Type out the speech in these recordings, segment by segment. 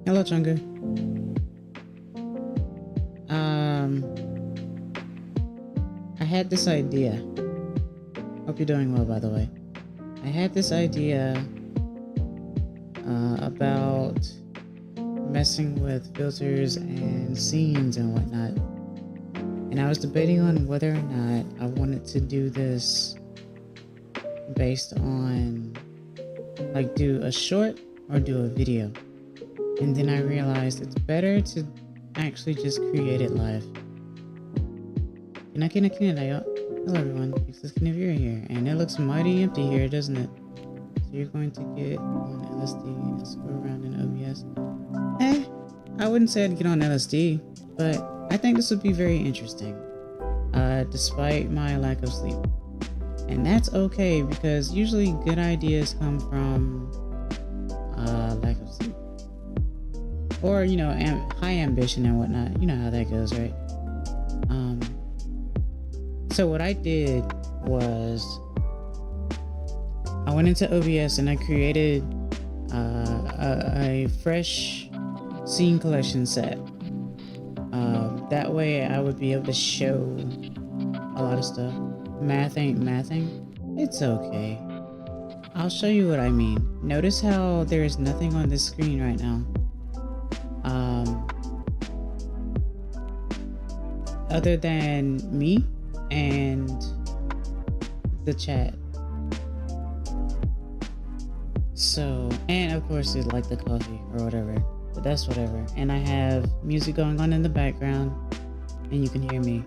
Hello, Chunga. I had this idea. Hope you're doing well, by the way. I had this idea about messing with filters and scenes and whatnot. And I was debating on whether or not I wanted to do this based on, like, do a short or do a video. And then I realized it's better to actually just create it live. Hello everyone, it's kitsunevtuber here, and it looks mighty empty here, doesn't it? So you're going to get on LSD and screw around in OBS. I wouldn't say I'd get on LSD, but I think this would be very interesting, despite my lack of sleep. And that's okay, because usually good ideas come from lack of sleep. Or, you know, high ambition and whatnot. You know how that goes, right? So what I did was I went into OBS and I created a fresh scene collection set. That way I would be able to show a lot of stuff. Math ain't mathing. It's okay. I'll show you what I mean. Notice how there is nothing on this screen right now. Other than me and the chat. So, and of course it's like the coffee or whatever, but that's whatever. And I have music going on in the background and you can hear me.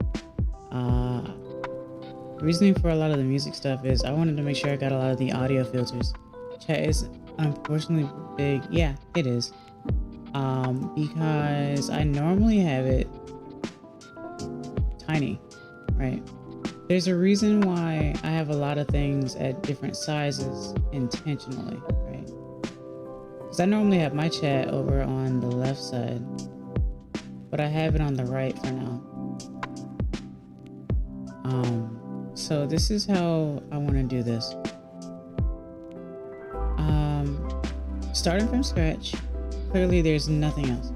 Reasoning for a lot of the music stuff is I wanted to make sure I got a lot of the audio filters. Chat is unfortunately big. Yeah, it is. Because I normally have it tiny, right? There's a reason why I have a lot of things at different sizes intentionally, right? Because I normally have my chat over on the left side, but I have it on the right for now. So this is how I want to do this. Starting from scratch, clearly there's nothing else.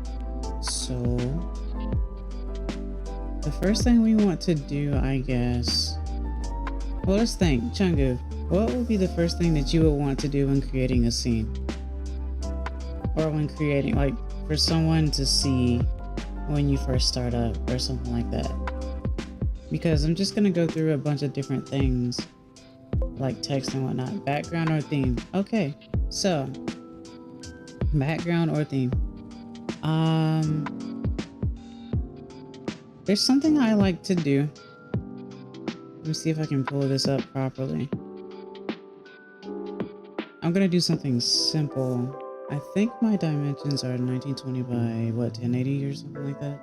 So the first thing we want to do, I guess, well, let's think. Chungu, what would be the first thing that you would want to do when creating a scene? Or when creating, like, for someone to see when you first start up or something like that? Because I'm just gonna go through a bunch of different things, like text and whatnot. Background or theme? Okay, so background or theme. There's something I like to do. Let me see if I can pull this up properly. I'm gonna do something simple. I think my dimensions are 1920 by what, 1080 or something like that.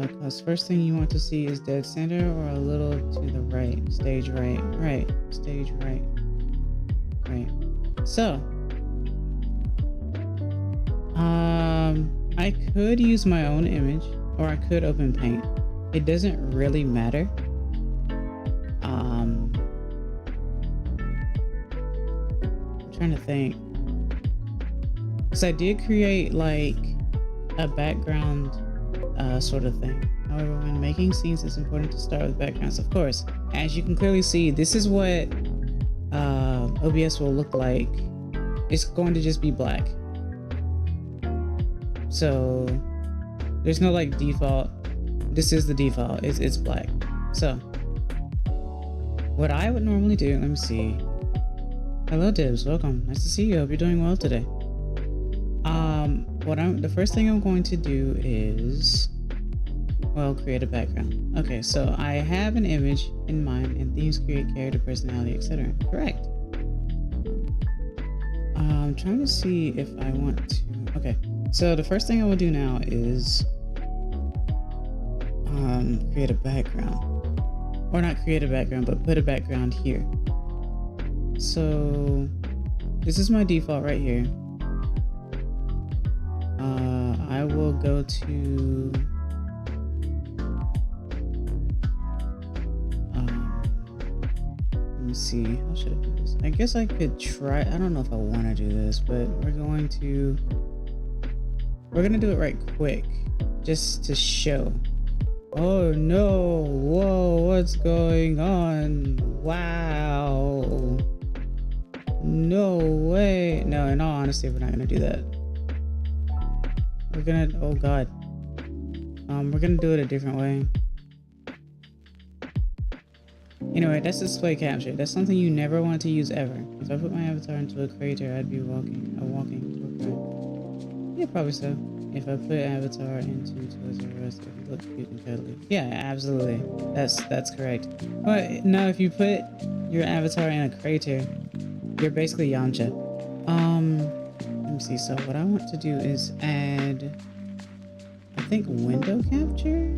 Because first thing you want to see is dead center or a little to the right. Stage right. Right. Stage right. Right. So I could use my own image or I could open paint. It doesn't really matter. I'm trying to think. Because I did create like a background sort of thing. However, when making scenes, it's important to start with backgrounds. Of course, as you can clearly see, this is what OBS will look like. It's going to just be black. So there's no like default. This is the default. It's black. So what I would normally do, let me see. Hello, Dibs. Welcome. Nice to see you. Hope you're doing well today. The first thing I'm going to do is, well, create a background. Okay, so I have an image in mind, and themes create character, personality, etc. Correct. I'm trying to see if I want to. Okay, so the first thing I will do now is create a background, or not create a background, but put a background here. So this is my default right here. I will go to let me see, how should I do this? I guess I could try. I don't know if I want to do this, but we're gonna do it right quick just to show. Oh no, whoa, what's going on? Wow, no way. No, in all honesty, we're not gonna do that. We're gonna, oh god, we're gonna do it a different way. Anyway, that's display capture. That's something you never want to use ever. If I put my avatar into a crater, I'd be a walking yeah, probably so. If I put avatar into Toys R Us, it would look cute and cuddly. Yeah, absolutely. That's correct. But no, if you put your avatar in a crater, you're basically Yamcha. Let me see. So what I want to do is add, I think, window capture.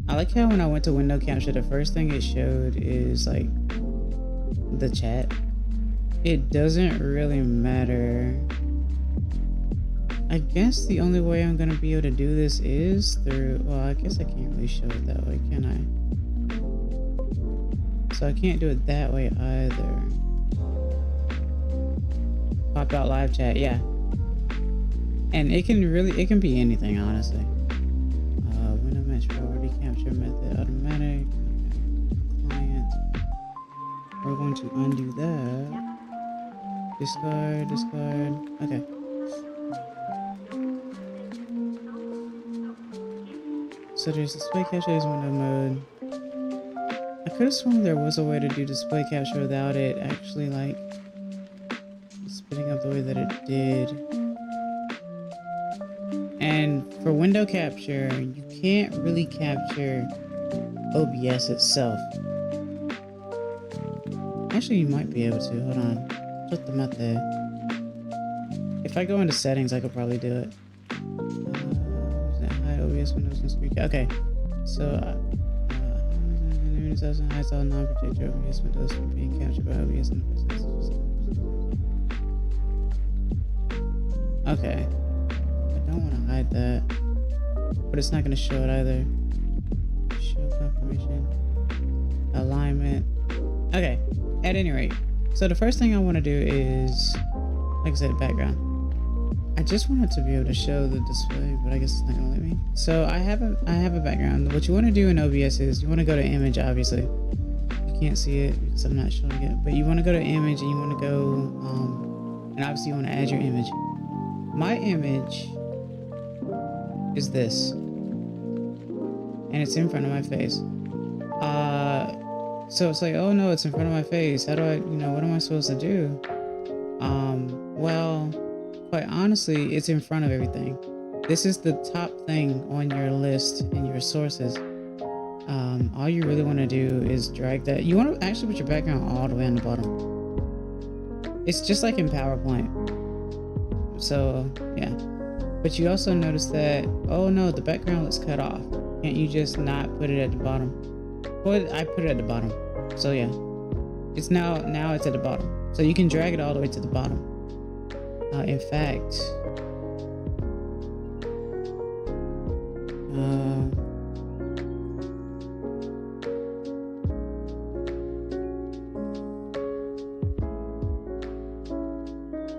I like how when I went to window capture, the first thing it showed is like the chat. It doesn't really matter. I guess the only way I'm gonna be able to do this is through, well, I guess I can't really show it that way, can I? So I can't do it that way either. Pop out live chat, yeah. And it can be anything, honestly. Window match priority capture method automatic. Client. We're going to undo that. Discard. Okay. So there's display capture, there's window mode. I could have sworn there was a way to do display capture without it actually like spinning up the way that it did. And for window capture, you can't really capture OBS itself. Actually, you might be able to. Hold on. Put them out there. If I go into settings, I could probably do it. Hide OBS windows and screen. Okay. So, hides all non-protected OBS windows from being captured by OBS interfaces. Okay. I don't want to hide that, but it's not going to show it either. Show confirmation, alignment. Okay, at any rate, so the first thing I want to do is, like I said, background. I just wanted to be able to show the display, but I guess it's not going to let me. So I have a background. What you want to do in OBS is you want to go to image, obviously. You can't see it because I'm not showing it, but you want to go to image and you want to go, and obviously you want to add your image. My image is this, and it's in front of my face. So it's like, oh no, it's in front of my face. How do I, what am I supposed to do? Well, quite honestly, it's in front of everything. This is the top thing on your list in your sources. All you really want to do is drag that. You want to actually put your background all the way on the bottom. It's just like in PowerPoint. So yeah, but you also notice that, oh no, the background looks cut off. Can't you just not put it at the bottom? Well, I put it at the bottom. So yeah, it's now it's at the bottom. So you can drag it all the way to the bottom. In fact,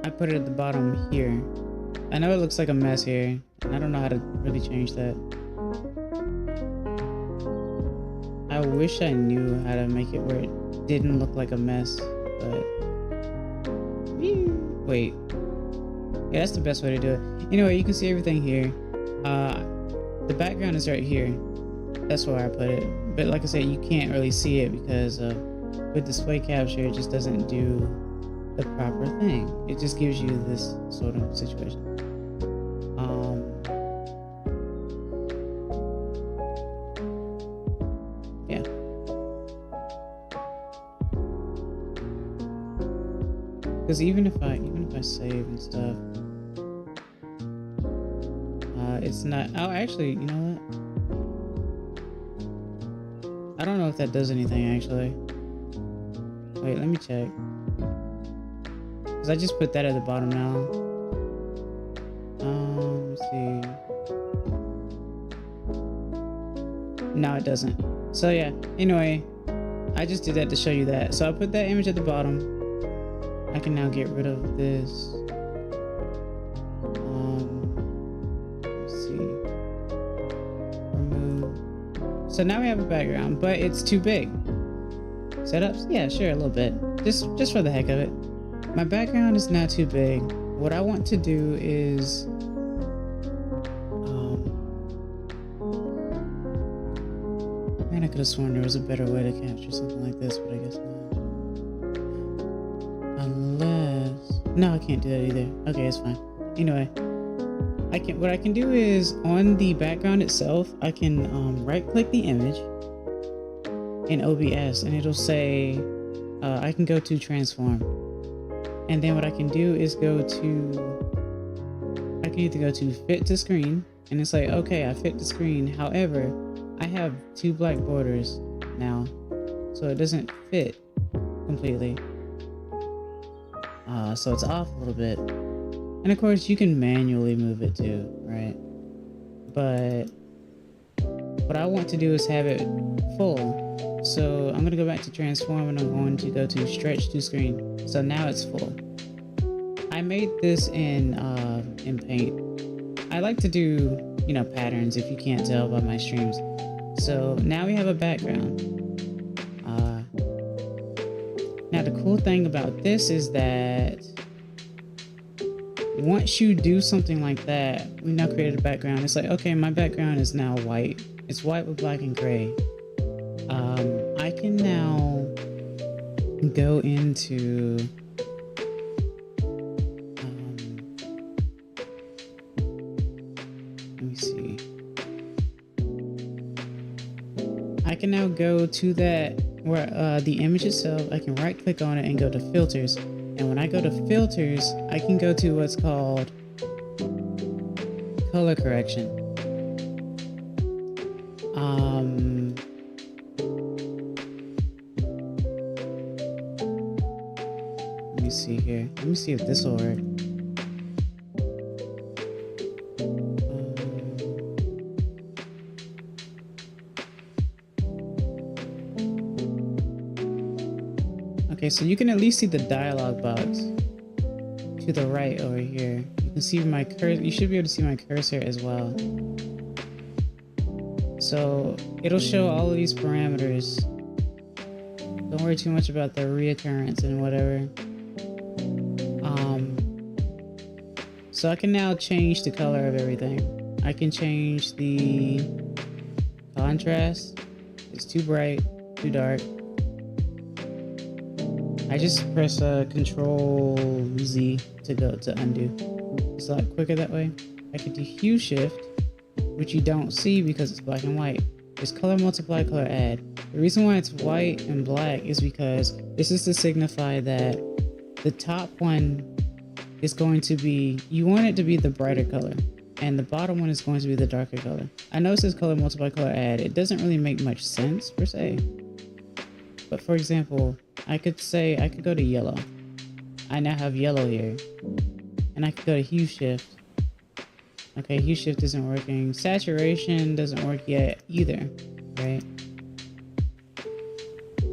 I put it at the bottom here. I know it looks like a mess here, and I don't know how to really change that. I wish I knew how to make it where it didn't look like a mess, but wait. Yeah, that's the best way to do it. Anyway, you can see everything here. The background is right here. That's where I put it. But like I said, you can't really see it because with display capture, it just doesn't do the proper thing. It just gives you this sort of situation. Yeah. Because even if I save and stuff, it's not. Oh, actually, you know what? I don't know if that does anything actually. Wait, let me check. Cause I just put that at the bottom now. Let's see. No, it doesn't. So yeah. Anyway, I just did that to show you that. So I put that image at the bottom. I can now get rid of this. Let's see. Remove. So now we have a background, but it's too big. Setups? Yeah, sure, a little bit. Just for the heck of it. My background is now too big. What I want to do is man, I could have sworn there was a better way to capture something like this, but I guess not. Unless no, I can't do that either. Okay, it's fine. Anyway, what I can do is on the background itself, I can right click the image in OBS and it'll say I can go to transform, and then what I can do is I can either go to fit to screen, and it's like, okay, I fit the screen, however I have 2 black borders now, so it doesn't fit completely, so it's off a little bit. And of course you can manually move it too, right? But what I want to do is have it full. So I'm gonna go back to transform and I'm going to go to stretch to screen. So now it's full. I made this in Paint. I like to do, you know, patterns if you can't tell by my streams. So now we have a background. Now the cool thing about this is that once you do something like that, we now created a background. It's like, okay, my background is now white. It's white with black and gray. I can now go into let me see. I can now go to that where the image itself, I can right click on it and go to filters. And when I go to filters, I can go to what's called color correction. Let me see here. Let me see if this will work. Okay, so you can at least see the dialog box to the right over here. You can see my cursor. You should be able to see my cursor as well. So it'll show all of these parameters. Don't worry too much about the reoccurrence and whatever. So I can now change the color of everything. I can change the contrast. It's too bright, too dark. I just press Control Z to go to undo. It's a lot quicker that way. I can do hue shift, which you don't see because it's black and white. There's color multiply, color add. The reason why it's white and black is because this is to signify that the top one is going to be, you want it to be the brighter color, and the bottom one is going to be the darker color. I know it says color multiply, color add. It doesn't really make much sense per se. But for example, I could go to yellow. I now have yellow here. And I could go to hue shift. Okay, hue shift isn't working. Saturation doesn't work yet either, right?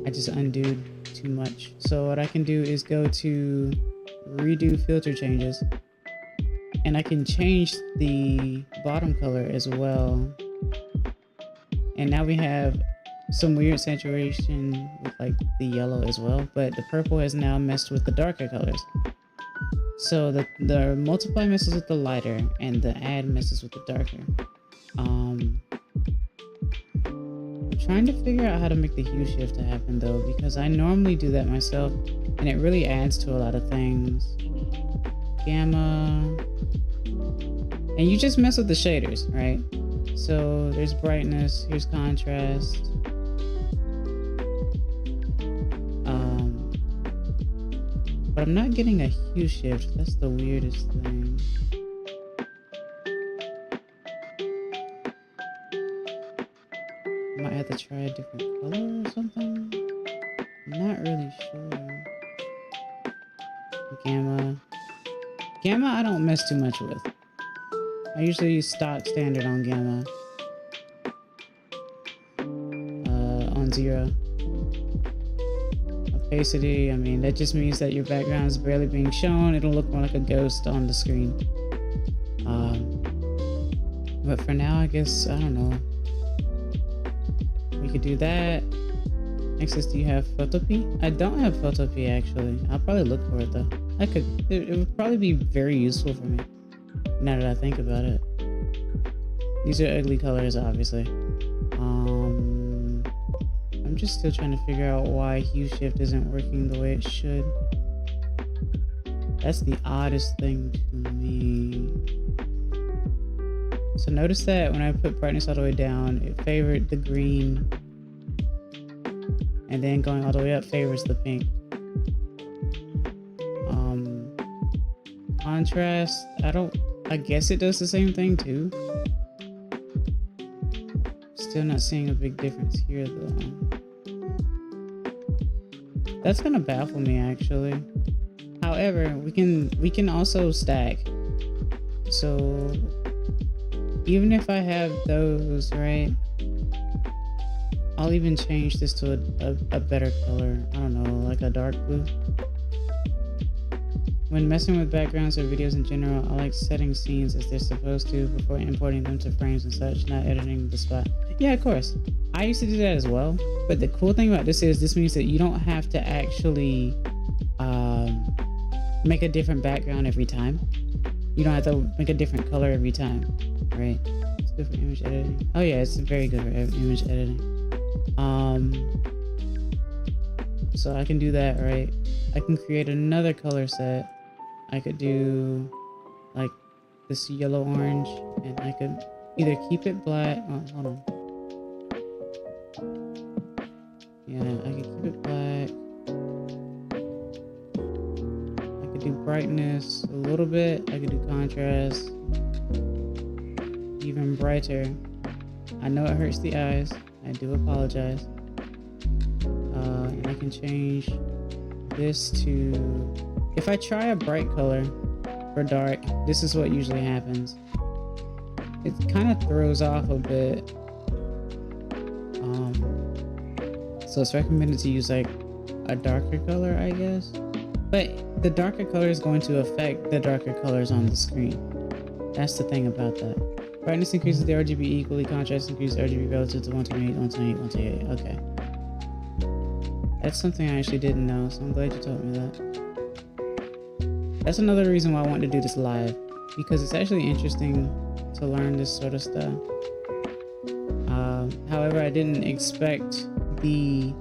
I just undid too much. So what I can do is go to redo filter changes. And I can change the bottom color as well. And now we have some weird saturation with like the yellow as well, but the purple has now messed with the darker colors. So the multiply messes with the lighter and the add messes with the darker. trying to figure out how to make the hue shift to happen though, because I normally do that myself and it really adds to a lot of things. Gamma. And you just mess with the shaders, right? So there's brightness, here's contrast. But I'm not getting a hue shift. That's the weirdest thing. Might have to try a different color or something. I'm not really sure. Gamma I don't mess too much with. I usually use stock standard on gamma. On 0. Opacity, I mean, that just means that your background is barely being shown. It'll look more like a ghost on the screen. But for now, I guess, I don't know. We could do that. Next is, do you have Photopea? I don't have Photopea actually. I'll probably look for it though. I could, it would probably be very useful for me. Now that I think about it. These are ugly colors, obviously. I'm just still trying to figure out why hue shift isn't working the way it should. That's the oddest thing to me. So notice that when I put brightness all the way down, it favored the green. And then going all the way up favors the pink. Contrast, I guess it does the same thing too. Still not seeing a big difference here though. That's gonna baffle me actually. However, we can also stack. So even if I have those, right? I'll even change this to a better color. I don't know, like a dark blue. When messing with backgrounds or videos in general, I like setting scenes as they're supposed to before importing them to frames and such, not editing the spot. Yeah, of course. I used to do that as well. But the cool thing about this is this means that you don't have to actually make a different background every time. You don't have to make a different color every time, right? It's good for image editing. Oh yeah, it's very good for image editing. So I can do that, right? I can create another color set. I could do like this yellow orange, and I could either keep it black. Oh, hold on. Yeah, I could keep it black. I could do brightness a little bit. I could do contrast even brighter. I know it hurts the eyes. I do apologize. And I can change this to, if I try a bright color for dark, this is what usually happens. It kind of throws off a bit. So it's recommended to use like a darker color, I guess. But the darker color is going to affect the darker colors on the screen. That's the thing about that. Brightness increases the RGB equally, contrast increases RGB relative to 128, 128, 128. Okay. That's something I actually didn't know, so I'm glad you told me that. That's another reason why I wanted to do this live, because it's actually interesting to learn this sort of stuff. However, I didn't expect the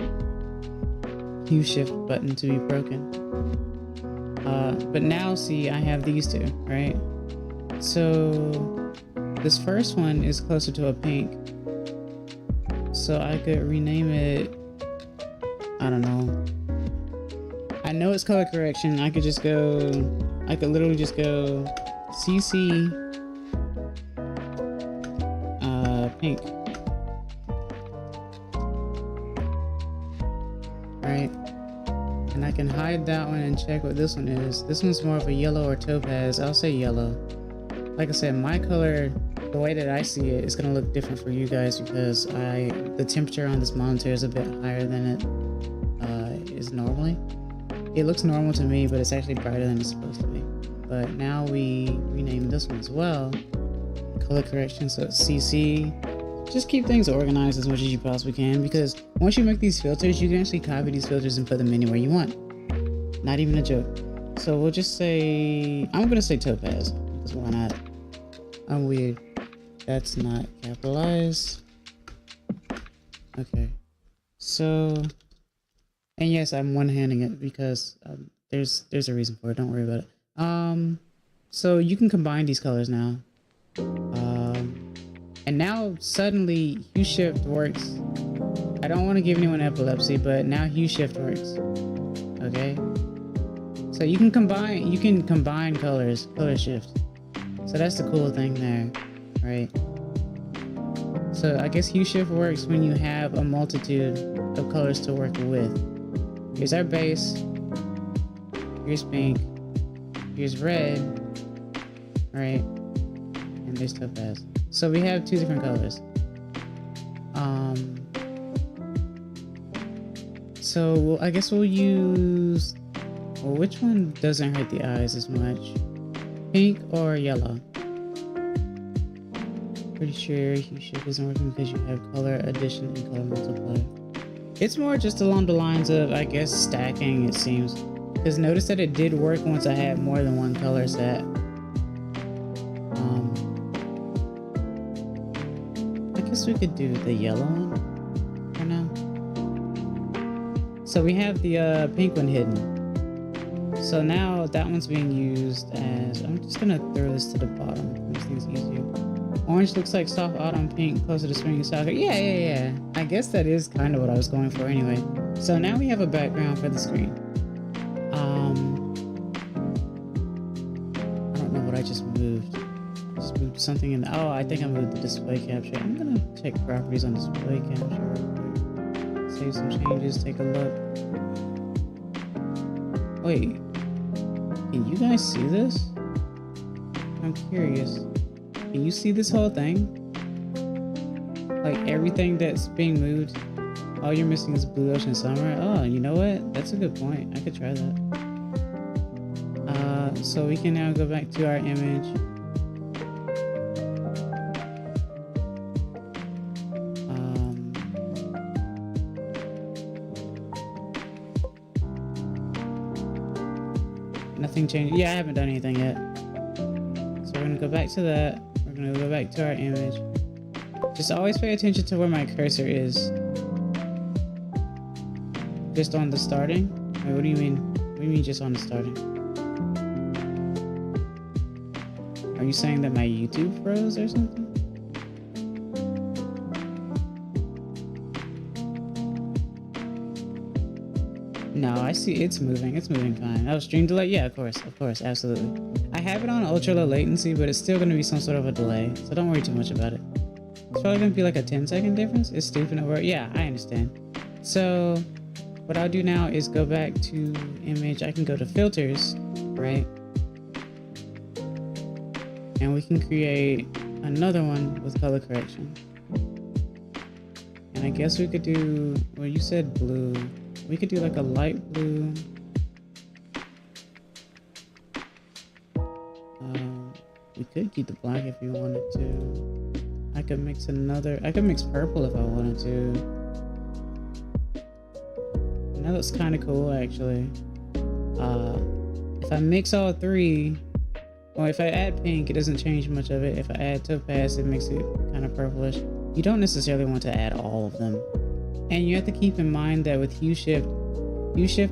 hue shift button to be broken. But now, see, I have these two, right? So this first one is closer to a pink. So I could rename it, I don't know. I know it's color correction. I could literally just go CC pink. Right? And I can hide that one and check what this one is. This one's more of a yellow or topaz. I'll say yellow. Like I said, my color, the way that I see it, is gonna look different for you guys because the temperature on this monitor is a bit higher than it is normally. It looks normal to me, but it's actually brighter than it's supposed to be. But now we rename this one as well. Color correction, so it's CC. Just keep things organized as much as you possibly can, because once you make these filters, you can actually copy these filters and put them anywhere you want. Not even a joke. So we'll just say, I'm gonna say topaz, because why not? I'm weird. That's not capitalized. Okay. So, and yes, I'm one-handing it because there's a reason for it. Don't worry about it. So you can combine these colors now. And now suddenly hue shift works. I don't want to give anyone epilepsy, but now hue shift works. Okay. So you can combine colors, color shift. So that's the cool thing there, right? So I guess hue shift works when you have a multitude of colors to work with. Here's our base. Here's pink. Here's red. Right? And there's topaz. So we have two different colors. So I guess we'll use... Well, which one doesn't hurt the eyes as much? Pink or yellow? Pretty sure hue shift isn't working because you have color addition and color multiplier. It's more just along the lines of, I guess, stacking, it seems. Because notice that it did work once I had more than one color set. I guess we could do the yellow one for now. So we have the pink one hidden. So now that one's being used as... I'm just gonna throw this to the bottom. Makes things easier. Orange looks like soft autumn, pink closer to spring and soccer. Yeah. I guess that is kind of what I was going for anyway. So now we have a background for the screen. I don't know what I just moved. Just moved something in. Oh, I think I moved the display capture. I'm gonna check properties on display capture real quick. Save some changes, take a look. Wait, can you guys see this? I'm curious. Can you see this whole thing? Like everything that's being moved? All you're missing is Blue Ocean Summer? Oh, you know what? That's a good point. I could try that. So we can now go back to our image. Nothing changed. Yeah, I haven't done anything yet. So we're gonna go back to that. We're gonna go back to our image. Just always pay attention to where my cursor is. Just on the starting? Wait, what do you mean? What do you mean just on the starting? Are you saying that my YouTube froze or something? No, I see it's moving. It's moving fine. Oh, stream delay? Yeah, of course, absolutely. I have it on ultra low latency, but it's still going to be some sort of a delay, so don't worry too much about it. It's probably going to be like a 10-second difference. It's stupid over. Yeah, I understand. So what I'll do now is go back to image. I can go to filters, right? And we can create another one with color correction. And I guess we could do, well, you said blue. We could do like a light blue. We could keep the black if you wanted to. I could mix purple if I wanted to. And that looks kind of cool actually. If I mix all three, or if I add pink, it doesn't change much of it. If I add topaz, it makes it kind of purplish. You don't necessarily want to add all of them. And you have to keep in mind that with hue shift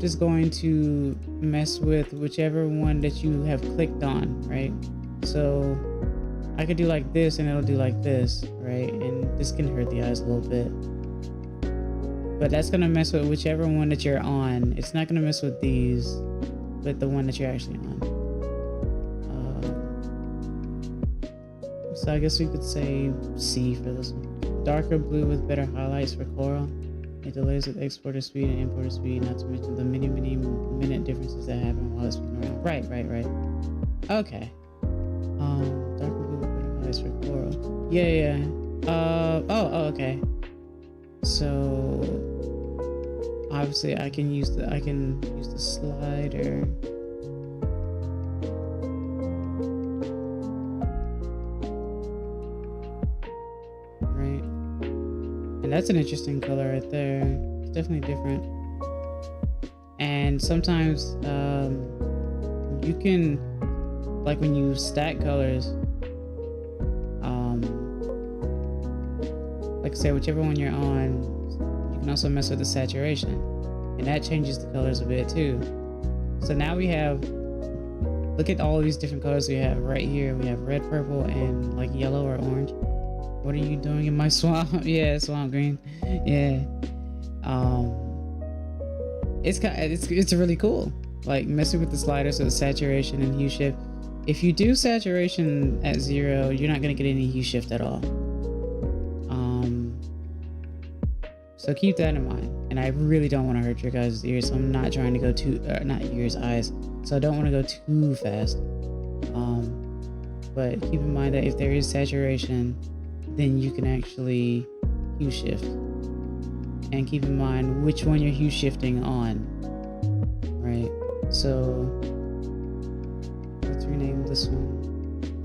is going to mess with whichever one that you have clicked on, right? So I could do like this and it'll do like this, right? And this can hurt the eyes a little bit. But that's gonna mess with whichever one that you're on. It's not gonna mess with these, but the one that you're actually on. So I guess we could say C for this one. Darker blue with better highlights for coral. It delays with exporter speed and importer speed, not to mention the many minute differerences that happen while it's been around. Right. Okay. Darker blue with better highlights for coral. Yeah. Oh, okay. So obviously I can use the slider. And that's an interesting color right there. It's definitely different. And sometimes you can, like when you stack colors, like say whichever one you're on, can also mess with the saturation, and that changes the colors a bit too. So now we have, look at all these different colors we have right here. We have red, purple, and like yellow or orange. What are you doing in my swamp? Yeah, swamp green. Yeah. It's really cool. Like messing with the sliders, so the saturation and hue shift. If you do saturation at 0, you're not gonna get any hue shift at all. So keep that in mind. And I really don't want to hurt your guys' ears, so I'm not trying to go too, not ears, eyes. So I don't want to go too fast. But keep in mind that if there is saturation, then you can actually hue shift. And keep in mind which one you're hue shifting on. Right? So let's rename this one.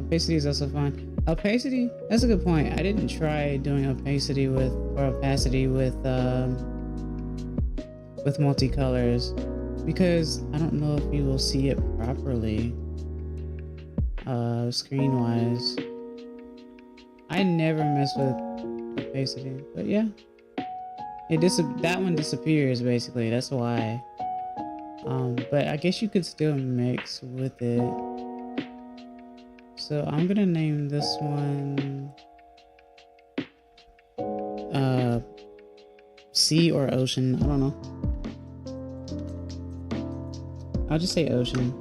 Opacity is also fine. Opacity, that's a good point. I didn't try doing opacity with, or opacity with multicolors, because I don't know if you will see it properly screen wise. I never mess with opacity, but yeah, that one disappears basically. That's why. But I guess you could still mix with it. So I'm gonna name this one sea or ocean. I don't know. I'll just say ocean.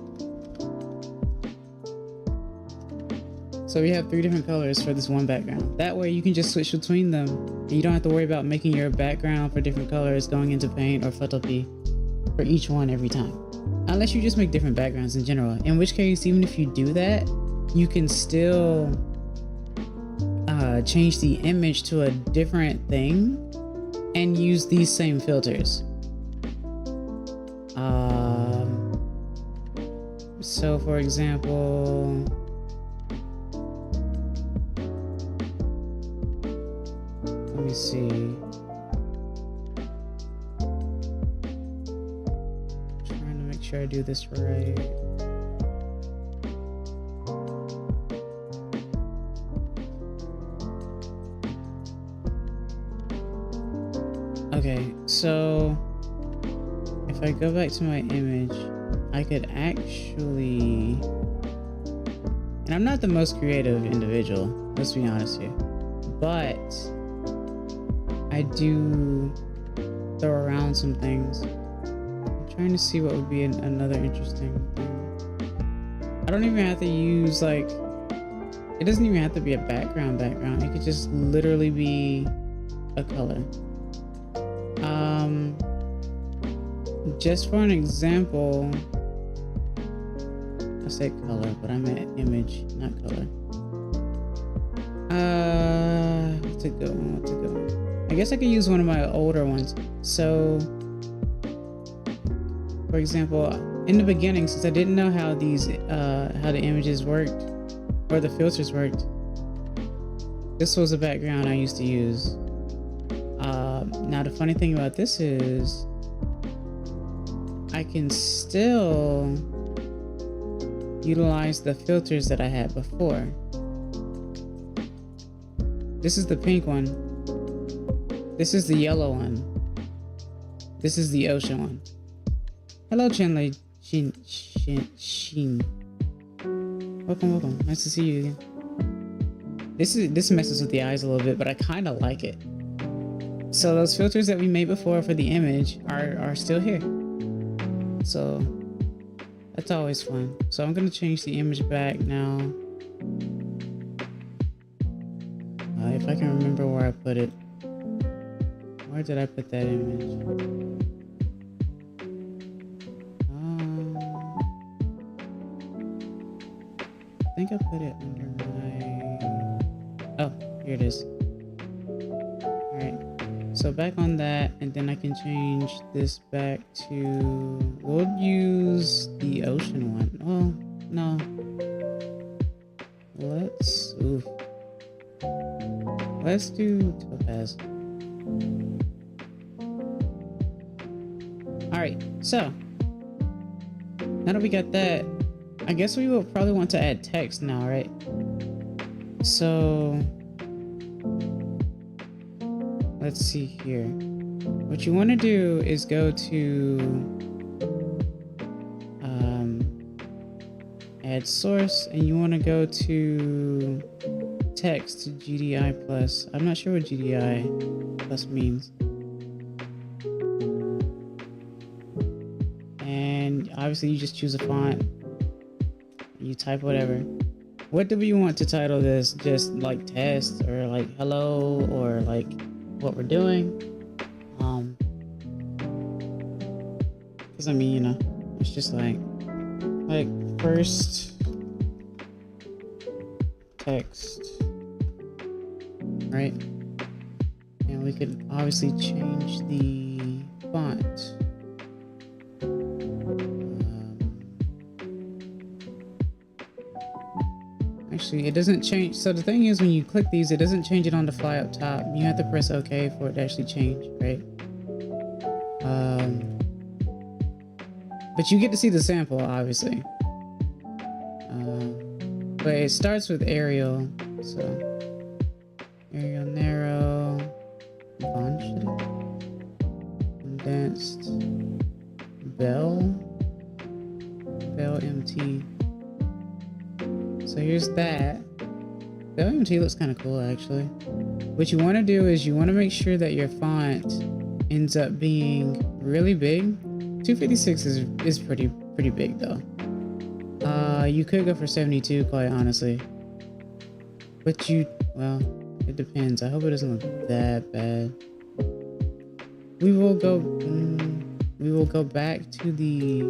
So we have 3 different colors for this one background. That way you can just switch between them, and you don't have to worry about making your background for different colors going into Paint or Photopea for each one every time. Unless you just make different backgrounds in general, in which case, even if you do that, you can still change the image to a different thing and use these same filters. So for example, let me see. I'm trying to make sure I do this right. Okay, so if I go back to my image, I could actually, and I'm not the most creative individual, let's be honest here, but I do throw around some things. I'm trying to see what would be another interesting thing. I don't even have to use, like, it doesn't even have to be a background. It could just literally be a color. Just for an example, I said color, but I meant image, not color. What's a good one? I guess I could use one of my older ones. So, for example, in the beginning, since I didn't know how these, how the images worked, or the filters worked, this was a background I used to use. Now the funny thing about this is I can still utilize the filters that I had before. This is the pink one. This is the yellow one. This is the ocean one. Hello, Chenley. Sheen. Welcome. Nice to see you again. This messes with the eyes a little bit, but I kind of like it. So those filters that we made before for the image are still here. So that's always fun. So I'm gonna change the image back now. If I can remember where I put it. Where did I put that image? I think I put it under my... Oh, here it is. Alright. So back on that, and then I can change this back to, we'll use the ocean one. Oh, no. Let's do topaz. Alright, so now that we got that, I guess we will probably want to add text now, right? So let's see here. what you want to do is go to add source, and you want to go to text GDI plus. I'm not sure what GDI plus means. And obviously you just choose a font. You type whatever. What do we want to title this? Just like test, or like hello, or like what we're doing? Because I mean, you know, it's just like first text, right? And we could obviously change the font. Actually, it doesn't change. So the thing is, when you click these, it doesn't change it on the fly up top. You have to press OK for it to actually change, right? But you get to see the sample, obviously. But it starts with Arial, so Arial narrow, condensed, Bell MT. So here's that. Bell MT looks kind of cool, actually. What you want to do is you want to make sure that your font ends up being really big. 256 is pretty big though. You could go for 72, quite honestly. But well, it depends. I hope it doesn't look that bad. We will go back to the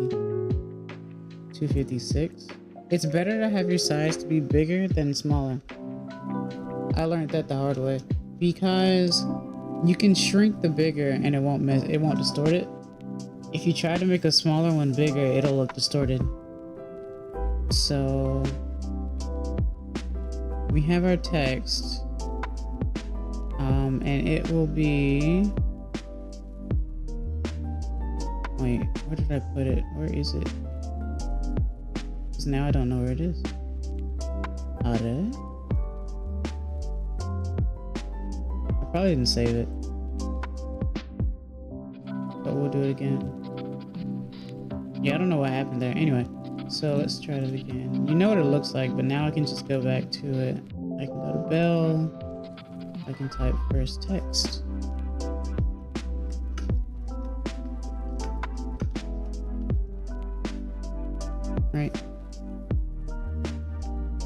256. It's better to have your size to be bigger than smaller. I learned that the hard way, because you can shrink the bigger and it won't distort it. If you try to make a smaller one bigger, it'll look distorted. So we have our text, and it will be, wait, where did I put it? Where is it? Because now I don't know where it is. I probably didn't save it, but we'll do it again. Yeah, I don't know what happened there. Anyway, so let's try it again. You know what it looks like, but now I can just go back to it. I can go to Bell. I can type first text. Right.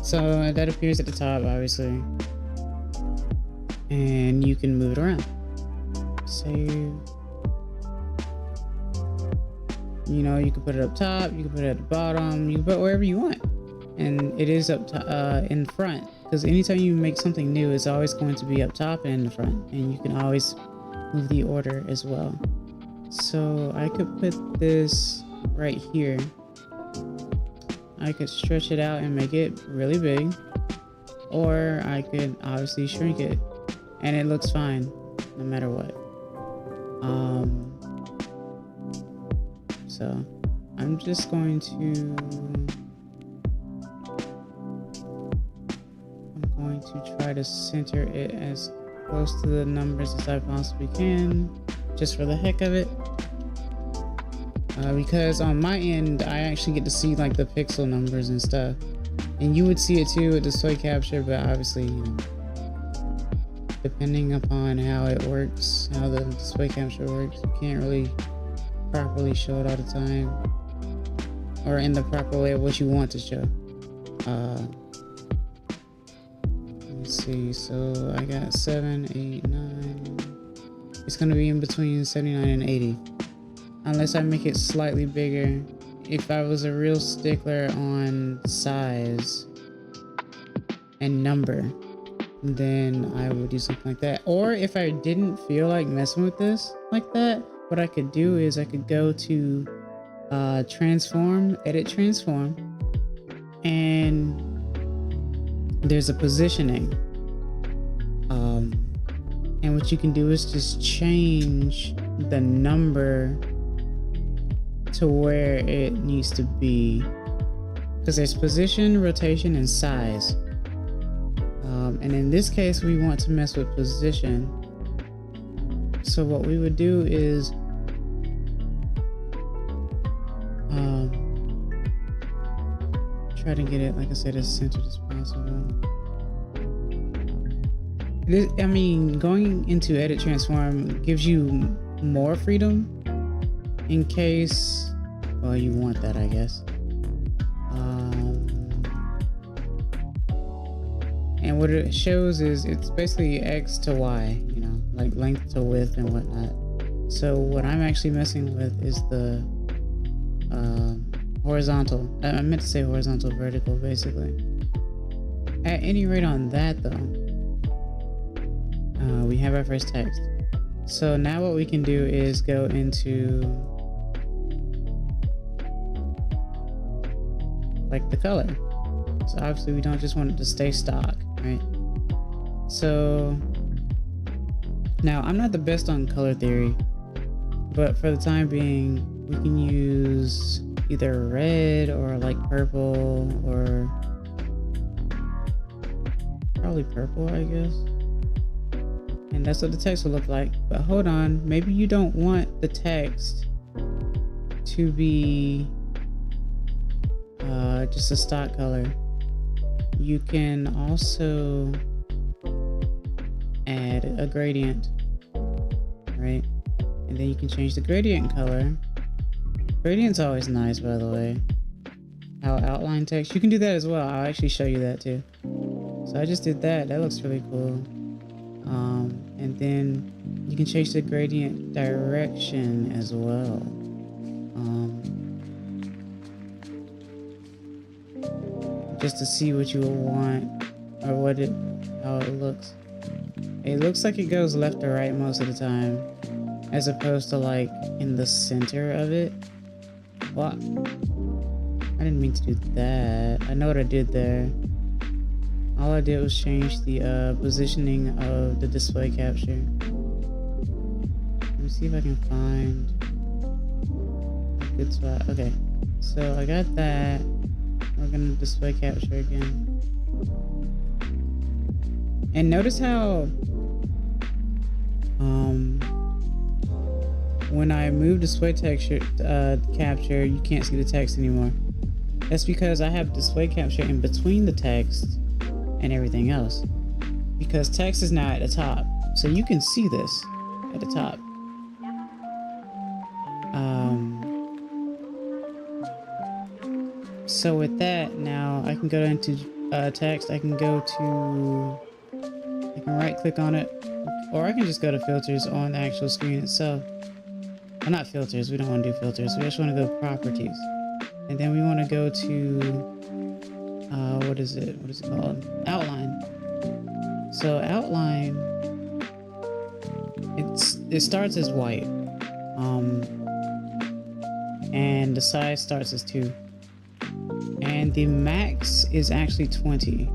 So that appears at the top, obviously. And you can move it around. Save. You know, you can put it up top, you can put it at the bottom, you can put it wherever you want. And it is up in front, because anytime you make something new, it's always going to be up top and in the front. And you can always move the order as well. So I could put this right here. I could stretch it out and make it really big, or I could obviously shrink it, and it looks fine no matter what. So I'm just going to try to center it as close to the numbers as I possibly can, just for the heck of it. Because on my end, I actually get to see like the pixel numbers and stuff, and you would see it too with display capture, but obviously, you know, depending upon how it works, how the display capture works, you can't really properly show it all the time, or in the proper way of what you want to show. Let me see, so I got 7, 8, 9. It's gonna be in between 79 and 80. Unless I make it slightly bigger. If I was a real stickler on size and number, then I would do something like that. Or if I didn't feel like messing with this like that, what I could do is I could go to transform, edit transform, and there's a positioning. And what you can do is just change the number to where it needs to be, because there's position, rotation, and size. And in this case, we want to mess with position. So what we would do is try to get it, like I said, as centered as possible. I mean, going into edit transform gives you more freedom in case, well, you want that, I guess. And what it shows is it's basically X to Y, you know, like length to width and whatnot. So what I'm actually messing with is the horizontal. I meant to say horizontal, vertical, basically. At any rate on that though, we have our first text. So now what we can do is go into like the color. So obviously we don't just want it to stay stock, right? So now I'm not the best on color theory, but for the time being we can use either red or like purple, or probably purple, I guess. And that's what the text will look like. But hold on, maybe you don't want the text to be just a stock color. You can also add a gradient, right? And then you can change the gradient color. Gradient's always nice, by the way. How outline text, you can do that as well. I'll actually show you that too. So I just did that. That looks really cool. And then you can change the gradient direction as well. Just to see what you will want, or how it looks. It looks like it goes left to right most of the time, as opposed to like in the center of it. Well, I didn't mean to do that. I know what I did there. All I did was change the positioning of the display capture. Let me see if I can find a good spot. Okay, so I got that. We're gonna display capture again. And notice how when I move display texture capture, you can't see the text anymore. That's because I have display capture in between the text and everything else, because text is now at the top, so you can see this at the top. So with that, now I can go into text. I can right click on it, or I can just go to filters on the actual screen itself. Well, not filters, we don't want to do filters, we just want to go properties, and then we want to go to what is it called, outline. So outline, it starts as white, and the size starts as 2, and the max is actually 20,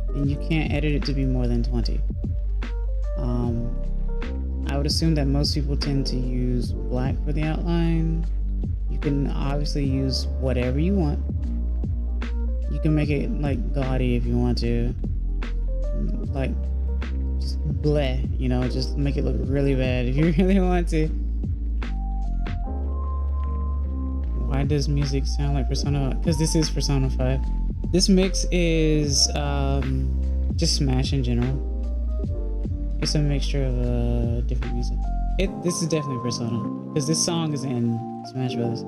and you can't edit it to be more than 20. I would assume that most people tend to use black for the outline. You can obviously use whatever you want. You can make it like gaudy if you want to, like just bleh, you know, just make it look really bad if you really want to. Why does music sound like Persona? Because this is Persona 5. This mix is just Smash in general. It's a mixture of different music. This is definitely Persona, because this song is in Smash Bros.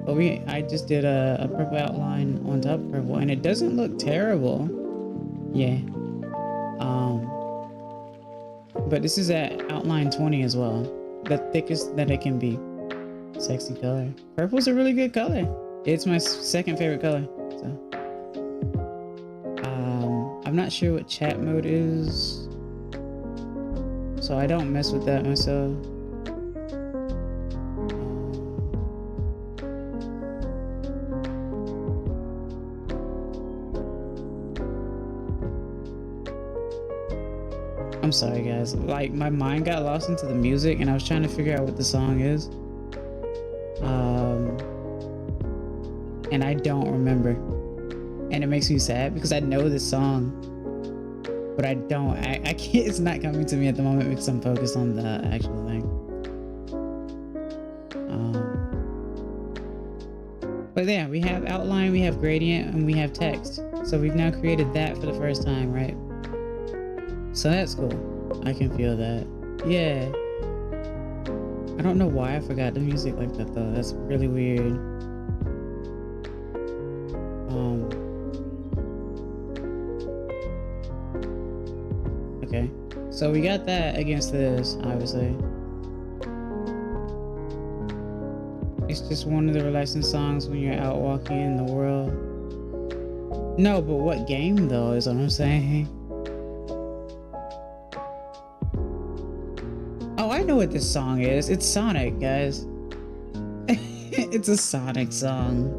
But I just did a purple outline on top of purple, and it doesn't look terrible. Yeah. But this is at outline 20 as well, the thickest that it can be. Sexy color. Purple's a really good color. It's my second favorite color. So, I'm not sure what chat mode is, so I don't mess with that myself. I'm sorry guys, like my mind got lost into the music and I was trying to figure out what the song is. And I don't remember. And it makes me sad because I know this song. but I can't, it's not coming to me at the moment because I'm focused on the actual thing. But yeah, we have outline, we have gradient, and we have text. So we've now created that for the first time, right? So that's cool. I can feel that. Yeah. I don't know why I forgot the music like that though. That's really weird. Okay. So we got that against this, obviously. It's just one of the relaxing songs when you're out walking in the world. No, but what game though is what I'm saying. Oh, I know what this song is. It's Sonic, guys. It's a Sonic song.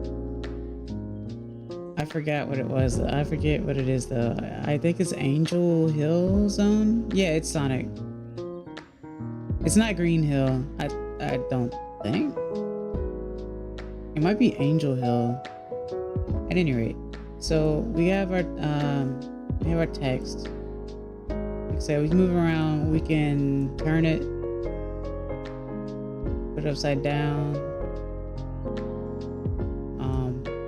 I forgot what it was. I forget what it is though. I think it's Angel Hill Zone. Yeah, it's Sonic. It's not Green Hill. I don't think. It might be Angel Hill. At any rate, so we have our text. Like I said, we can move around. We can turn it, put it upside down.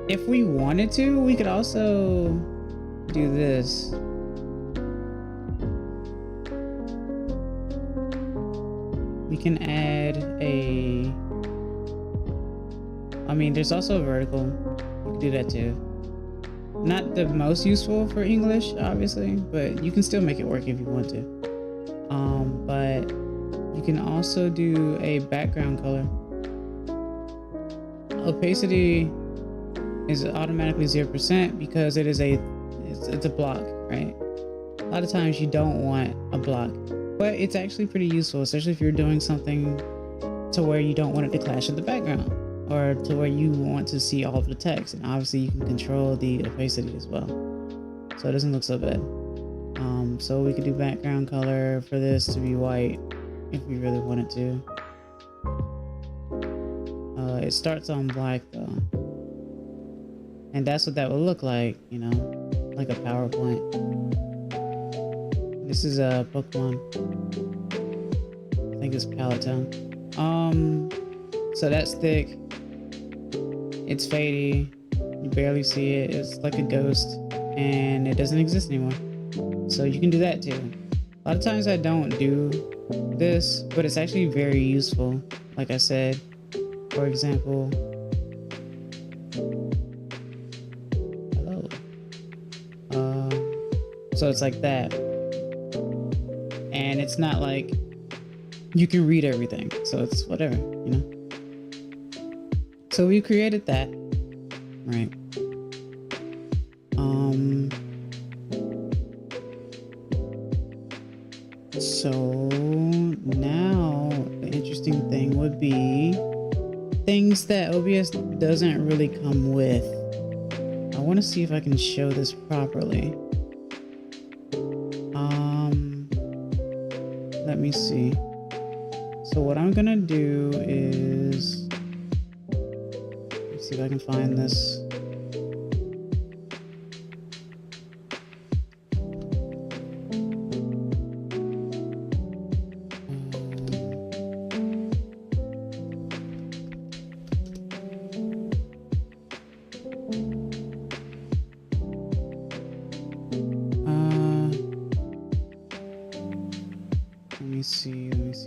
If we wanted to, we could also do this. We can add a. I mean, there's also a vertical. You can do that too. Not the most useful for English, obviously, but you can still make it work if you want to. But you can also do a background color. Opacity is automatically 0% because it's a block, right? A lot of times you don't want a block, but it's actually pretty useful, especially if you're doing something to where you don't want it to clash with the background, or to where you want to see all of the text, and obviously you can control the opacity as well, so it doesn't look so bad. So we could do background color for this to be white if we really wanted to. It starts on black though, and that's what that would look like, you know, like a PowerPoint. This is a Pokemon. I think it's palette tone. So that's thick. It's fadey. You barely see it. It's like a ghost, and it doesn't exist anymore. So you can do that too. A lot of times I don't do this, but it's actually very useful. Like I said, for example, hello. So it's like that, and it's not like you can read everything. So it's whatever, you know. So we created that, right? So now the interesting thing would be things that OBS doesn't really come with. I want to see if I can show this properly. Let me see. So what I'm gonna do is, let's see if I can find this.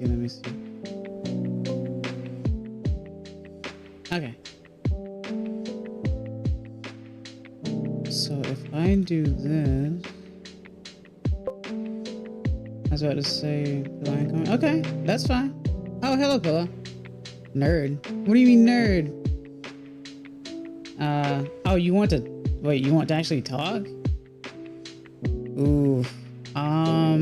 Let me see. Okay. So if I do this, I was about to say, okay, that's fine. Oh, hello, Pillow. Nerd. What do you mean, nerd? Oh, you want to, wait, you want to actually talk? Ooh. How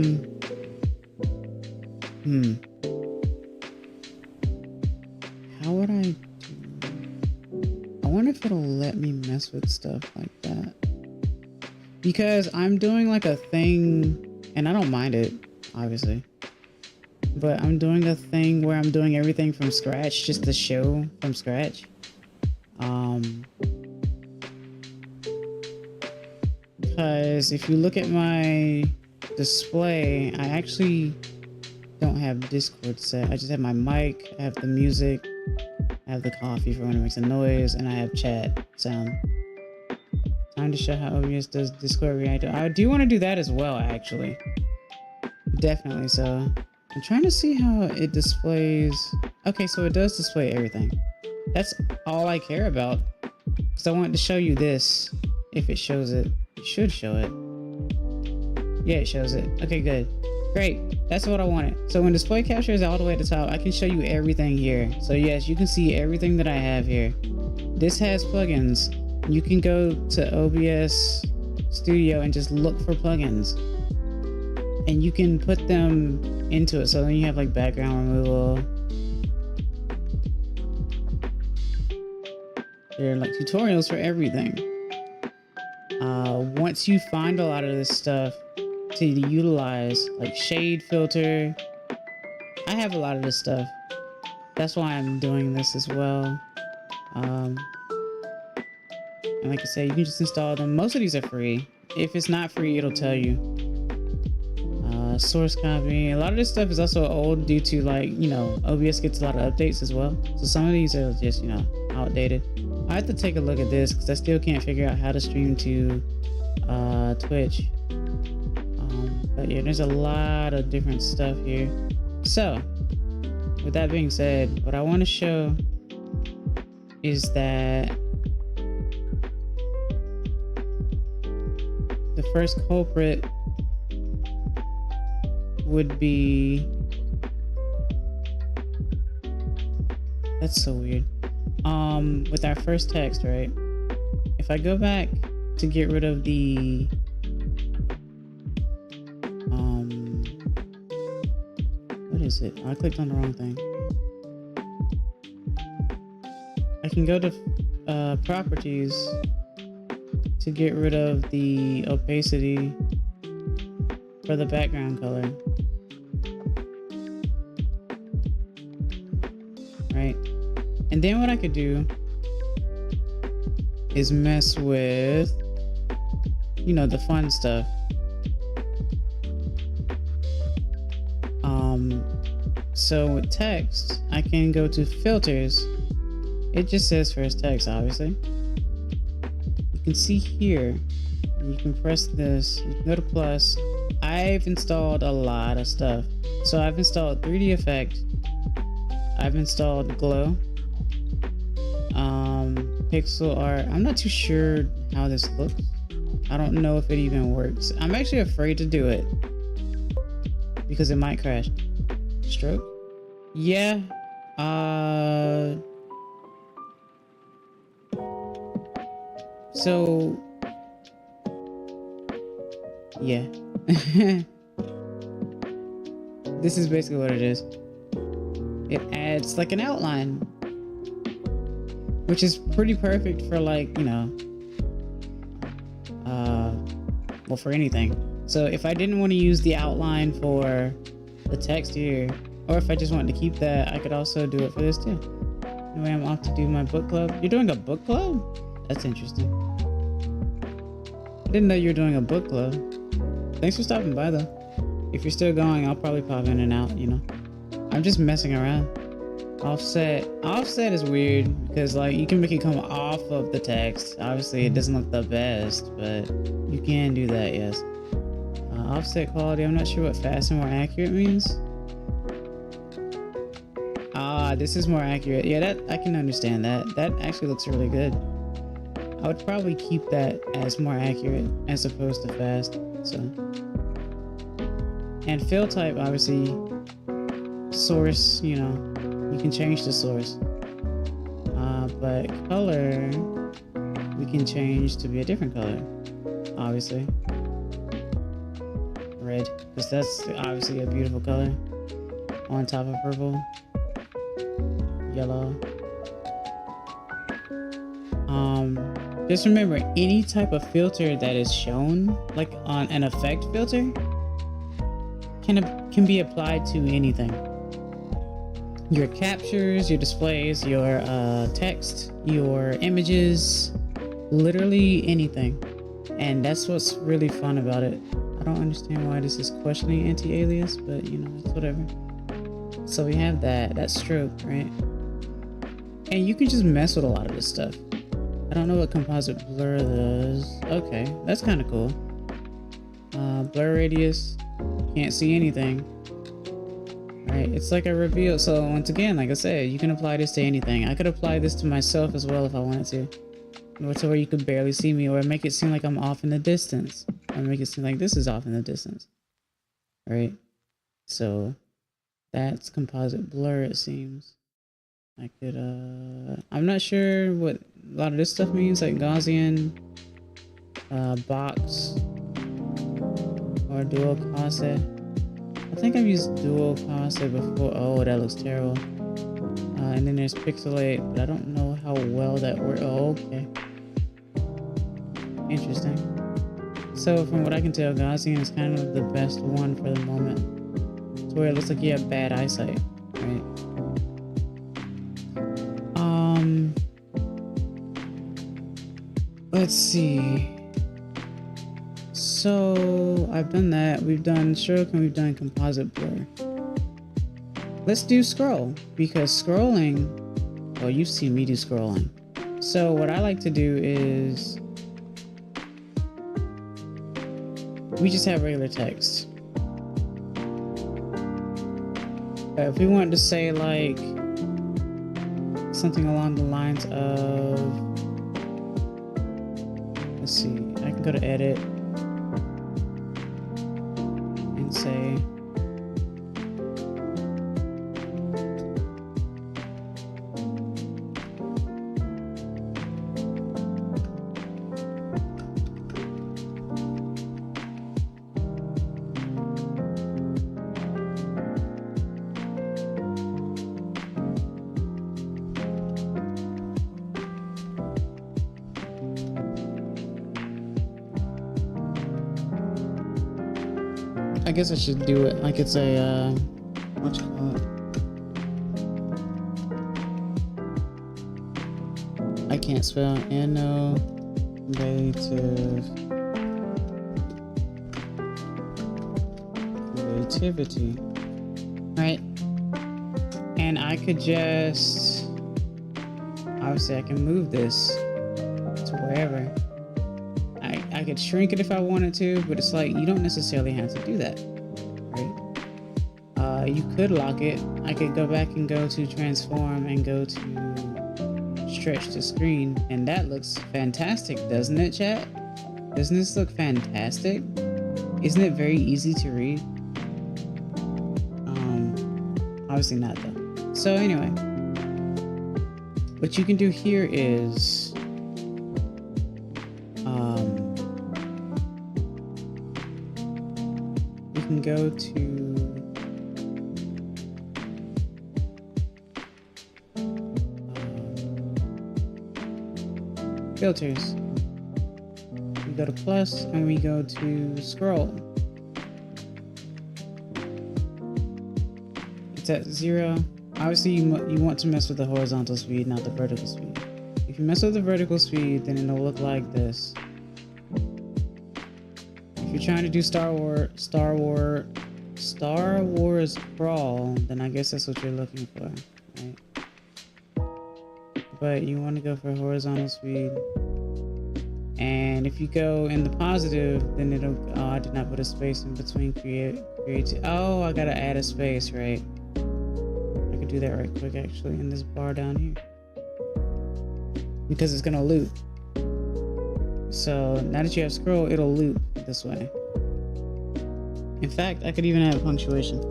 would I do? I wonder if it'll let me mess with stuff like that. Because I'm doing like a thing, and I don't mind it, obviously. But I'm doing a thing where I'm doing everything from scratch, just to show from scratch. Because if you look at my display, I actually don't have Discord set. I just have my mic, I have the music, I have the coffee for when it makes a noise, and I have chat sound. Time to show how OBS does Discord react. I do want to do that as well, actually. Definitely so. I'm trying to see how it displays. Okay, so it does display everything. That's all I care about. Because I wanted to show you this. If it shows it. It should show it. Yeah, it shows it. Okay, good. Great. That's what I wanted. So when display capture is all the way at the top, I can show you everything here. So yes, you can see everything that I have here. This has plugins. You can go to OBS Studio and just look for plugins. And you can put them into it. So then you have like background removal. There are like tutorials for everything. Once you find a lot of this stuff to utilize, like shade filter, I have a lot of this stuff. That's why I'm doing this as well. And like I said, you can just install them. Most of these are free. If it's not free, it'll tell you. Source copy. A lot of this stuff is also old due to, like, you know, OBS gets a lot of updates as well. So some of these are just, you know, outdated. I have to take a look at this because I still can't figure out how to stream to Twitch. But yeah, there's a lot of different stuff here. So, with that being said, what I want to show is that the first culprit would be... That's so weird. With our first text, right? If I go back to get rid of the what is it? I clicked on the wrong thing. I can go to properties to get rid of the opacity for the background color. Right? And then what I could do is mess with, you know, the fun stuff. So with text, I can go to filters. It just says first text, obviously. You can see here, you can press this, you can go to plus. I've installed a lot of stuff. So I've installed 3D effect. I've installed glow. Pixel art. I'm not too sure how this looks. I don't know if it even works. I'm actually afraid to do it because it might crash. Stroke? Yeah. So yeah. This is basically what it is. It adds like an outline, which is pretty perfect for, like, you know, well, for anything. So if I didn't want to use the outline for the text here, or if I just wanted to keep that, I could also do it for this too. Anyway, I'm off to do my book club. You're doing a book club? That's interesting. I didn't know you were doing a book club. Thanks for stopping by though. If you're still going, I'll probably pop in and out, you know. I'm just messing around. Offset is weird because, like, you can make it come off of the text. Obviously it doesn't look the best, but you can do that, yes. Offset quality, I'm not sure what fast and more accurate means. This is more accurate. Yeah, that I can understand that. That actually looks really good. I would probably keep that as more accurate as opposed to fast. So, and fill type, obviously, source, you know, you can change the source. But color, we can change to be a different color, obviously. Red, because that's obviously a beautiful color on top of purple. Yellow. Just remember, any type of filter that is shown, like on an effect filter, can be applied to anything. Your captures, your displays, your text, your images, literally anything. And that's what's really fun about it. I don't understand why this is questioning anti-alias, but you know, it's whatever. So we have that's stroke, right? And you can just mess with a lot of this stuff. I don't know what composite blur does. Okay, that's kind of cool. Blur radius, can't see anything. Right, it's like a reveal. So once again, like I said, you can apply this to anything. I could apply this to myself as well if I wanted to. Or to where you could barely see me, or make it seem like I'm off in the distance. Or make it seem like this is off in the distance. Right? So that's composite blur, it seems. I could, I'm not sure what a lot of this stuff means, like Gaussian, box, or dual coset. I think I've used dual coset before. Oh, that looks terrible. And then there's pixelate, but I don't know how well that works. Oh, okay. Interesting. So from what I can tell, Gaussian is kind of the best one for the moment. It's where it looks like you have bad eyesight, right? Let's see. So I've done that. We've done stroke and we've done composite blur. Let's do scroll, because scrolling, well, you've seen me do scrolling. So what I like to do is we just have regular text. If we want to say like something along the lines of, let's see, I can go to edit and say I guess I should do it like it's a, what you call it? I can't spell creativity. Right? And I could just, obviously I can move this to wherever. I could shrink it if I wanted to, but it's like you don't necessarily have to do that, right? You could lock it. I could go back and go to transform and go to stretch the screen, and that looks fantastic, doesn't it, chat? Doesn't this look fantastic? Isn't it very easy to read? Obviously not though. So anyway, what you can do here is go to filters. We go to plus and we go to scroll. It's at 0. Obviously you want to mess with the horizontal speed, not the vertical speed. If you mess with the vertical speed, then it'll look like this. If you're trying to do Star Wars crawl, then I guess that's what you're looking for, right? But you want to go for horizontal speed. And if you go in the positive, then it'll, oh, I did not put a space in between create. Oh, I gotta add a space, right? I could do that right quick actually in this bar down here. Because it's gonna loop. So now that you have scroll, it'll loop this way. In fact, I could even add punctuation.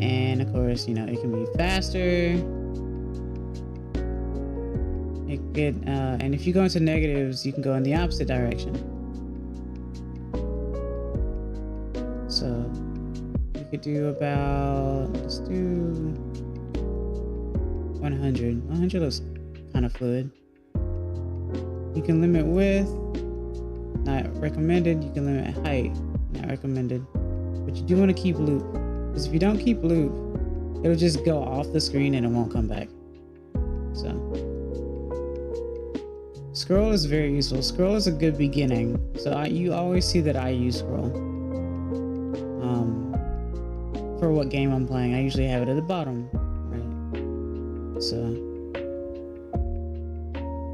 And of course, you know, it can be faster. It could, and if you go into negatives, you can go in the opposite direction. So you could do about, let's do 100. 100 looks kind of fluid. You can limit width, not recommended. You can limit height, not recommended. But you do want to keep loop, because if you don't keep loop, it'll just go off the screen and it won't come back. So Scroll is very useful. Scroll is a good beginning. So you always see that I use scroll. For what game I'm playing, I usually have it at the bottom, right? So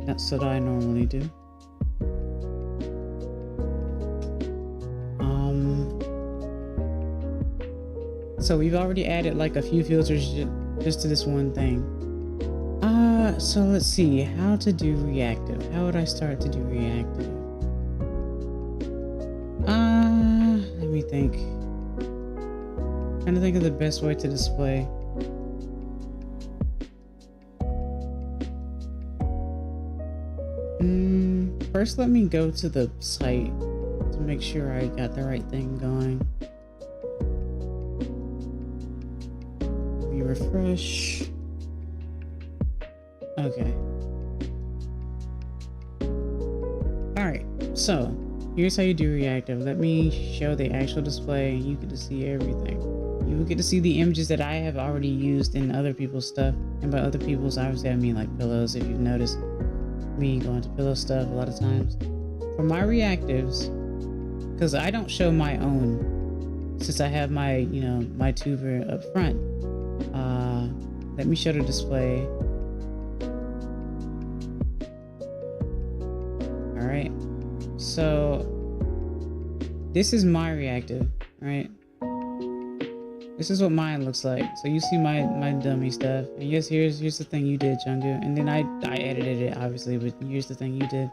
that's what I normally do. So we've already added like a few filters just to this one thing. So let's see how to do reactive. How would I start to do reactive? Let me think. Trying to think of the best way to display. First, let me go to the site to make sure I got the right thing going. Let me refresh. Okay. Alright, so here's how you do reactive. Let me show the actual display and you get to see everything. You will get to see the images that I have already used in other people's stuff. And by other people's, obviously I mean like pillows, if you've noticed me going to pillow stuff a lot of times. For my reactives, because I don't show my own, since I have my, you know, my tuber up front. Let me show the display. Alright, so this is my reactive, right? This is what mine looks like. So you see my dummy stuff. And yes, here's the thing you did, Chungu. And then I edited it, obviously, but here's the thing you did.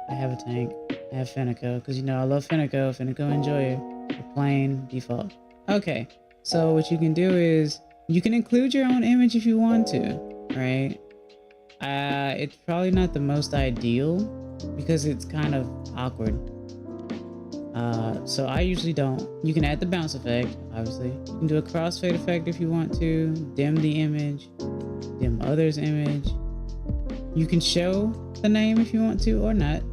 I have a tank. I have Finico, because you know I love Finico. Finico Enjoyer. The plain default. Okay, so what you can do is you can include your own image if you want to, right? It's probably not the most ideal because it's kind of awkward. So I usually don't. You can add the bounce effect, obviously. You can do a crossfade effect if you want to. Dim the image. Dim others' image. You can show the name if you want to or not.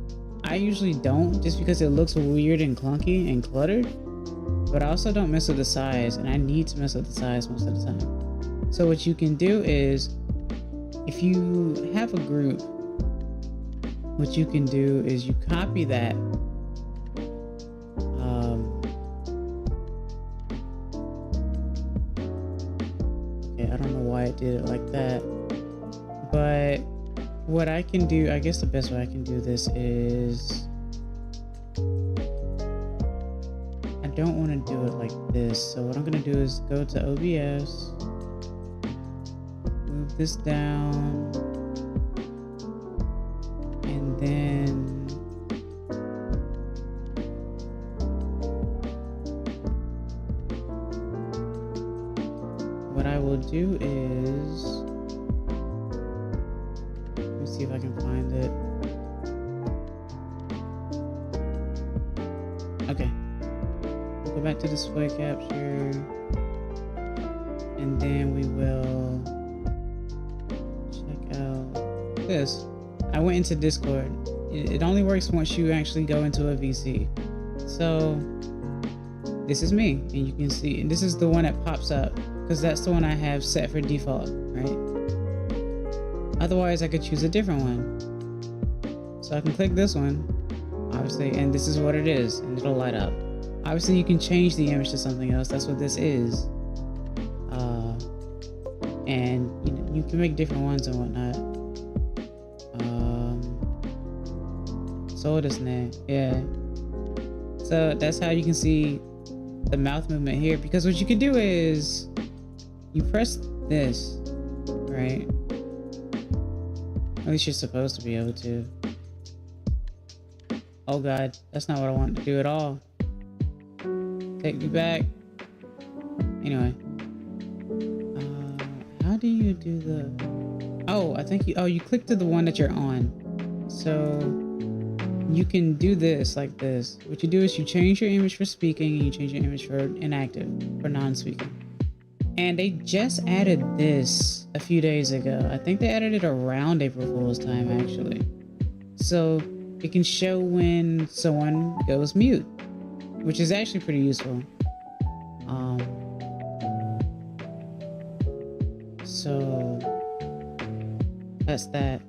I usually don't, just because it looks weird and clunky and cluttered. But I also don't mess with the size, and I need to mess with the size most of the time. So what you can do is, if you have a group, what you can do is you copy that. I don't know why I did it like that, but what I can do, I guess the best way I can do this is, I don't want to do it like this. So what I'm going to do is go to OBS, move this down, and then what I will do is, let me see if I can find it. Okay, we'll go back to display capture, and then we will check out this. I went into Discord. It only works once you actually go into a VC. So this is me, and you can see, and this is the one that pops up, because that's the one I have set for default, right? Otherwise, I could choose a different one. So I can click this one, obviously, and this is what it is, and it'll light up. Obviously, you can change the image to something else. That's what this is. And you know, you can make different ones and whatnot. So it is now, yeah. So that's how you can see the mouth movement here, because what you can do is you press this, right? At least you're supposed to be able to. Oh god, that's not what I wanted to do at all. Take me back. Anyway, how do you do the? Oh, I think you click to the one that you're on. So you can do this like this. What you do is you change your image for speaking and you change your image for inactive, for non-speaking. And they just added this a few days ago. I think they added it around April Fool's time, actually. So it can show when someone goes mute, which is actually pretty useful. So that's that.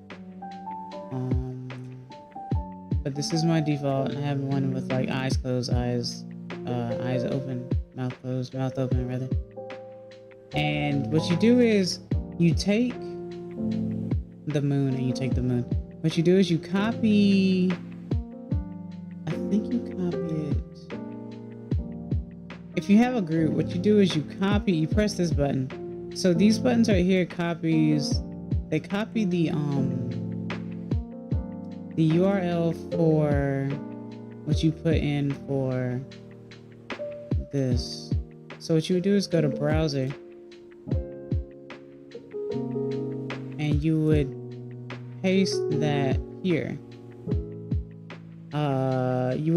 this is my default. I have one with like eyes closed, eyes open, mouth closed, mouth open rather. And what you do is you take the moon and you take the moon. What you do is you copy, I think you copy it. If you have a group, what you do is you press this button. So these buttons right here they copy the URL for what you put in for this. So what you would do is go to browser and you would paste that here. You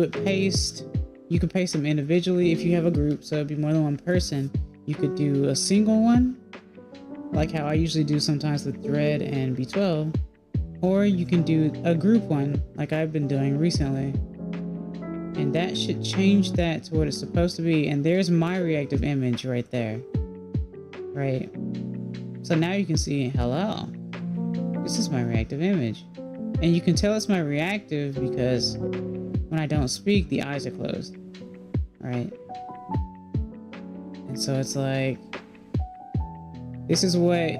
could paste them individually if you have a group, so it'd be more than one person. You could do a single one, like how I usually do sometimes with Thread and B12, or you can do a group one, like I've been doing recently. And that should change that to what it's supposed to be. And there's my reactive image right there. Right? So now you can see, hello, this is my reactive image. And you can tell it's my reactive because when I don't speak, the eyes are closed. Right? And so it's like, this is what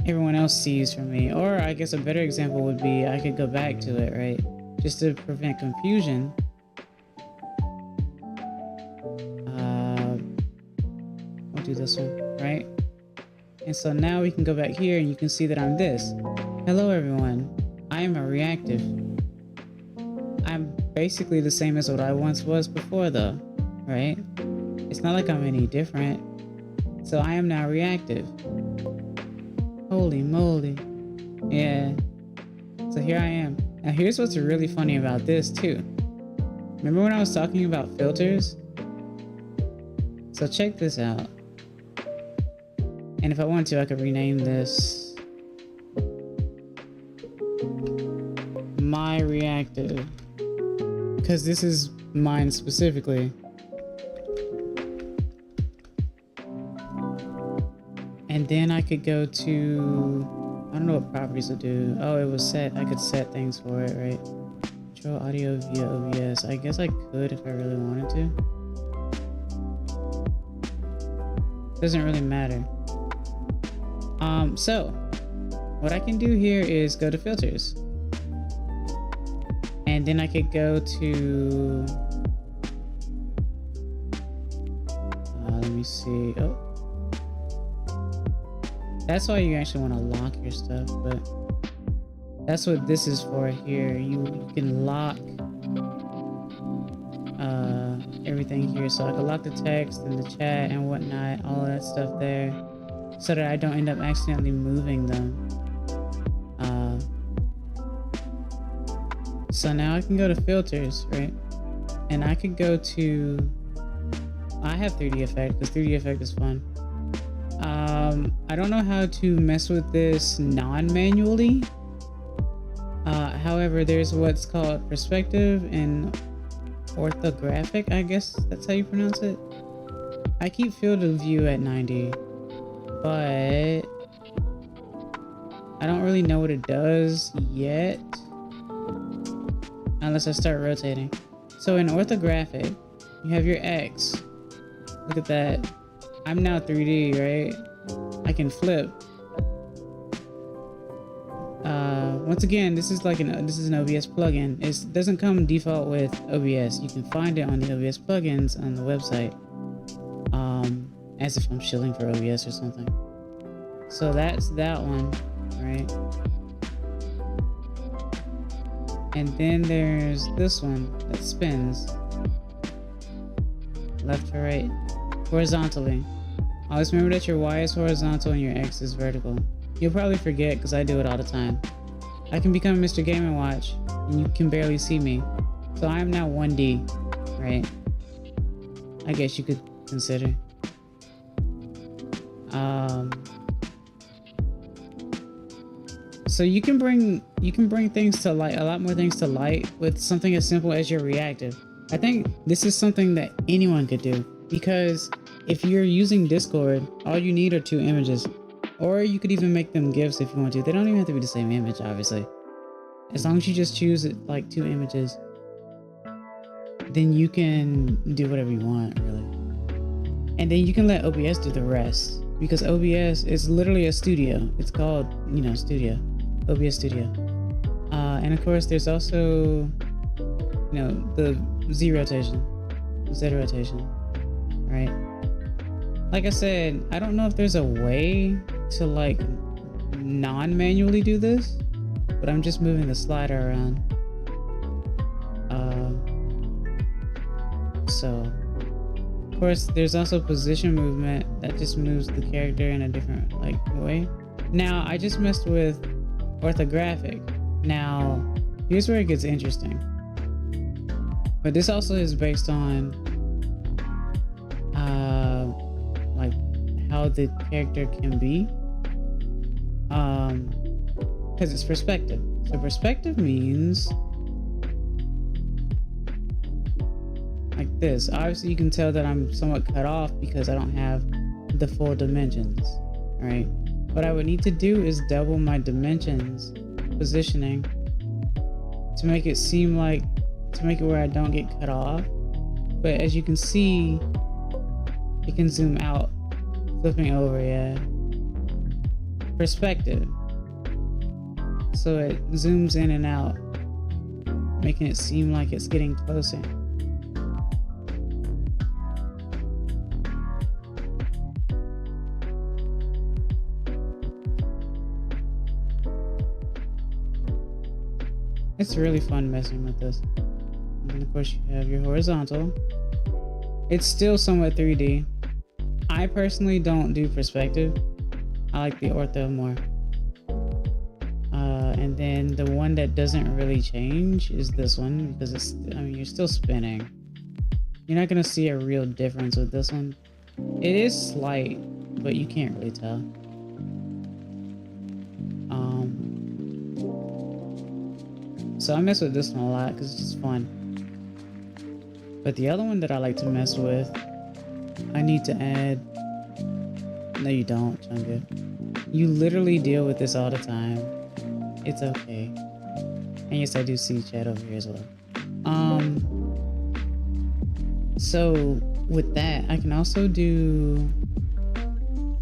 everyone else sees from me. Or I guess a better example would be, I could go back to it, right? Just to prevent confusion. We'll do this one, right? And so now we can go back here and you can see that I'm this. Hello everyone, I am a reactive. I'm basically the same as what I once was before though, right? It's not like I'm any different. So I am now reactive. Holy moly. Yeah. So here I am. Now here's what's really funny about this too. Remember when I was talking about filters? So check this out. And if I want to, I could rename this my reactive, because this is mine specifically. And then I could go to, I don't know what properties will do. Oh, it was set. I could set things for it, right? Control audio via OBS. I guess I could if I really wanted to. Doesn't really matter. So what I can do here is go to filters. And then I could go to, let me see. Oh, that's why you actually want to lock your stuff, but that's what this is for here. You can lock everything here. So I can lock the text and the chat and whatnot, all of that stuff there, so that I don't end up accidentally moving them. So now I can go to filters, right? And I could go to, I have 3D effect because 3D effect is fun. I don't know how to mess with this non-manually. However, there's what's called perspective and orthographic, I guess that's how you pronounce it. I keep field of view at 90, but I don't really know what it does yet, unless I start rotating. So in orthographic, you have your X. Look at that. I'm now 3D, right? I can flip. Once again, this is like this is an OBS plugin. It doesn't come default with OBS. You can find it on the OBS plugins on the website. As if I'm shilling for OBS or something. So that's that one, right? And then there's this one that spins left to right, horizontally. Always remember that your Y is horizontal and your X is vertical. You'll probably forget because I do it all the time. I can become Mr. Game & Watch and you can barely see me. So I am now 1D, right? I guess you could consider. So you can bring things to light, a lot more things to light with something as simple as your reactive. I think this is something that anyone could do, because if you're using Discord, all you need are 2 images, or you could even make them GIFs if you want to. They don't even have to be the same image, obviously. As long as you just choose it like 2 images. then you can do whatever you want, really. And then you can let OBS do the rest, because OBS is literally a studio. It's called, you know, Studio, OBS Studio. And of course, there's also, you know, the Z rotation, right? Like I said, I don't know if there's a way to like non-manually do this, but I'm just moving the slider around. So of course there's also position movement that just moves the character in a different like way. Now I just messed with orthographic. Now here's where it gets interesting, but this also is based on like how the character can be, because it's perspective. So perspective means like this. Obviously you can tell that I'm somewhat cut off because I don't have the full dimensions, right? What I would need to do is double my dimensions positioning to make it seem like, to make it where I don't get cut off. But as you can see, it can zoom out, flipping over, yeah. Perspective. So it zooms in and out, making it seem like it's getting closer. It's really fun messing with this. And then of course you have your horizontal. It's still somewhat 3D. I personally don't do perspective. I like the ortho more. And then the one that doesn't really change is this one, because it's, I mean, you're still spinning. You're not gonna see a real difference with this one. It is slight, but you can't really tell. So I mess with this one a lot because it's just fun. But the other one that I like to mess with, I need to add. No, you don't, Chunga. You literally deal with this all the time. It's okay. And yes, I do see chat over here as well. So with that, I can also do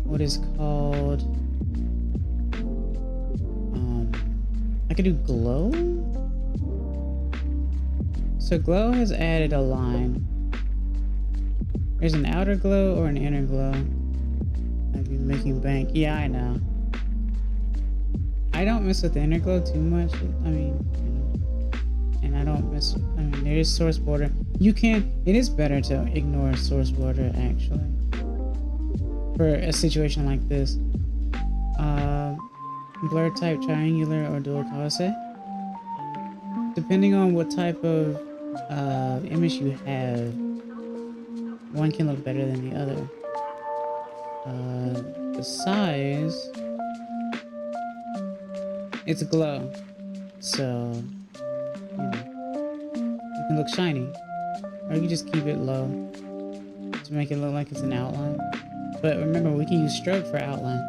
what is called, I could do glow. So glow has added a line. There's an outer glow or an inner glow. I'd be making bank. Yeah, I know. I don't mess with the inner glow too much. I mean, you know, and I don't mess with, I mean, there is source border. You can, it is better to ignore source border actually for a situation like this. Blur type triangular or dual quasi. Depending on what type of image you have, one can look better than the other. The size, it's a glow, so you know, you can look shiny, or you can just keep it low to make it look like it's an outline. But remember, we can use stroke for outline.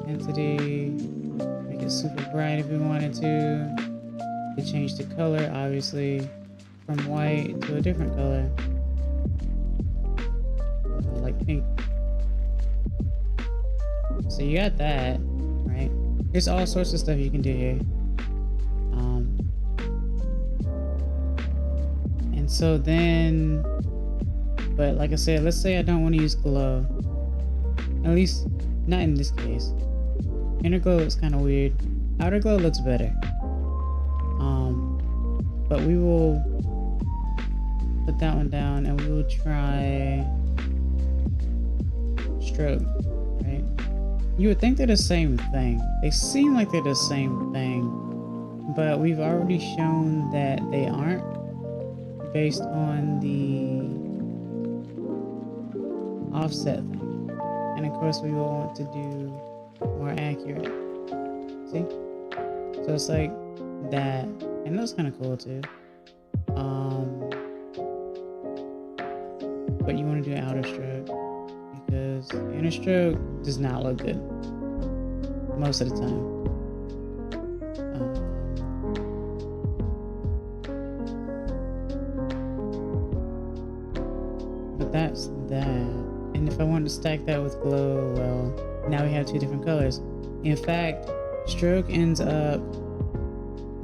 Intensity, make it super bright if we wanted to. To change the color, obviously, from white to a different color, like pink. So you got that, right? There's all sorts of stuff you can do here. And so then, but like I said, let's say I don't want to use glow. At least, not in this case. Inner glow is kind of weird. Outer glow looks better. But we will put that one down and we will try stroke, right? You would think they're the same thing. They seem like they're the same thing, but we've already shown that they aren't based on the offset thing. And of course we will want to do more accurate. See? So it's like that. And that's kind of cool too. But you want to do outer stroke because inner stroke does not look good most of the time. that's that. And if I want to stack that with glow, well, now we have two different colors. In fact, stroke ends up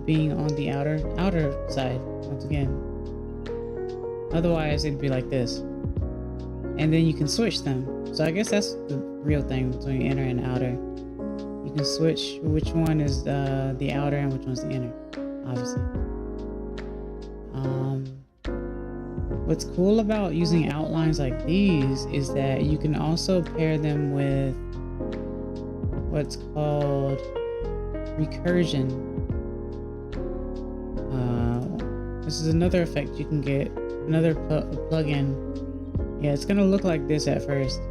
being on the outer side once again. Otherwise, it'd be like this. And then you can switch them. So I guess that's the real thing between inner and outer. You can switch which one is the outer and which one's the inner, obviously. What's cool about using outlines like these is that you can also pair them with what's called recursion. This is another effect you can get, another plugin. Yeah, it's gonna look like this at first.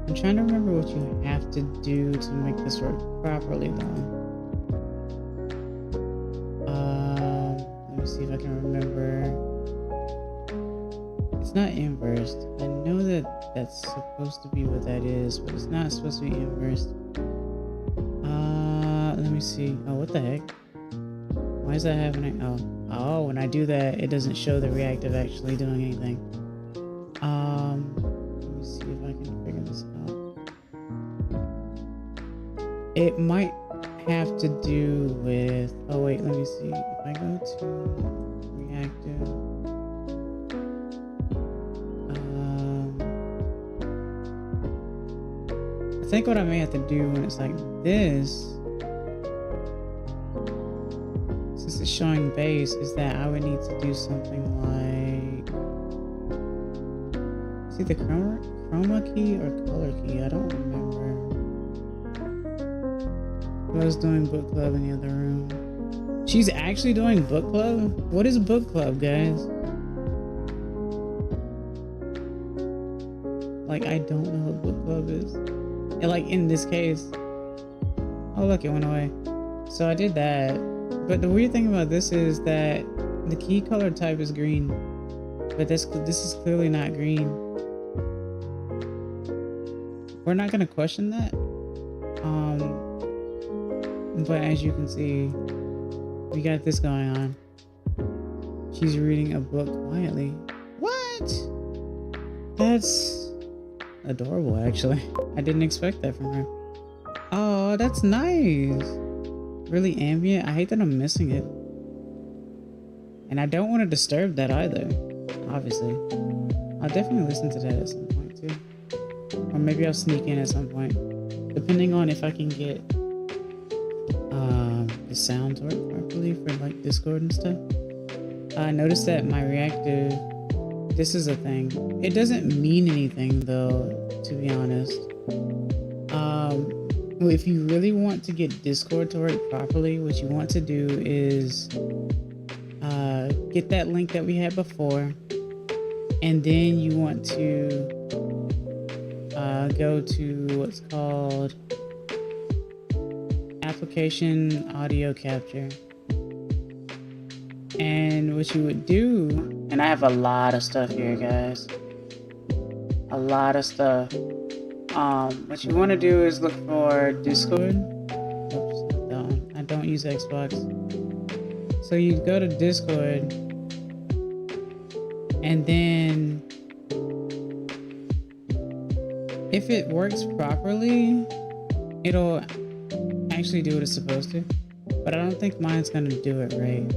I'm trying to remember what you have to do to make this work properly though. Let me see if I can remember. It's not inversed. I know that that's supposed to be what that is, but it's not supposed to be inversed. Let me see. Oh, what the heck? Why is that happening? Oh, when I do that, it doesn't show the reactive actually doing anything. Let me see if I can figure this out. It might have to do with, oh wait, let me see. If I go to reactive, I think what I may have to do when it's like this, since it's showing base, is that I would need to do something like, see the chroma key or color key? I don't remember. I was doing book club in the other room. She's actually doing book club? What is book club, guys? Like, I don't know what book club is. And like in this case, oh look, it went away. So I did that, but the weird thing about this is that the key color type is green, but this is clearly not green. We're not gonna question that. But as you can see, we got this going on. She's reading a book quietly. What? That's adorable, actually. I didn't expect that from her. Oh, that's nice. Really ambient. I hate that I'm missing it. And I don't want to disturb that either, obviously. I'll definitely listen to that at some point too. Or maybe I'll sneak in at some point, depending on if I can get the sounds work properly for like Discord and stuff. I noticed that my reactive, this is a thing. It doesn't mean anything though, to be honest. If you really want to get Discord to work properly, what you want to do is get that link that we had before, and then you want to go to what's called application audio capture. And what you would do, and I have a lot of stuff here, guys. A lot of stuff. What you want to do is look for Discord. Oops, no, I don't use Xbox. So you go to Discord, and then if it works properly, it'll actually do what it's supposed to. But I don't think mine's gonna do it right,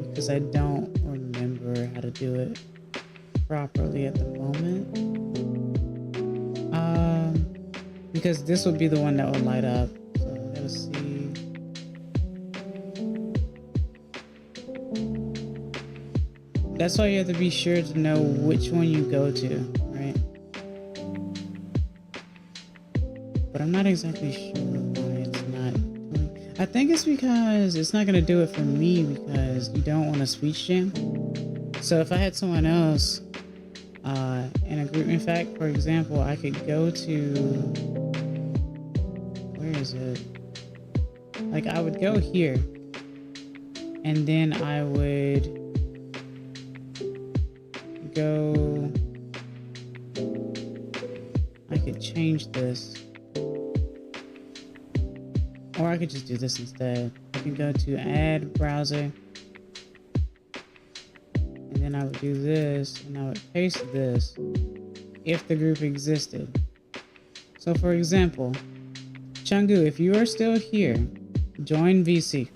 because I don't remember how to do it properly at the moment. Because this would be the one that would light up. So let's see. That's why you have to be sure to know which one you go to, right? But I'm not exactly sure why it's not doing. I think it's because it's not gonna do it for me, because you don't want to speech jam. So if I had someone else in a group, in fact, for example, I could go to, where is it? Like I would go here, and then I would go, I could change this, or I could just do this instead. I can go to add browser, and then then I would do this, and I would paste this if the group existed. So for example, Chungu, if you are still here, join VC.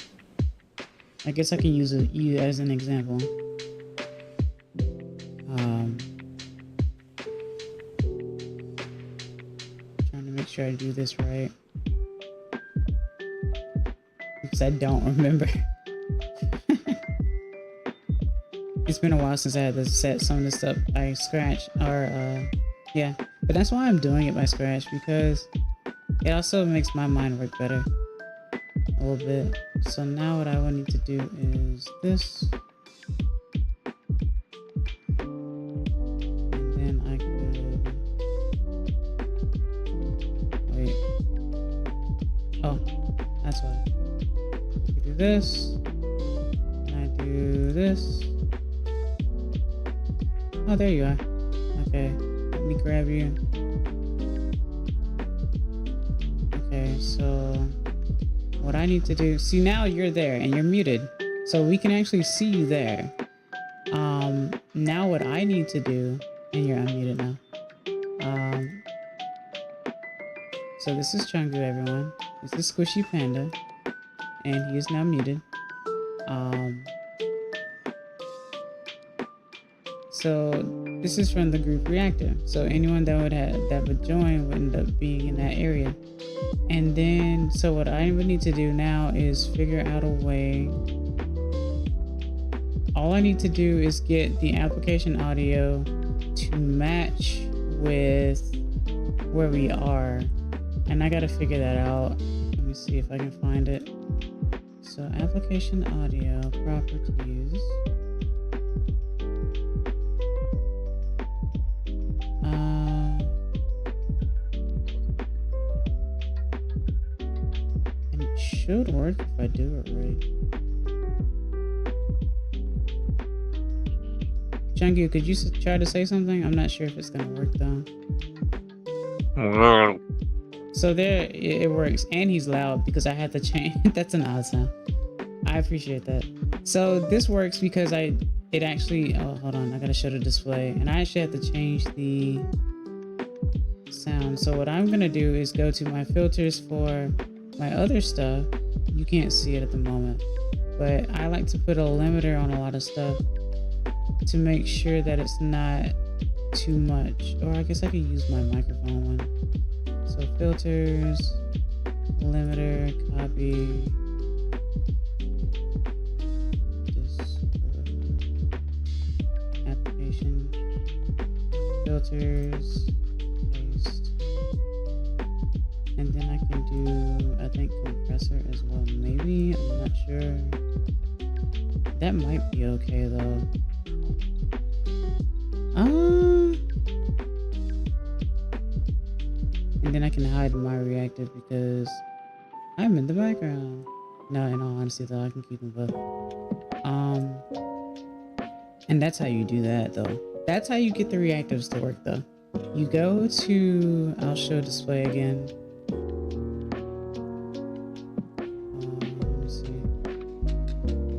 I guess I can use you as an example. Trying to make sure I do this right. Because I don't remember. It's been a while since I had to set some of this stuff by scratch, or yeah, but that's why I'm doing it by scratch, because it also makes my mind work better a little bit. So now what I will need to do is this, and then I could wait. Oh, that's why. I could do this, and I do this. Oh, there you are. Okay, let me grab you. Okay, so what I need to do, see, now you're there and you're muted, so we can actually see you there. Now what I need to do, and you're unmuted now. So this is Chungu, everyone. This is Squishy Panda, and he is now muted. So this is from the group reactor. So anyone that would join would end up being in that area. And then, so what I would need to do now is figure out a way. All I need to do is get the application audio to match with where we are. And I gotta figure that out. Let me see if I can find it. So application audio properties. And it should work if I do it right. Chungu, could you try to say something? I'm not sure if it's gonna work though. So there, it works, and he's loud because I had to change. That's an odd sound. I appreciate that. So this works because it actually, oh, hold on, I gotta show the display, and I actually have to change the sound. So what I'm gonna do is go to my filters for my other stuff. You can't see it at the moment, but I like to put a limiter on a lot of stuff to make sure that it's not too much. Or I guess I could use my microphone one. So filters, limiter, copy. Application, filters, paste. And then I can do, I think, compressor as well. Maybe, I'm not sure. That might be okay though. And then I can hide my reactor because I'm in the background. No, in all honesty though, I can keep them both. And that's how you do that though. That's how you get the reactors to work though. You go to, I'll show display again. Let me see.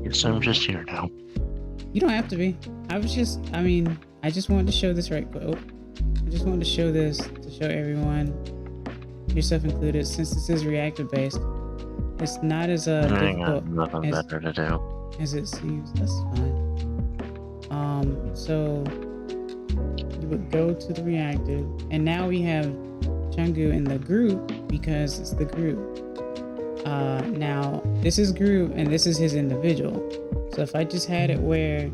Yes, I'm just here now. You don't have to be. I just wanted to show this right quick. Oh, I just wanted to show this to show everyone, yourself included, since this is reactor based. It's not as difficult nothing better to do as it seems. That's fine. So you would go to the reactor, and now we have Chungu in the group because it's the group. Now this is group and this is his individual. So if I just had it where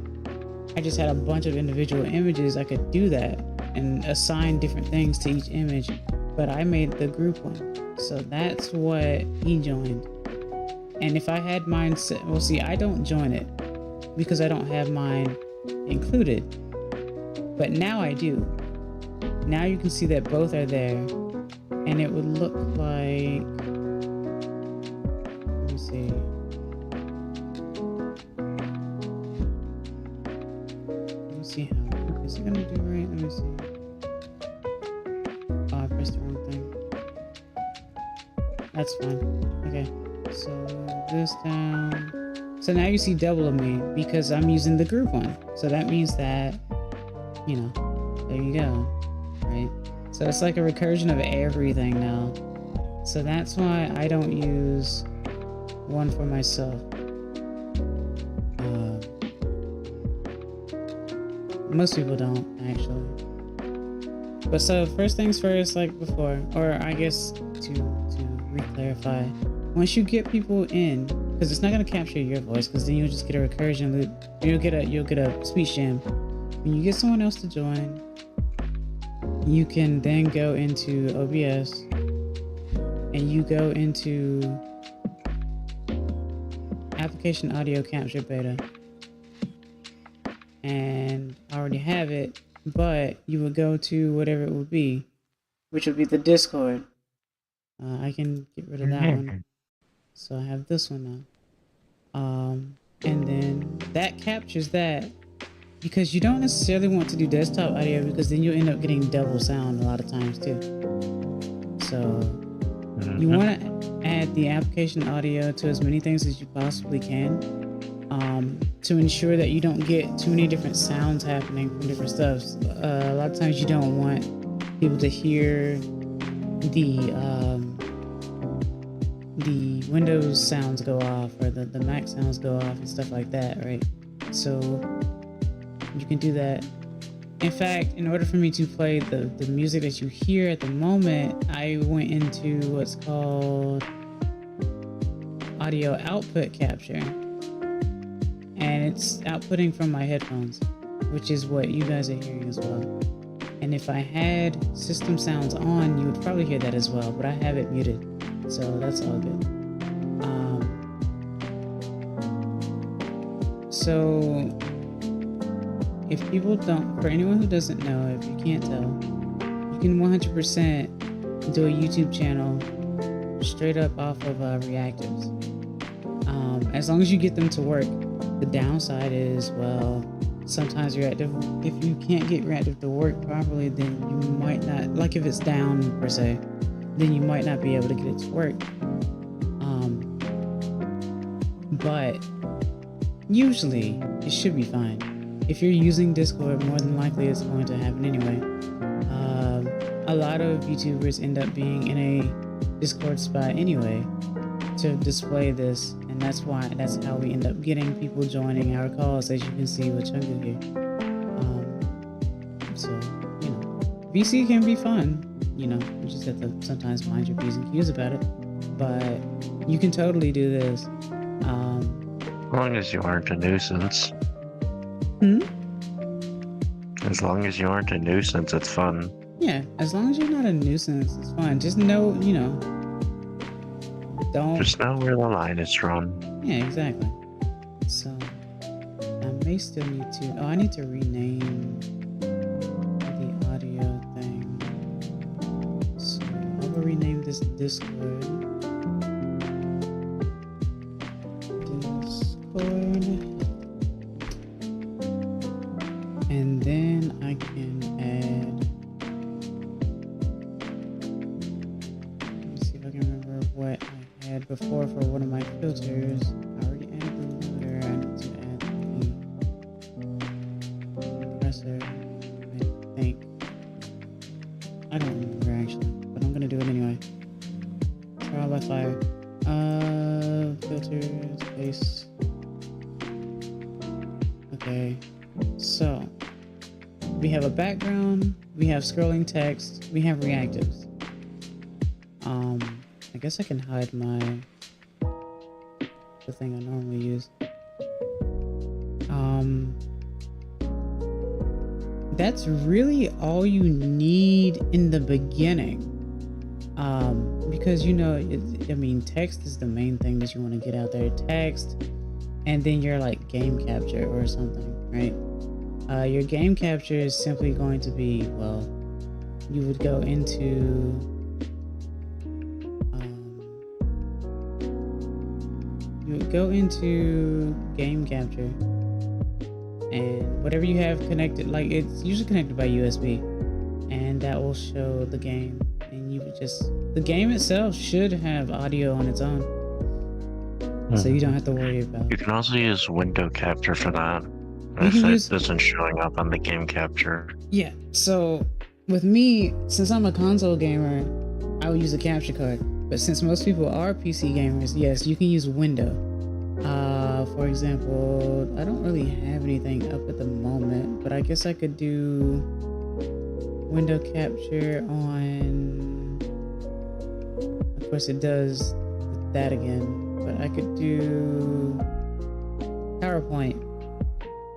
I just had a bunch of individual images, I could do that and assign different things to each image, but I made the group one. So that's what he joined. And if I had mine set, well, see, I don't join it because I don't have mine included, but now I do. Now you can see that both are there, and it would look like, let me see. Let me see how, is it gonna do right? Let me see. Oh, I pressed the wrong thing. That's fine. Okay, so move this down So now you see double of me because I'm using the group one. So that means that, you know, there you go, right? So it's like a recursion of everything now. So that's why I don't use one for myself. Most people don't, actually. But so first things first, like before, or I guess to re-clarify, once you get people in, because it's not gonna capture your voice, because then you'll just get a recursion loop. You'll get a speech jam. When you get someone else to join, you can then go into OBS and you go into application audio capture beta. And I already have it, but you would go to whatever it would be, which would be the Discord. I can get rid of that one. So I have this one now. And then that captures that, because you don't necessarily want to do desktop audio, because then you'll end up getting double sound a lot of times too. So you want to add the application audio to as many things as you possibly can, to ensure that you don't get too many different sounds happening from different stuff. A lot of times you don't want people to hear the Windows sounds go off, or the Mac sounds go off and stuff like that, right? So you can do that. In fact, in order for me to play the music that you hear at the moment, I went into what's called audio output capture. And it's outputting from my headphones, which is what you guys are hearing as well. And if I had system sounds on, you would probably hear that as well, but I have it muted, so that's all good. So if people don't, for anyone who doesn't know, if you can't tell, you can 100% do a YouTube channel straight up off of reactives. As long as you get them to work. The downside is, well, sometimes reactive, if you can't get reactive to work properly, then you might not, like if it's down per se, then you might not be able to get it to work. But usually it should be fine. If you're using Discord, more than likely it's going to happen anyway. A lot of YouTubers end up being in a Discord spot anyway to display this, and that's how we end up getting people joining our calls, as you can see with Chungu here. So, you know, VC can be fun, you know, you just have to sometimes mind your P's and Q's about it, but you can totally do this. As long as you aren't a nuisance. As long as you aren't a nuisance, it's fun. Yeah, as long as you're not a nuisance, it's fun. Just know, you know, just know where the line is drawn. Yeah, exactly. So I may still need to. Oh, I need to rename the audio thing. So I will rename this Discord. And then I can add. Let me see if I can remember what I had before for one of my filters. I already added the loader. I need to add the compressor, I think. I don't remember actually, but I'm gonna do it anyway. Trial by fire. Filters, space. Okay, so we have a background, we have scrolling text, we have reactives. I guess I can hide the thing I normally use. That's really all you need in the beginning. Because, you know, I mean, text is the main thing that you want to get out there. Text, and then your like game capture or something, right? Your game capture is simply going to be, well, you would go into game capture, and whatever you have connected, like it's usually connected by USB, and that will show the game. And you would just, the game itself should have audio on its own. So you don't have to worry about. You can also use window capture for that. You If can it use. isn't showing up on the game capture. Yeah. So with me, since I'm a console gamer, I would use a capture card. But since most people are PC gamers, yes, you can use window. For example, I don't really have anything up at the moment, but I guess I could do window capture on. Of course, it does that again, but I could do PowerPoint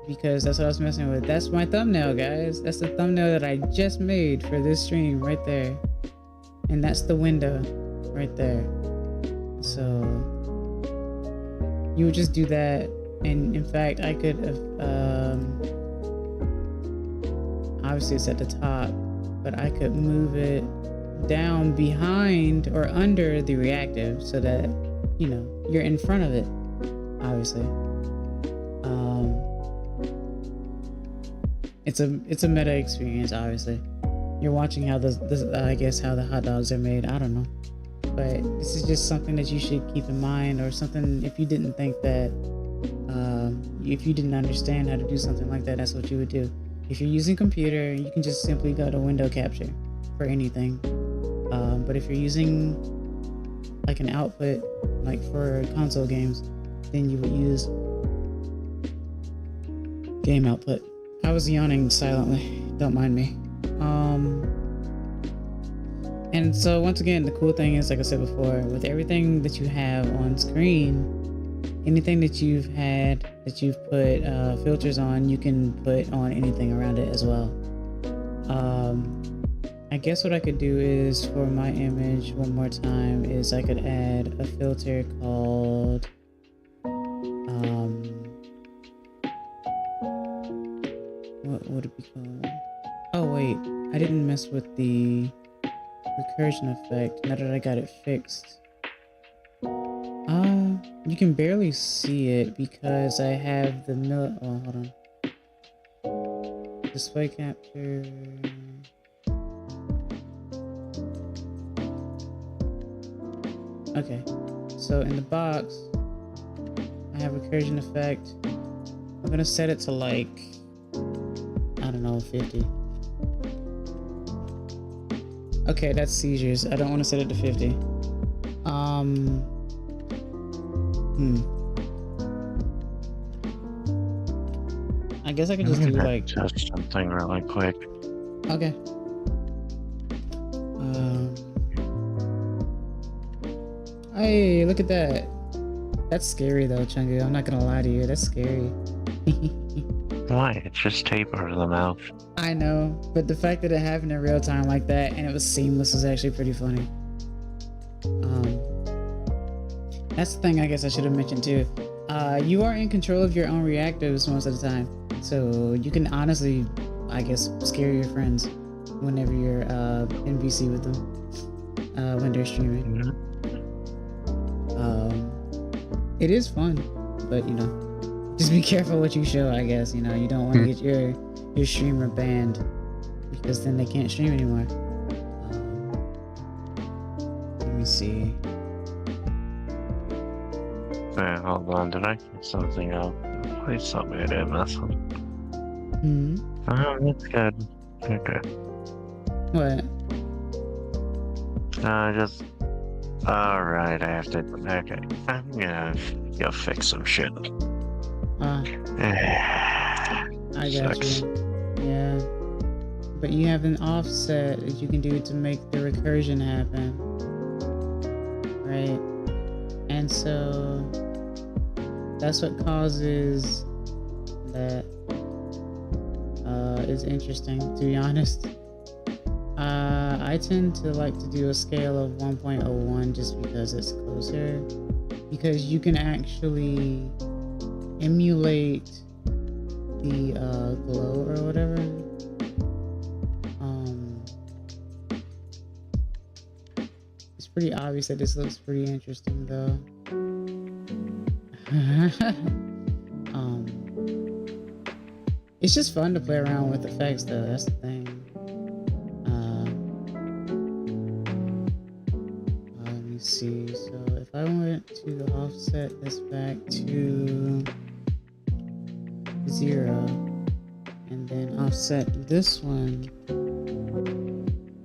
because that's what I was messing with. That's my thumbnail, guys. That's the thumbnail that I just made for this stream right there, and that's the window right there. So you would just do that, and in fact I could have obviously it's at the top, but I could move it down behind or under the reactive so that you're in front of it, obviously. It's a meta experience, obviously. You're watching how I guess how the hot dogs are made. I don't know, but this is just something that you should keep in mind, or something if you didn't think that, if you didn't understand how to do something like that, that's what you would do. If you're using computer, you can just simply go to window capture for anything. But if you're using like an output, like for console games, then you would use game output. I was yawning silently, don't mind me. And so once again, the cool thing is, like I said before, with everything that you have on screen, anything that you've put filters on, you can put on anything around it as well. I guess what I could do is, for my image one more time, is I could add a filter called what would it be called? Oh wait, I didn't mess with the recursion effect. Now that I got it fixed, you can barely see it because I have the oh, hold on. Display capture. Okay, so in the box, I have recursion effect. I'm gonna set it to like, I don't know, 50. Okay, that's seizures. I don't want to set it to 50. I guess I could just do like test something really quick. Okay. Hey, look at that. That's scary though, Chungu. I'm not gonna lie to you. That's scary. Why? It's just tape over the mouth. I know, but the fact that it happened in real time like that and it was seamless was actually pretty funny. That's the thing I guess I should have mentioned too. You are in control of your own reactives most of the time, so you can honestly, I guess, scare your friends whenever you're in VC with them when they're streaming. It is fun, but just be careful what you show, I guess. You don't want to get your streamer banned, because then they can't stream anymore. Let me see. Wait, hold on, did I get something up? Please tell me I didn't mess up. Oh, that's good. Okay. What? Just... Alright, I have to... Okay. I'm gonna go fix some shit. I got you. Yeah. But you have an offset that you can do to make the recursion happen. Right? And so that's what causes that. Is interesting, to be honest. I tend to like to do a scale of 1.01 just because it's closer. Because you can actually emulate the glow or whatever. It's pretty obvious that this looks pretty interesting though. It's just fun to play around with effects though, that's the thing. Let me see, so if I went to the offset set this back to 0, and then offset this one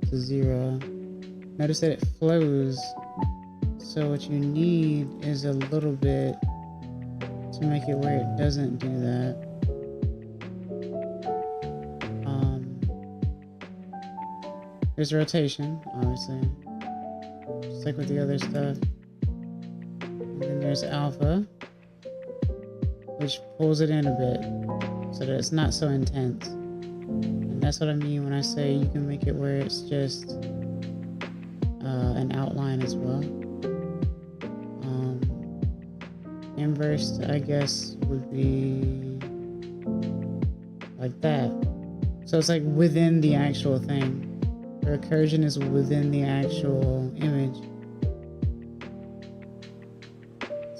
to 0. Notice that it flows, so what you need is a little bit to make it where it doesn't do that. There's rotation, obviously, just like with the other stuff. And then there's alpha, which pulls it in a bit so that it's not so intense. And that's what I mean when I say you can make it where it's just an outline as well. Inverse, I guess, would be like that. So it's like within the actual thing. The recursion is within the actual image.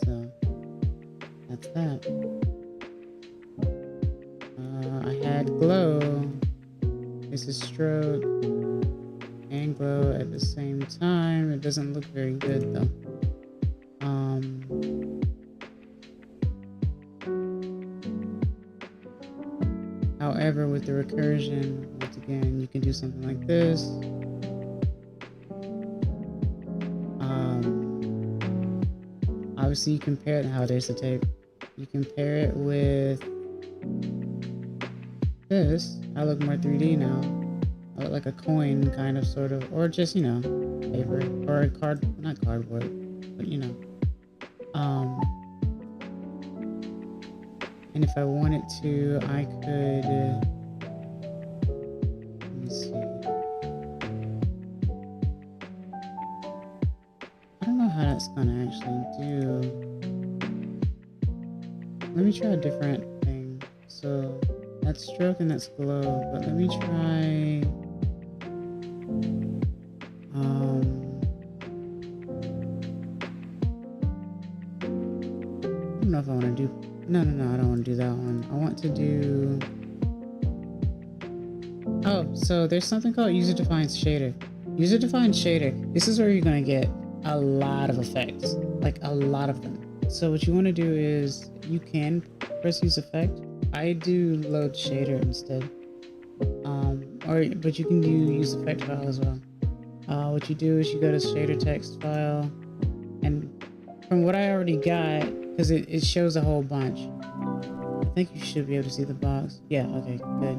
So that's that. I had glow. This is stroke and glow at the same time. It doesn't look very good though. However, with the recursion, once again, you can do something like this. Obviously, you compare it. How there's the tape. You compare it with this. I look more 3D now. I look like a coin, kind of, sort of, or just, you know, paper or not cardboard, but you know. And if I wanted to, I could, let me see. I don't know how that's gonna actually do. Let me try a different thing. So that's stroke and that's glow, but let me try, I don't know if I want to do. No, I don't want to do that one. I want to do... Oh, so there's something called user-defined shader. User-defined shader. This is where you're going to get a lot of effects. Like, a lot of them. So what you want to do is, you can press use effect. I do load shader instead. But you can do use effect file as well. What you do is you go to shader text file. And from what I already got, because it shows a whole bunch. I think you should be able to see the box. Yeah, okay, good.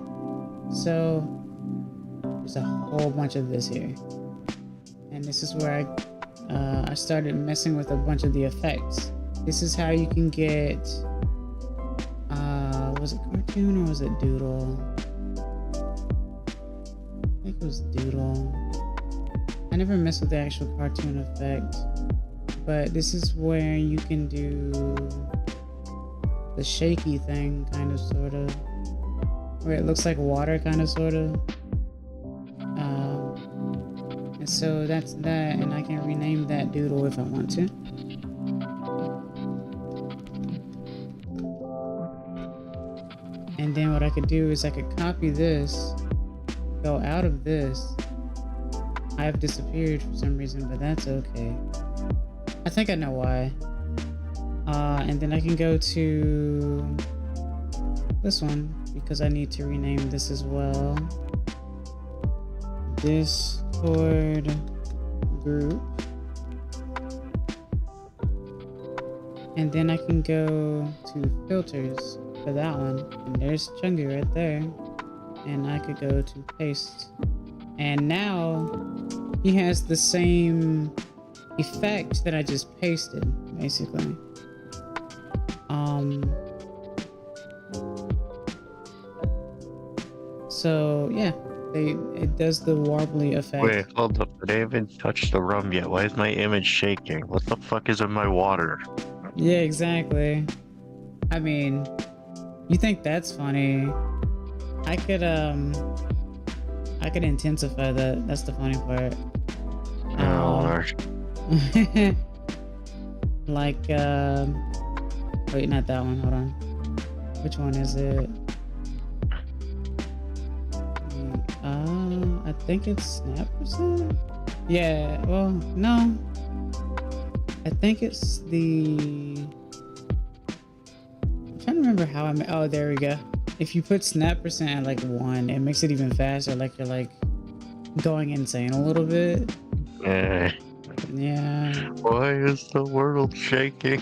So, there's a whole bunch of this here. And this is where I started messing with a bunch of the effects. This is how you can get, was it cartoon or was it doodle? I think it was doodle. I never messed with the actual cartoon effect. But this is where you can do the shaky thing, kind of, sort of, where it looks like water, kind of, sort of. And so that's that, and I can rename that doodle if I want to. And then what I could do is I could copy this, go out of this. I have disappeared for some reason, but that's okay. I think I know why. And then I can go to this one because I need to rename this as well. Discord group. And then I can go to filters for that one. And there's Chungy right there. And I could go to paste. And now he has the same effect that I just pasted, basically. So yeah, it does the warbly effect. Wait, hold up. I didn't even touch the rum yet. Why is my image shaking? What the fuck is in my water? Yeah, exactly. I mean, you think that's funny? I could intensify that. That's the funny part. Oh Lord. Like, wait, not that one. Hold on. Which one is it? I think it's Snap or something. Yeah. Well, no. I think it's the... I'm trying to remember how I... Oh, there we go. If you put snap percent at like 1, it makes it even faster, like you're like going insane a little bit. Yeah. Why is the world shaking?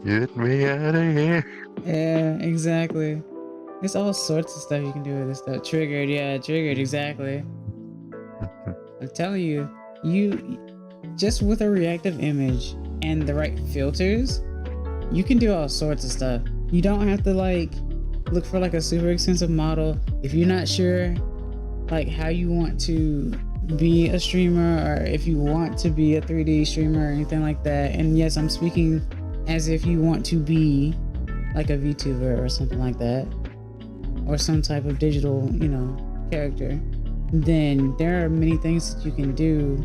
Get me out of here. Yeah, exactly. There's all sorts of stuff you can do with this stuff. Triggered, yeah, triggered, exactly. I'm telling you, you just with a reactive image and the right filters, you can do all sorts of stuff. You don't have to like look for like a super expensive model if you're not sure like how you want to be a streamer, or if you want to be a 3D streamer or anything like that. And yes, I'm speaking as if you want to be like a VTuber or something like that, or some type of digital, you know, character. Then there are many things that you can do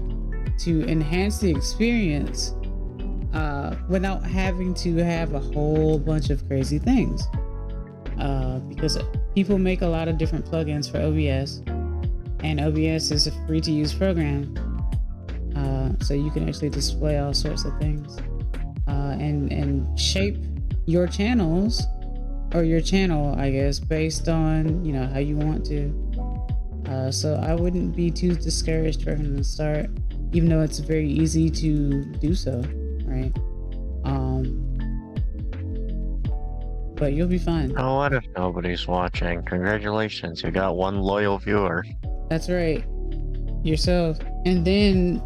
to enhance the experience without having to have a whole bunch of crazy things. Because people make a lot of different plugins for OBS, and OBS is a free to use program. So you can actually display all sorts of things and shape your channels, or your channel, I guess, based on, you know, how you want to. So I wouldn't be too discouraged from the start, even though it's very easy to do so, right? But you'll be fine. Oh, what if nobody's watching? Congratulations, you got 1 loyal viewer. That's right, yourself. And then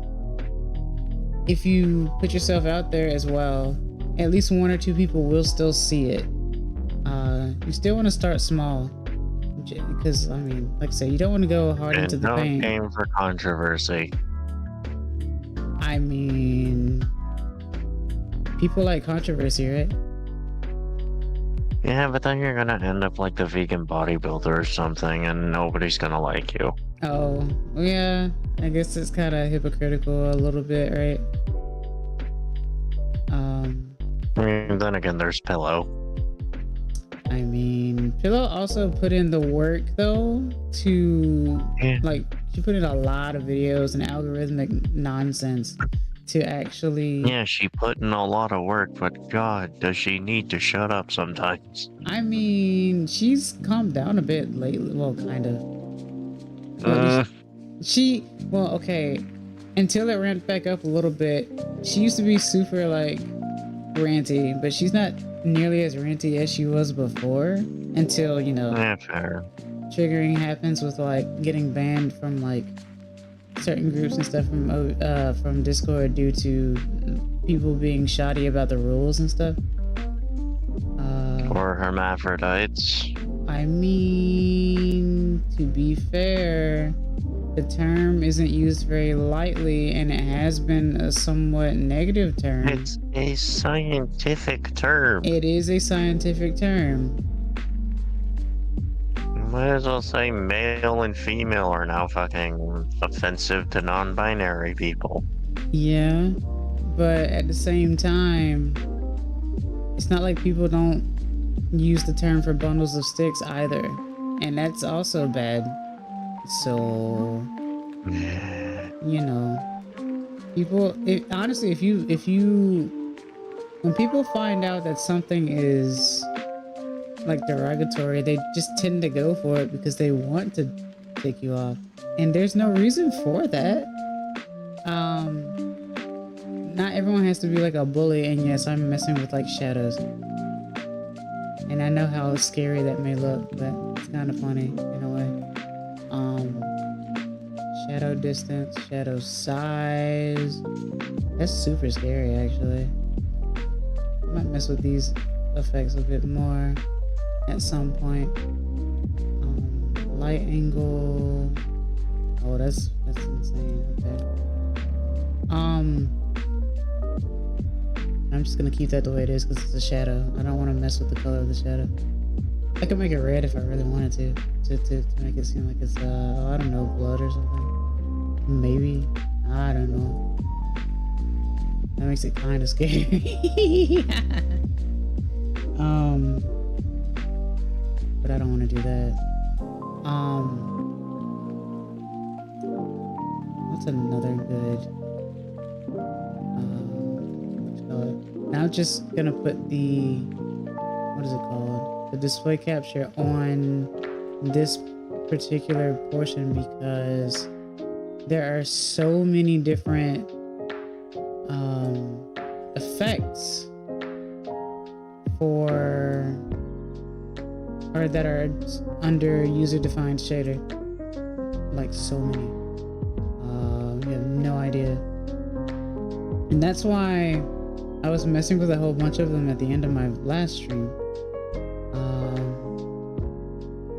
if you put yourself out there as well, at least 1 or 2 people will still see it. You still want to start small, because I mean, like I said, you don't want to go hard into the paint. Don't aim for controversy. I mean, people like controversy, right? Yeah, but then you're gonna end up like the vegan bodybuilder or something, and nobody's gonna like you. Oh, yeah. I guess it's kind of hypocritical a little bit, right? I mean, then again, there's Pillow. I mean, Pillow also put in the work though to like, she put in a lot of videos and algorithmic nonsense to actually... Yeah, she put in a lot of work, but God, does she need to shut up sometimes? I mean, she's calmed down a bit lately. Well, kind of. Well, okay. Until it ramped back up a little bit, she used to be super like ranty, but she's not nearly as ranty as she was before, until, you know, fair. triggering happens with like getting banned from like certain groups and stuff from Discord due to people being shoddy about the rules and stuff. Or hermaphrodites. I mean, to be fair, the term isn't used very lightly, and it has been a somewhat negative term. It's a scientific term. It is a scientific term. Might as well say male and female are now fucking offensive to non-binary people. Yeah, but at the same time, it's not like people don't use the term for bundles of sticks either, and that's also bad. So, you know, people, honestly, if you when people find out that something is like derogatory, they just tend to go for it because they want to take you off, and there's no reason for that. Not everyone has to be like a bully, and yes, I'm messing with like shadows, and I know how scary that may look, but it's kind of funny in a way. Shadow distance, shadow size, that's super scary actually. I might mess with these effects a bit more at some point. Light angle, oh, that's insane. Okay. I'm just gonna keep that the way it is because it's a shadow. I don't want to mess with the color of the shadow. I could make it red if I really wanted to make it seem like it's I don't know, blood or something. Maybe, I don't know. That makes it kind of scary. But I don't want to do that. What's another good Now I'm just gonna put the, what is it called? The display capture on this particular portion because there are so many different effects or that are under user-defined shader. Like so many. You have no idea. And that's why I was messing with a whole bunch of them at the end of my last stream.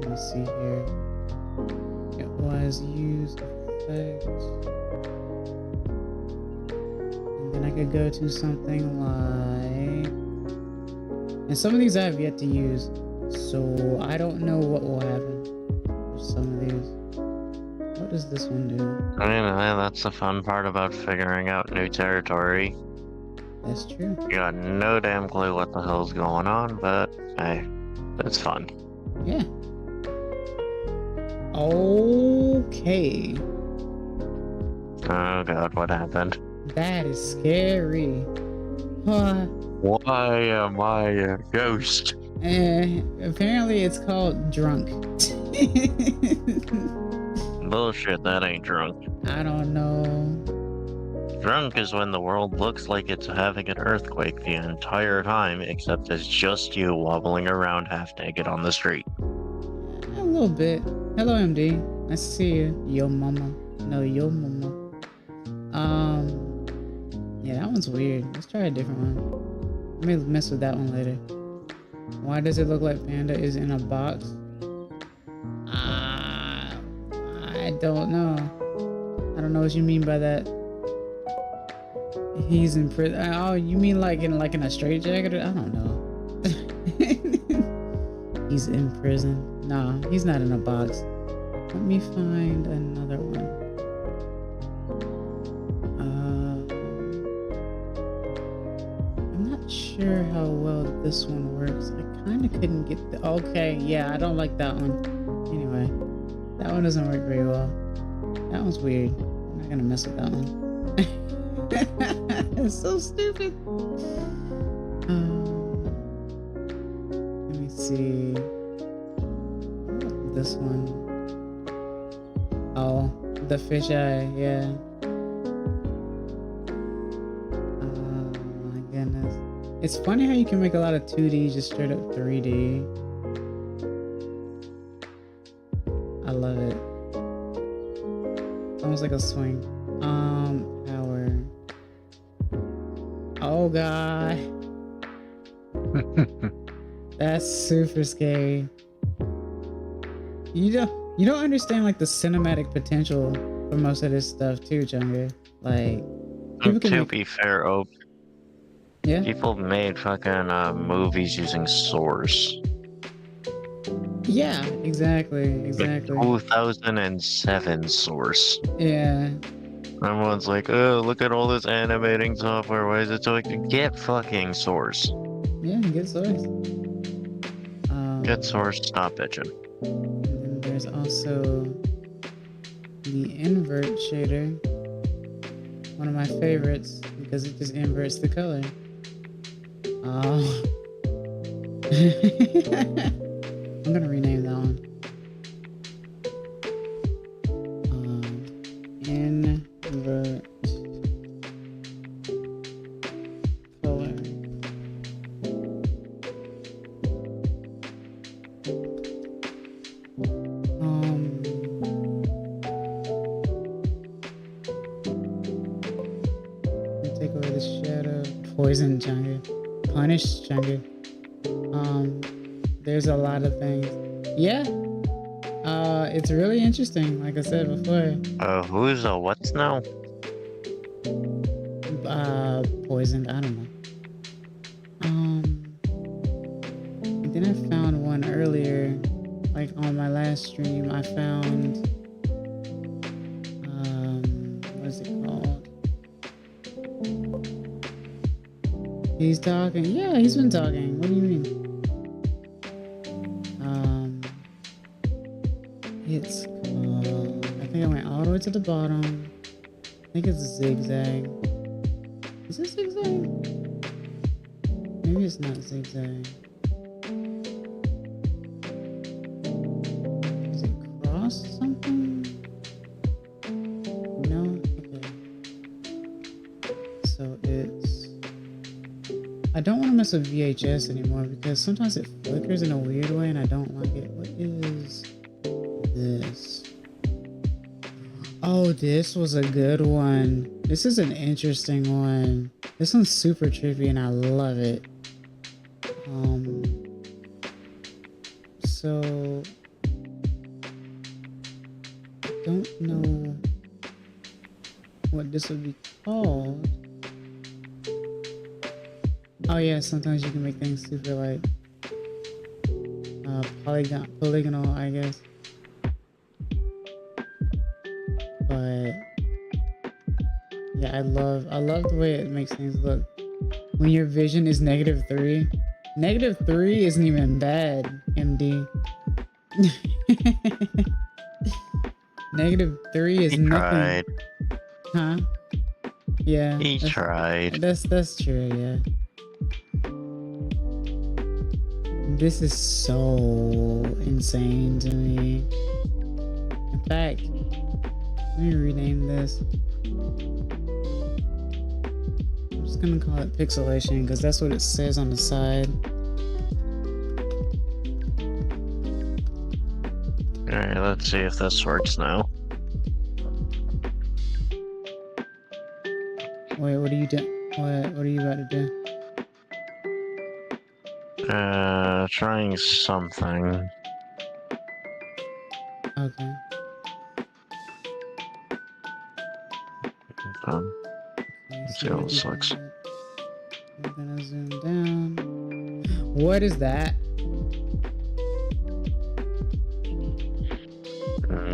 Let me see here. It was use effects. And then I could go to something like... And some of these I have yet to use. So I don't know what will happen with some of these. What does this one do? I mean, that's the fun part about figuring out new territory. That's true. You got no damn clue what the hell's going on, but hey, it's fun. Yeah. Okay. Oh god, what happened? That is scary. Why am I a ghost? Apparently it's called drunk. Bullshit, that ain't drunk. I don't know. Drunk is when the world looks like it's having an earthquake the entire time, except it's just you wobbling around half naked on the street. A little bit. Hello, MD. Nice to see you. Yo mama. No, yo mama. Yeah, that one's weird. Let's try a different one. Let me mess with that one later. Why does it look like Panda is in a box? I don't know. I don't know what you mean by that. He's in prison. Oh, you mean like in a straitjacket? I don't know. He's in prison. No, he's not in a box. Let me find another one. I'm not sure how well this one works. I kind of couldn't get the... Okay, yeah, I don't like that one. Anyway, that one doesn't work very well. That one's weird. I'm not gonna mess with that one. It's so stupid. Let me see. This one. Oh, the fisheye, yeah. Oh my goodness. It's funny how you can make a lot of 2D just straight up 3D. I love it. It's almost like a swing. Power. Oh god. That's super scary. You don't understand like the cinematic potential for most of this stuff too, Junga. Like To be fair, yeah. people made fucking movies using Source. Yeah, exactly. Like 2007 Source. Yeah. Everyone's like, oh, look at all this animating software. Why is it so expensive? Get fucking Source. Yeah, get Source. Get Source, stop bitching. And then there's also the invert shader. One of my favorites because it just inverts the color. Oh. I'm gonna rename that one. Invert color. Take away the shadow. Poison Chunga. Punish Chunga. There's a lot of things. Yeah. It's really interesting, like I said before. Who's a what's now? Poisoned, I don't know. And then I found one earlier, like on my last stream, I found, what is it called? He's talking. Yeah, he's been talking. What do you mean? It's called, I think I went all the way to the bottom. I think it's zigzag. Is it zigzag? Maybe it's not zigzag. Is it cross something? No? Okay. So it's... I don't want to mess with VHS anymore because sometimes it flickers in a weird way and I don't like it. What is this? Oh, this was a good one. This is an interesting one. This one's super trippy and I love it. So I don't know what this would be called. Oh yeah, sometimes you can make things super like polygonal, I guess. But yeah, I love the way it makes things look. When your vision is -3. -3 isn't even bad, MD. -3 is He nothing. tried. Huh? Yeah. He tried. That's true, yeah. This is so insane to me. In fact, let me rename this. I'm just gonna call it pixelation because that's what it says on the side. Alright, let's see if this works now. Wait, what are you doing? What are you about to do? Trying something. Okay. Let's see how this looks. I'm gonna zoom down. What is that?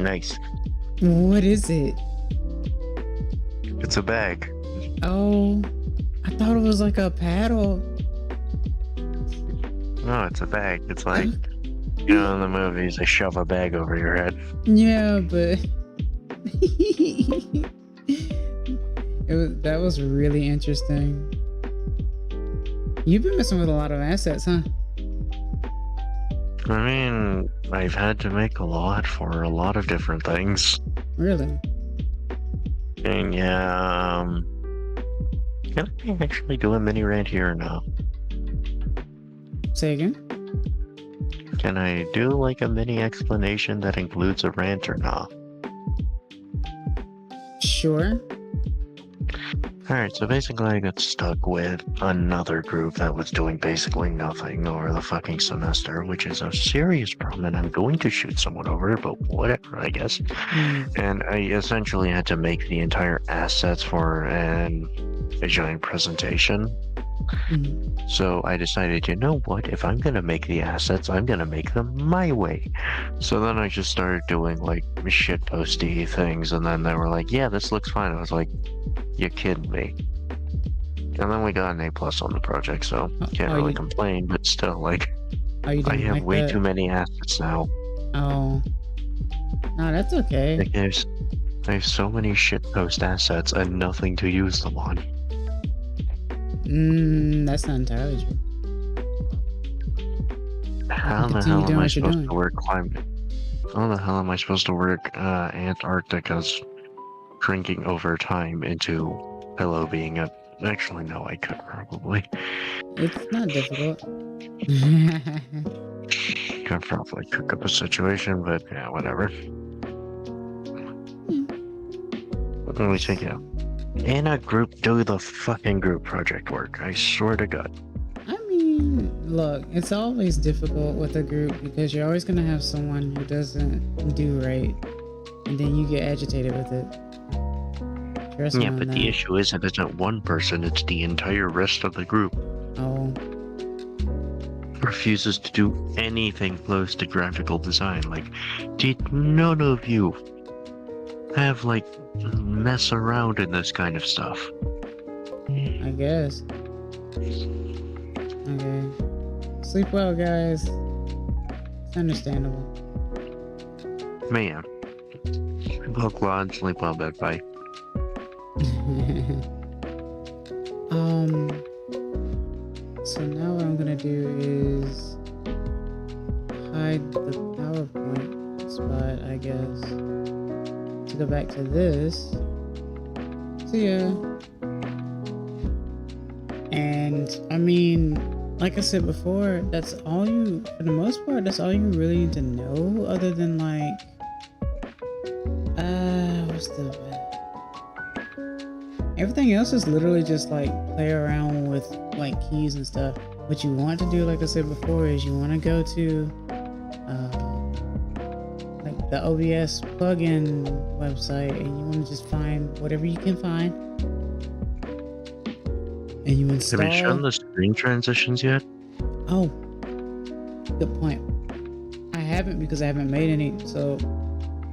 Nice. What is it? It's a bag. Oh, I thought it was like a paddle. No, it's a bag. It's like, you know, in the movies, they shove a bag over your head. Yeah, but that was really interesting. You've been messing with a lot of assets, huh? I mean, I've had to make a lot for a lot of different things. Really? And yeah, can I actually do a mini rant here or no? Say again? Can I do like a mini explanation that includes a rant or not? Sure. Alright, so basically I got stuck with another group that was doing basically nothing over the fucking semester, which is a serious problem, and I'm going to shoot someone over it, but whatever, I guess. And I essentially had to make the entire assets for a giant presentation. So I decided, you know what, if I'm gonna make the assets, I'm gonna make them my way. So then I just started doing like shitposty things, and then they were like, yeah, this looks fine. I was like, you're kidding me. And then we got an A+ on the project, so can't really complain, but still, like, I have like way that? too many assets now. Oh. No, that's okay. Like, I have so many shitpost assets and nothing to use them on. That's not entirely true. How the hell am I supposed to work climate? How the hell am I supposed to work Antarctica's drinking over time into Pillow being a... Actually, no, I could probably. It's not difficult. Could probably cook up a situation, but yeah, whatever. What do we take out? In a group, do the fucking group project work. I swear to God. I mean, look, it's always difficult with a group because you're always going to have someone who doesn't do right, and then you get agitated with it. Trust me on but that. the issue isn't it's not one person, it's the entire rest of the group. Oh. Refuses to do anything close to graphical design. Like, did none of you have, like, mess around in this kind of stuff? I guess. Okay. Sleep well, guys. It's understandable. Man. Look, Lon, sleep well, bed, bye. So now what I'm gonna do is hide the PowerPoint spot, I guess, to go back to this. So yeah. And I mean, like I said before, that's all you, for the most part, that's all you really need to know, other than like, what's the, everything else is literally just like play around with like keys and stuff. What you want to do, like I said before, is you want to go to like the OBS plugin website, and you want to just find whatever you can find, and you install. Have you shown the screen transitions yet? Oh, good point. I haven't, because I haven't made any. So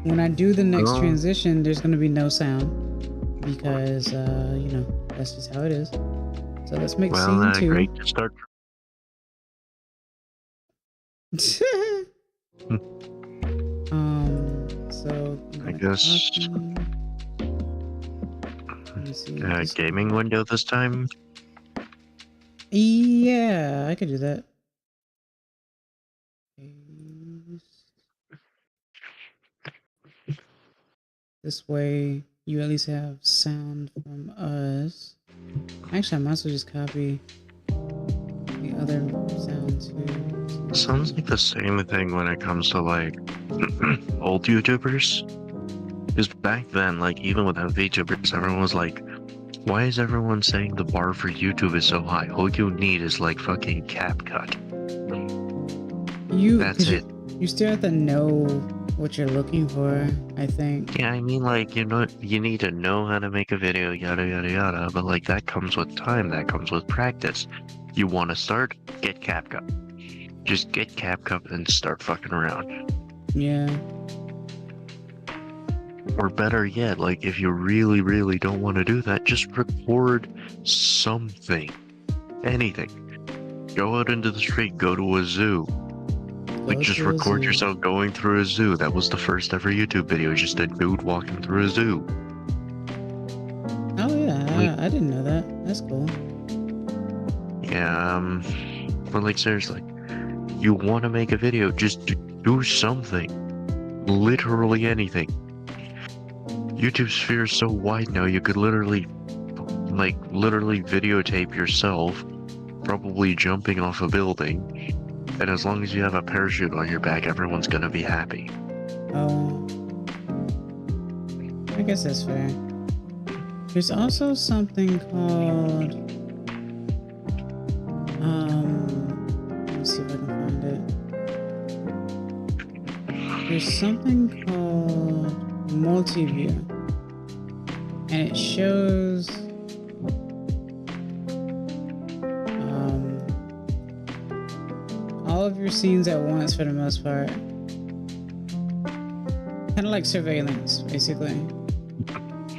when I do the next transition, there's going to be no sound, because you know, that's just how it is. So let's make scene 2. Great to start. So I guess gaming window this time. Yeah, I could do that. This way you at least have sound from us. Actually, I might as well just copy the other sound too. Sounds like the same thing when it comes to like old YouTubers. Because back then, like even without VTubers, everyone was like, why is everyone saying the bar for YouTube is so high? All you need is like fucking CapCut. That's it. You still have to know what you're looking for, I think. Yeah, I mean, like, you know, you need to know how to make a video, yada yada yada, but like that comes with time, that comes with practice. You want to start, get CapCut. Just get CapCut and start fucking around. Yeah. Or better yet, like if you really, really don't want to do that, just record something. Anything. Go out into the street, go to a zoo. Like just record yourself going through a zoo. That was the first ever YouTube video, just a dude walking through a zoo. Oh yeah, I didn't know that. That's cool. Yeah, but like seriously, you want to make a video, just do something. Literally anything. YouTube sphere is so wide now, you could literally videotape yourself, probably jumping off a building, and as long as you have a parachute on your back, everyone's gonna be happy. Oh, I guess that's fair. There's also something called, let me see if I can find it. There's something called multi-view, and it shows all of your scenes at once for the most part. Kind of like surveillance, basically.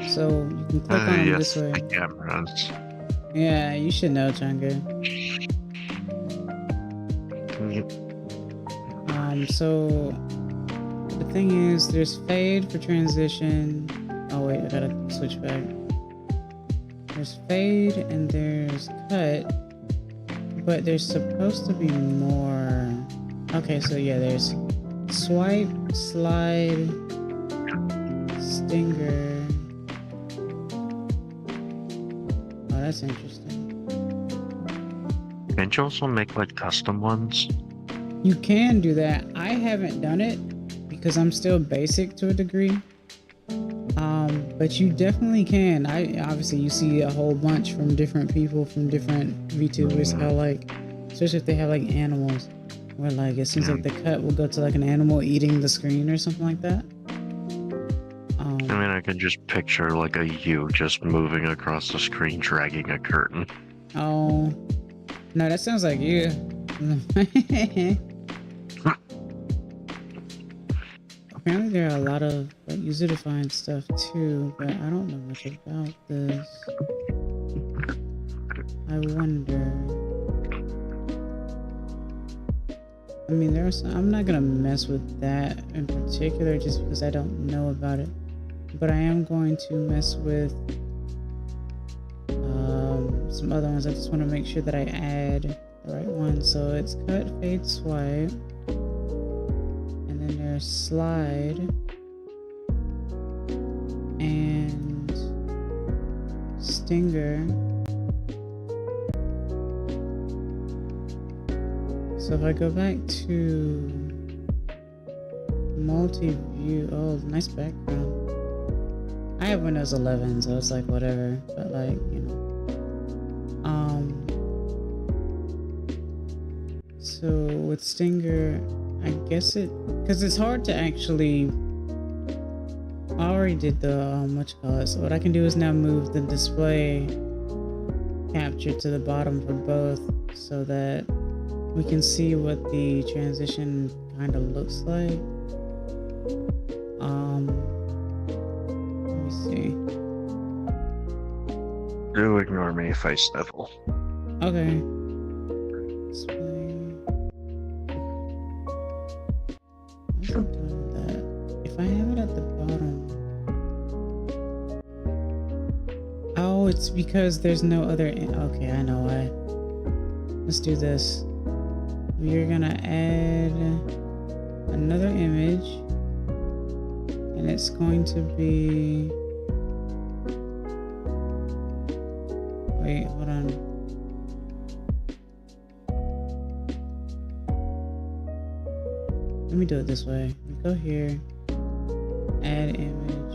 So you can click on them this way. The cameras. Yeah, you should know, Chunga. So the thing is, there's fade for transition. Oh wait, I gotta switch back. There's fade and there's cut, but there's supposed to be more. Okay, so yeah, there's swipe, slide, stinger. Oh, that's interesting. Can't you also make like custom ones? You can do that. I haven't done it because I'm still basic to a degree. But you definitely can. Obviously you see a whole bunch from different people, from different VTubers, how like, especially if they have like animals, where like it seems like the cut will go to like an animal eating the screen or something like that. I mean, I can just picture like a you just moving across the screen, dragging a curtain. Oh, no, that sounds like you. Apparently there are a lot of like user-defined stuff too, but I don't know much about this. I wonder. I mean, there are some, I'm not gonna mess with that in particular just because I don't know about it, but I am going to mess with some other ones. I just want to make sure that I add the right one. So it's cut, fade, swipe, and then there's slide and stinger. So if I go back to multi-view, oh, nice background. I have Windows 11, so it's like whatever, but like, you know. So with Stinger, I guess because it's hard to actually, I already did the, what you call it, so what I can do is now move the display capture to the bottom for both so that we can see what the transition kind of looks like. Let me see. Do ignore me if I sniffle. Okay. Display. What's it doing with that? If I have it at the bottom. Oh, it's because there's no other. Okay, I know why. Let's do this. We're gonna add another image, and it's going to be. Wait, hold on. Let me do it this way. We go here, add image.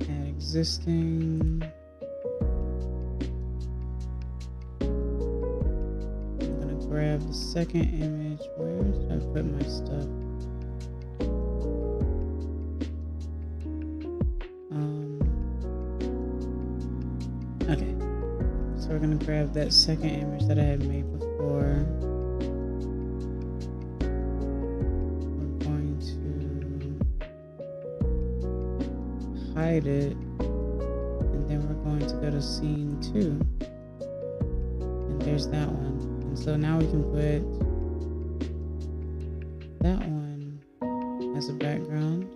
Add existing. I'm gonna grab the second image. Where did I put my stuff? Okay. So we're gonna grab that second image that I had made before. We're going to hide it, and then we're going to go to scene 2. And there's that one. And so now we can put that one as a background.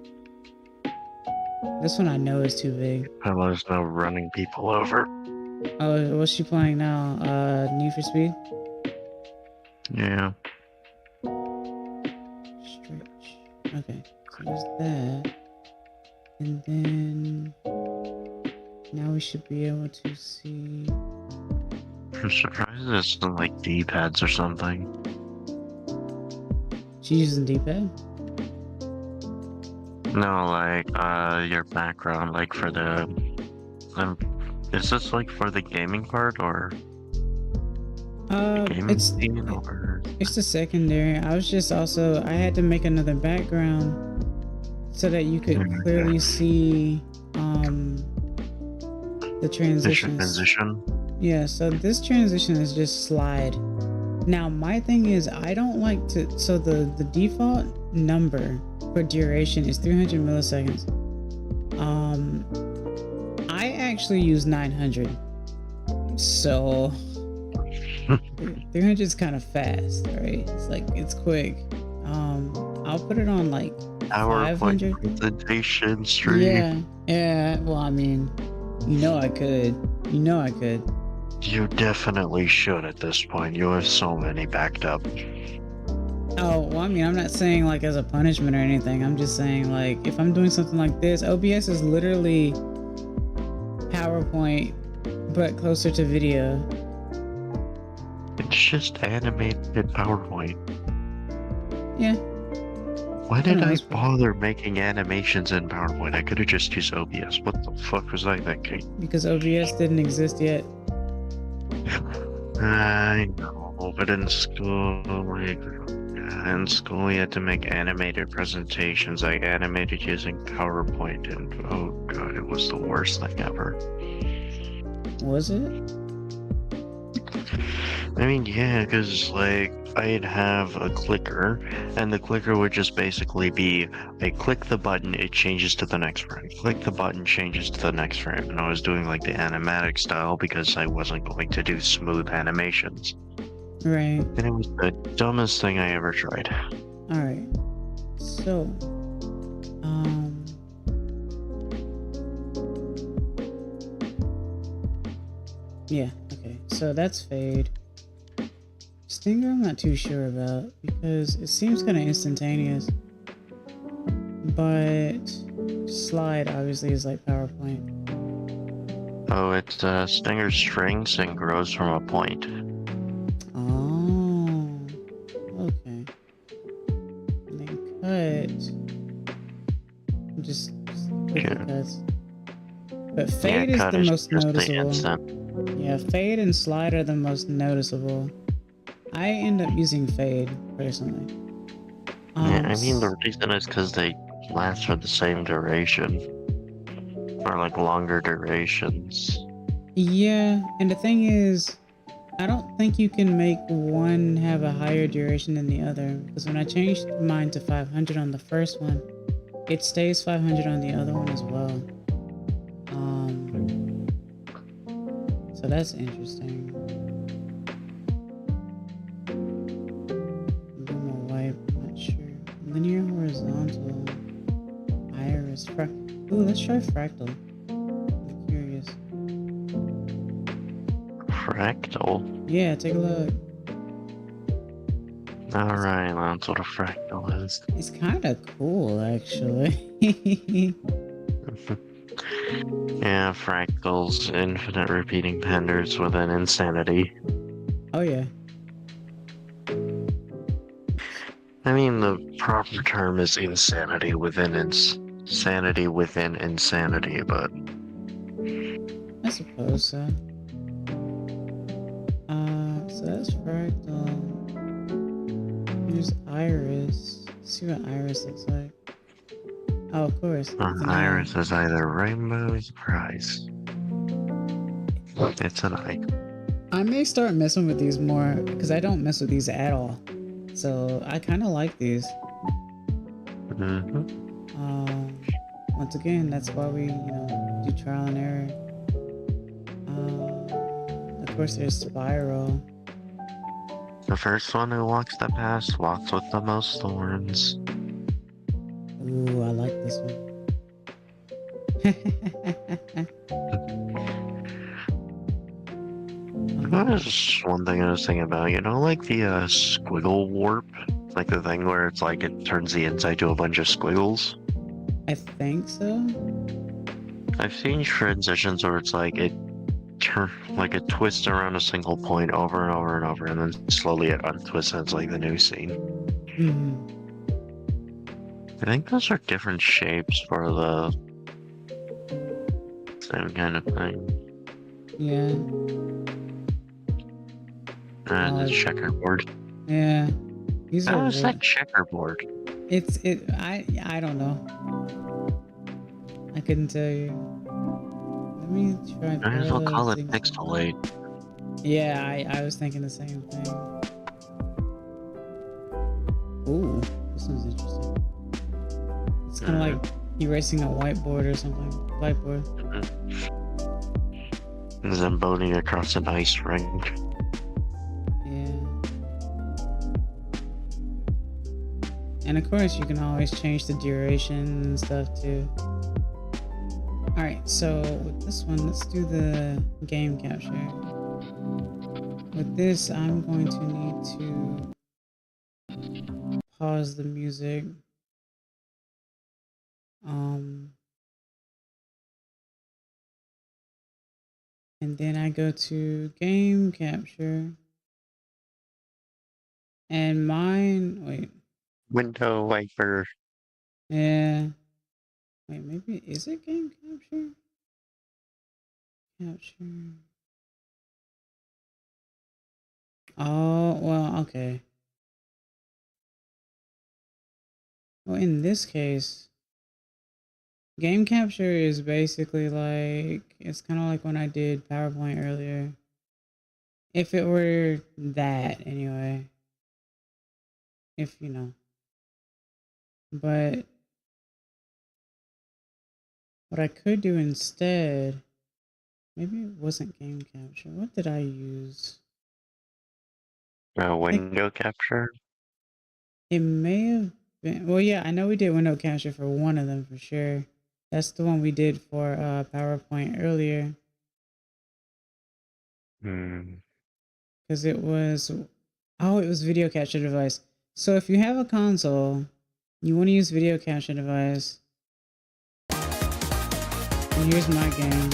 This one I know is too big. There's no running people over. Oh, what's she playing now? Need for Speed? Yeah. Stretch. Okay, so there's that. And then now we should be able to see. I'm surprised it's not like D-pads or something. She's using D-pad? No, like your background, like for the is this like for the gaming part or gaming scene or? It's the secondary. I was just also, I had to make another background so that you could clearly see the transitions. Transition? Yeah, so this transition is just slide. Now my thing is, I don't like to, so the default number for duration is 300 milliseconds. I actually use 900, so 300 is kind of fast, right? It's like, it's quick. I'll put it on like 500 presentation stream. Yeah, well, I mean, I could. You definitely should at this point. You have so many backed up. Oh, well, I mean, I'm not saying like as a punishment or anything. I'm just saying like if I'm doing something like this, OBS is literally PowerPoint, but closer to video. It's just animated PowerPoint. Yeah. Why did I bother making animations in PowerPoint? I could have just used OBS. What the fuck was I thinking? Because OBS didn't exist yet. I know, but in school, we had to make animated presentations. I animated using PowerPoint, and oh god, it was the worst thing ever. Was it? I mean, yeah, because like I'd have a clicker, and the clicker would just basically be, I click the button, it changes to the next frame. Click the button, changes to the next frame. And I was doing like the animatic style because I wasn't going to do smooth animations. Right. And it was the dumbest thing I ever tried. Alright. So, Yeah, okay. So that's fade. Stinger I'm not too sure about because it seems kind of instantaneous. But slide obviously is like PowerPoint. Oh, it Stinger shrinks and grows from a point. Oh, okay. And then cut, just quickly Yeah, cuts. But yeah, fade is cut the is most just the noticeable. instant. Yeah, fade and slide are the most noticeable. I end up using fade personally. Yeah, I mean the reason is because they last for the same duration, or like longer durations. Yeah, and the thing is, I don't think you can make one have a higher duration than the other because when I changed mine to 500 on the first one, it stays 500 on the other one as well. So that's interesting. Luma wipe, I'm not sure. Linear horizontal. Iris ooh, let's try fractal. I'm curious. Fractal? Yeah, take a look. Alright, that's what a fractal is. It's kind of cool, actually. Yeah, fractals, infinite repeating penders within insanity. Oh, yeah. I mean, the proper term is insanity within insanity within insanity, but I suppose so. So that's fractal. Here's iris. Let's see what iris looks like. Oh, of course. It's an eye. iris is either rainbow surprise. It's an eye. I may start messing with these more because I don't mess with these at all. So I kind of like these. Once again, that's why we, do trial and error. Of course, there's spiral. The first one who walks the path walks with the most thorns. Ooh, I like this one. There's one thing I was thinking about, like the squiggle warp? Like the thing where it's like it turns the inside to a bunch of squiggles? I think so. I've seen transitions where it's like it twists around a single point over and over and over, and then slowly it untwists and it's like the new scene. I think those are different shapes for the same kind of thing. Yeah. The checkerboard. Yeah. These are. How is that checkerboard? I don't know. I couldn't tell you. Let me try. Might as well call it pixelate. Yeah, I was thinking the same thing. Ooh, this one's interesting. It's kind of like erasing a whiteboard or something. Whiteboard. Zamboni across an ice rink. Yeah. And of course, you can always change the duration and stuff too. Alright, so with this one, let's do the game capture. With this, I'm going to need to pause the music. And then I go to game capture. And mine, wait. Window wiper. Yeah. Wait, maybe, is it game capture? Capture. Oh, well, okay. Well, in this case, game capture is basically like, it's kind of like when I did PowerPoint earlier. If it were that, anyway. If, But what I could do instead, maybe it wasn't game capture. What did I use? Window capture? It may have been, well, yeah, I know we did window capture for one of them for sure. That's the one we did for PowerPoint earlier. Hmm. Because it was, oh, it was video capture device. So if you have a console, you want to use video capture device. And here's my game.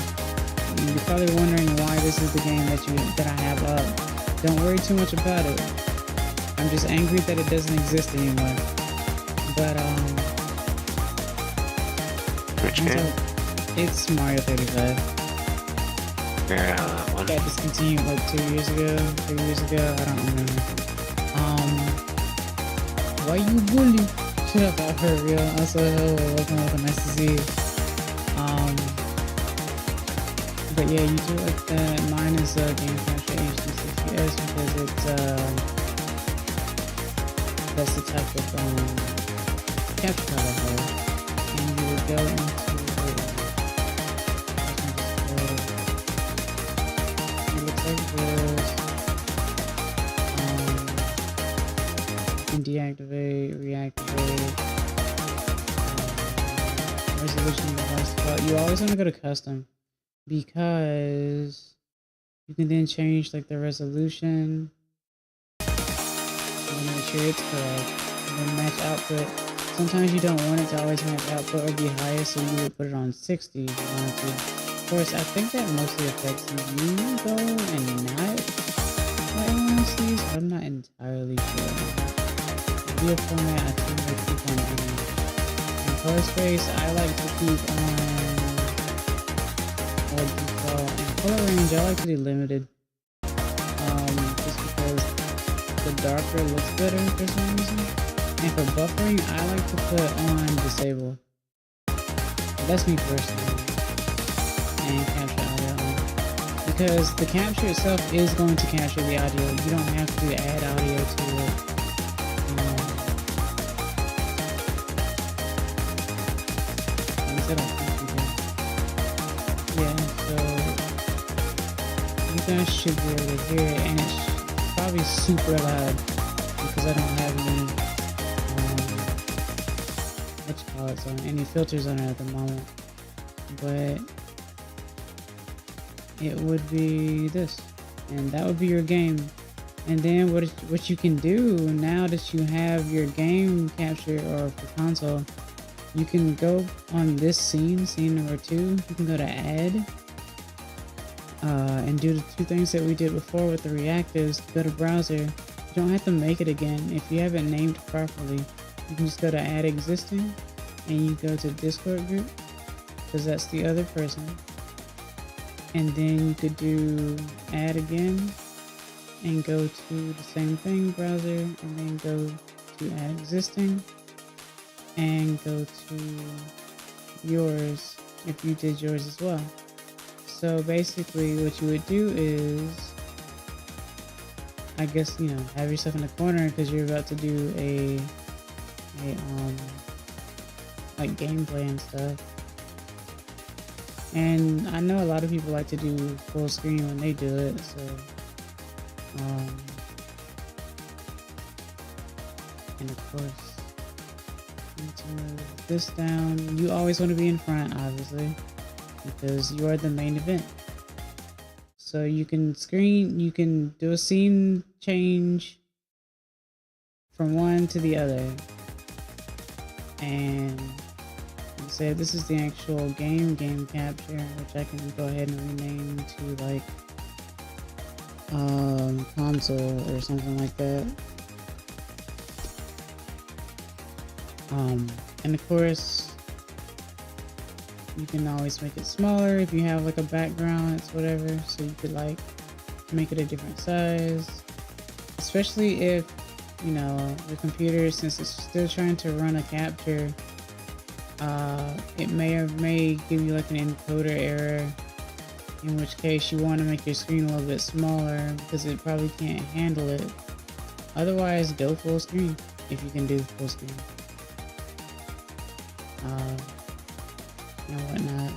You're probably wondering why this is the game that I have up. Don't worry too much about it. I'm just angry that it doesn't exist anymore. But Which game? it's Mario 35. Yeah, that one. Got discontinued like 2 years ago, 3 years ago. I don't remember. Why you bully? Shut up, I heard real. Also, welcome, nice to see you. But yeah, you do like that. Mine is Game Capture HD60S because it's that's the type of capture card I have. And you would go into it looks like this. You can deactivate, reactivate, resolution device. But you always want to go to custom, because you can then change like the resolution and make sure it's correct, and then match output. Sometimes you don't want it to always match output or be highest, so you would put it on 60 if you wanted to. Of course, I think that mostly affects you though, and not what everyone sees. I'm not entirely sure. Video format, I tend to keep on doing. And color space, I like to keep on default. And color range, I like to do limited. Just because the darker looks better for some reason. And for buffering, I like to put on disable. That's me personally. And capture audio on. Because the capture itself is going to capture the audio. You don't have to add audio to it. At least I don't think you can. Yeah, so you guys should be able to hear it, and it's probably super loud because I don't have any any filters on it at the moment. But it would be this, and that would be your game. And then what you can do now that you have your game capture or for console, you can go on this scene number 2. You can go to add and do the 2 things that we did before with the reactives. Go to browser. You don't have to make it again if you haven't named properly. You can just go to add existing, and you go to Discord group because that's the other person. And then you could do add again and go to the same thing, browser, and then go to add existing and go to yours if you did yours as well. So basically what you would do is, I guess, you know, have yourself in a corner because you're about to do a like gameplay and stuff. And I know a lot of people like to do full screen when they do it, so and of course you need to move this down. You always want to be in front, obviously, because you are the main event. So you can do a scene change from one to the other, and you say this is the actual game capture, which I can go ahead and rename to like console or something like that. And of course you can always make it smaller if you have like a background, it's whatever, so you could like make it a different size, especially if, you know, the computer, since it's still trying to run a capture, it may give you like an encoder error, in which case you want to make your screen a little bit smaller because it probably can't handle it. Otherwise, go full screen if you can do full screen. And whatnot.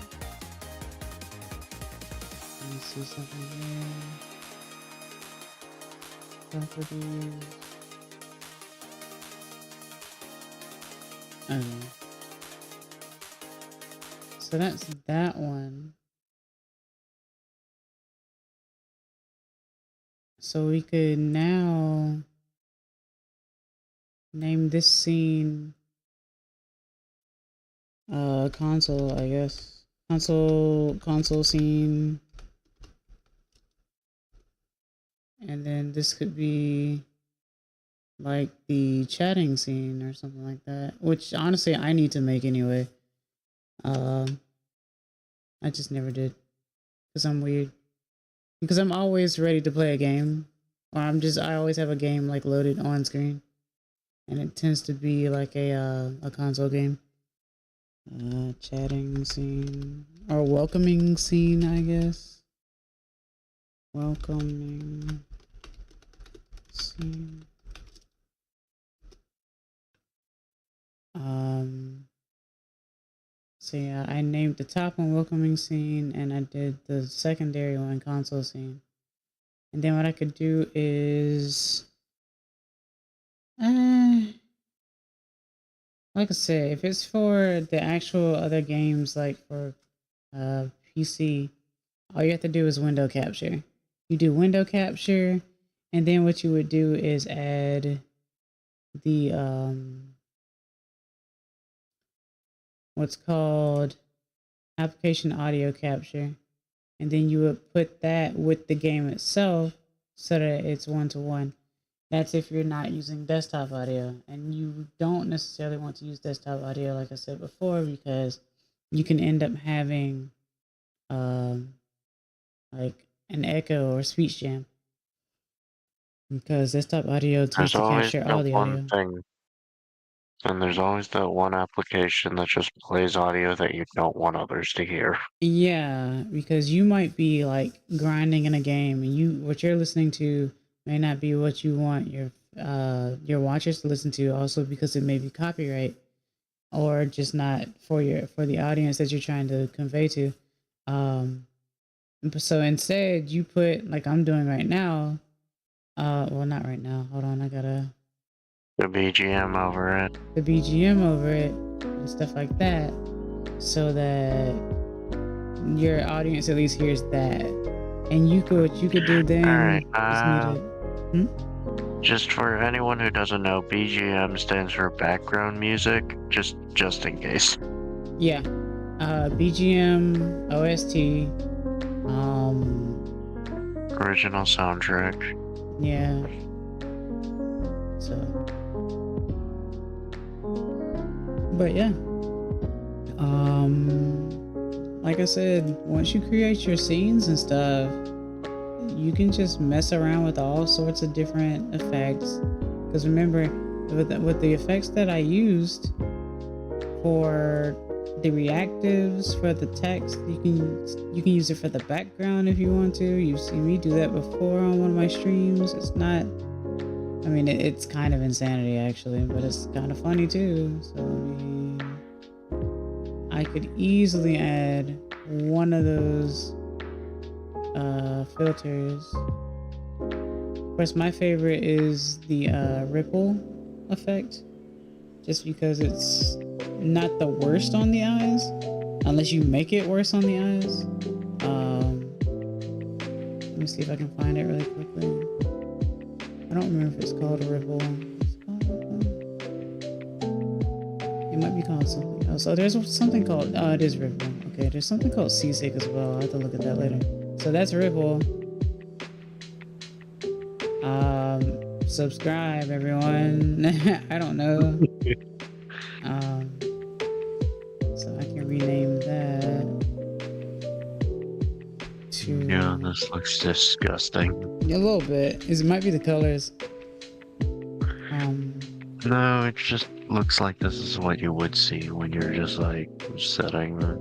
Let me see something here. Properties. Okay. So that's that one. So we could now name this scene console, I guess. Console scene. And then this could be like the chatting scene or something like that, which honestly I need to make anyway. I just never did because I'm weird. Because I'm always ready to play a game, or I always have a game like loaded on screen, and it tends to be like a console game. Chatting scene or welcoming scene, I guess. Welcoming scene. So yeah, I named the top one welcoming scene, and I did the secondary one console scene. And then what I could do is, like I said, if it's for the actual other games, like for PC, all you have to do is window capture. You do window capture, and then what you would do is add the what's called application audio capture, and then you would put that with the game itself so that it's one-to-one. That's if you're not using desktop audio, and you don't necessarily want to use desktop audio, like I said before, because you can end up having like an echo or speech jam, because desktop audio tends There's to always capture all that the one audio. thing, and there's always that one application that just plays audio that you don't want others to hear. Yeah, because you might be like grinding in a game, and what you're listening to may not be what you want your watchers to listen to, also because it may be copyright or just not for the audience that you're trying to convey to. So instead you put, like I'm doing right now, well, not right now, hold on, I gotta The BGM over it. the BGM over it and stuff like that, so that your audience at least hears that. And what you could do then Alright, is just for anyone who doesn't know, BGM stands for background music, just in case. Yeah. BGM, OST, Original soundtrack. yeah. So, but yeah. Like I said, once you create your scenes and stuff, you can just mess around with all sorts of different effects. Because remember, with the effects that I used for the reactives, for the text, you can use it for the background if you want to. You've seen me do that before on one of my streams. It's not, I mean, it's kind of insanity actually, but it's kind of funny too. So I could easily add one of those filters. Of course, my favorite is the ripple effect, just because it's not the worst on the eyes, unless you make it worse on the eyes. Let me see if I can find it really quickly. I don't remember if it's called a ripple. It might be called something else. Oh, there's something called, it is ripple. Okay, there's something called seasick as well. I'll have to look at that later. So that's ripple. Subscribe everyone. I don't know. So I can rename that to... Yeah, this looks disgusting. A little bit. It might be the colors. No, it just looks like this is what you would see when you're just like setting the...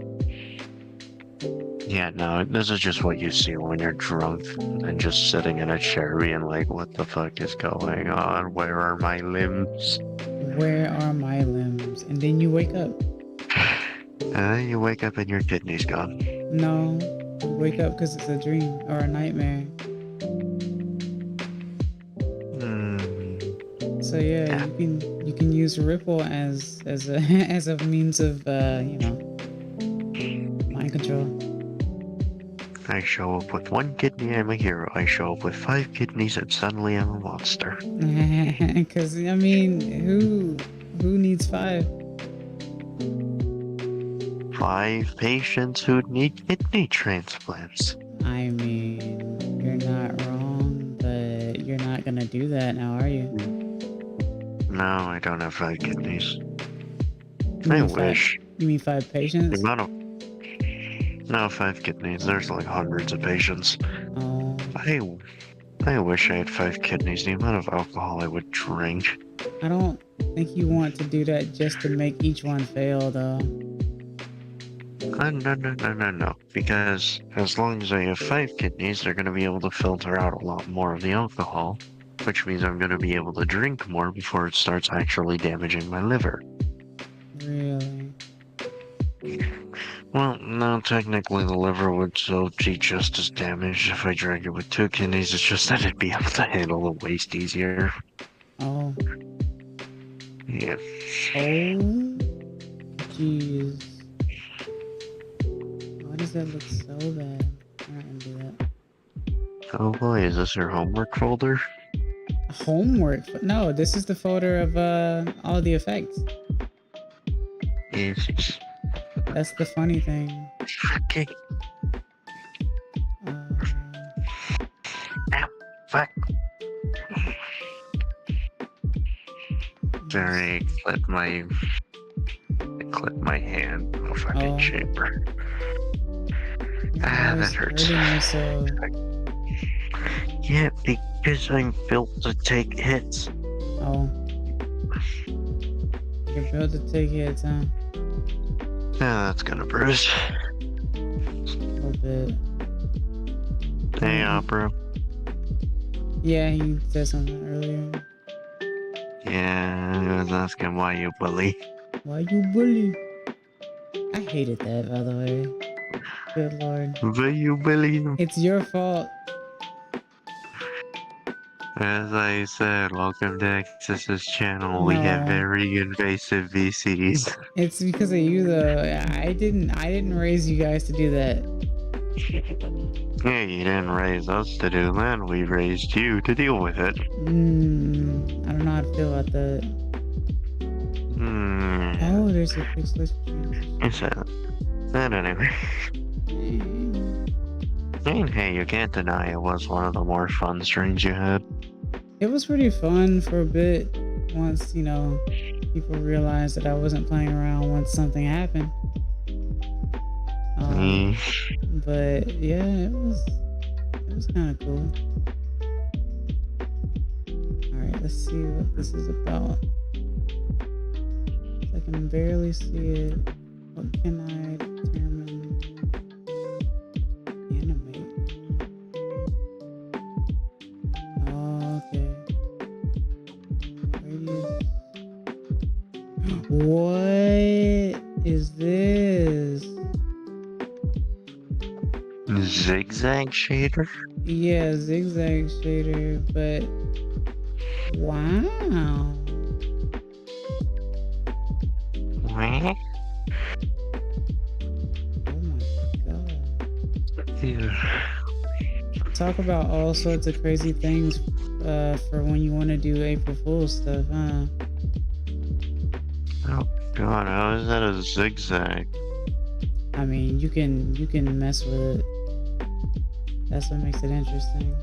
Yeah, no, this is just what you see when you're drunk and just sitting in a chair being like, what the fuck is going on? Where are my limbs? Where are my limbs? And then you wake up. And then you wake up and your kidney's gone. No, you wake up because it's a dream or a nightmare. So yeah, you can use ripple as a as a means of mind control. I show up with 1 kidney, I'm a hero. I show up with 5 kidneys, and suddenly I'm a monster. Because I mean, who needs 5? 5 patients who need kidney transplants. I mean, you're not wrong, but you're not gonna do that now, are you? No, I don't have 5 kidneys. You I mean wish. You mean 5 The patients? amount of... No, 5 kidneys. There's like hundreds of patients. Oh, I wish I had 5 kidneys. The amount of alcohol I would drink. I don't think you want to do that just to make each one fail, though. No. Because as long as I have 5 kidneys, they're going to be able to filter out a lot more of the alcohol, which means I'm going to be able to drink more before it starts actually damaging my liver. Really? Well, no, technically the liver would still be just as damaged if I drank it with 2 kidneys. It's just that it'd be able to handle the waste easier. Oh. Yeah. Oh. Jeez. Why does that look so bad? I'm not gonna do that. Oh boy, is this your homework folder? Homework? No, this is the folder of all the effects. Yes. That's the funny thing. Okay. Uh, Ow. Fuck. Sorry, clip my hand. Oh, fucking Oh. shaper. I That was hurts. hurting myself. Yeah, because I'm built to take hits. Oh. You're built to take hits, huh? Yeah, that's gonna bruise. A little bit. Hey, bro. Yeah, he said something earlier. Yeah, I was asking why you bully. Why you bully? I hated that, by the way. Good lord. Why you bully? It's your fault. As I said, welcome to Access's channel. We have No. very invasive VCs. It's because of you, though. I didn't raise you guys to do that. Yeah, you didn't raise us to do that. We raised you to deal with it. I don't know how to feel about that. Oh, there's a quick switch change. It's that anyway. Hey, you can't deny it was one of the more fun streams you had. It was pretty fun for a bit. Once, you know, people realized that I wasn't playing around once something happened. But yeah, it was kind of cool. All right, let's see what this is about. I can barely see it. What can I determine? Animate. Oh, okay. Radius. What is this? Zigzag shader? Yeah, zigzag shader, but wow. What? Oh my god. Yeah. Talk about all sorts of crazy things for when you want to do April Fool's stuff, huh? Oh god, how is that a zigzag? I mean, you can mess with it. That's what makes it interesting.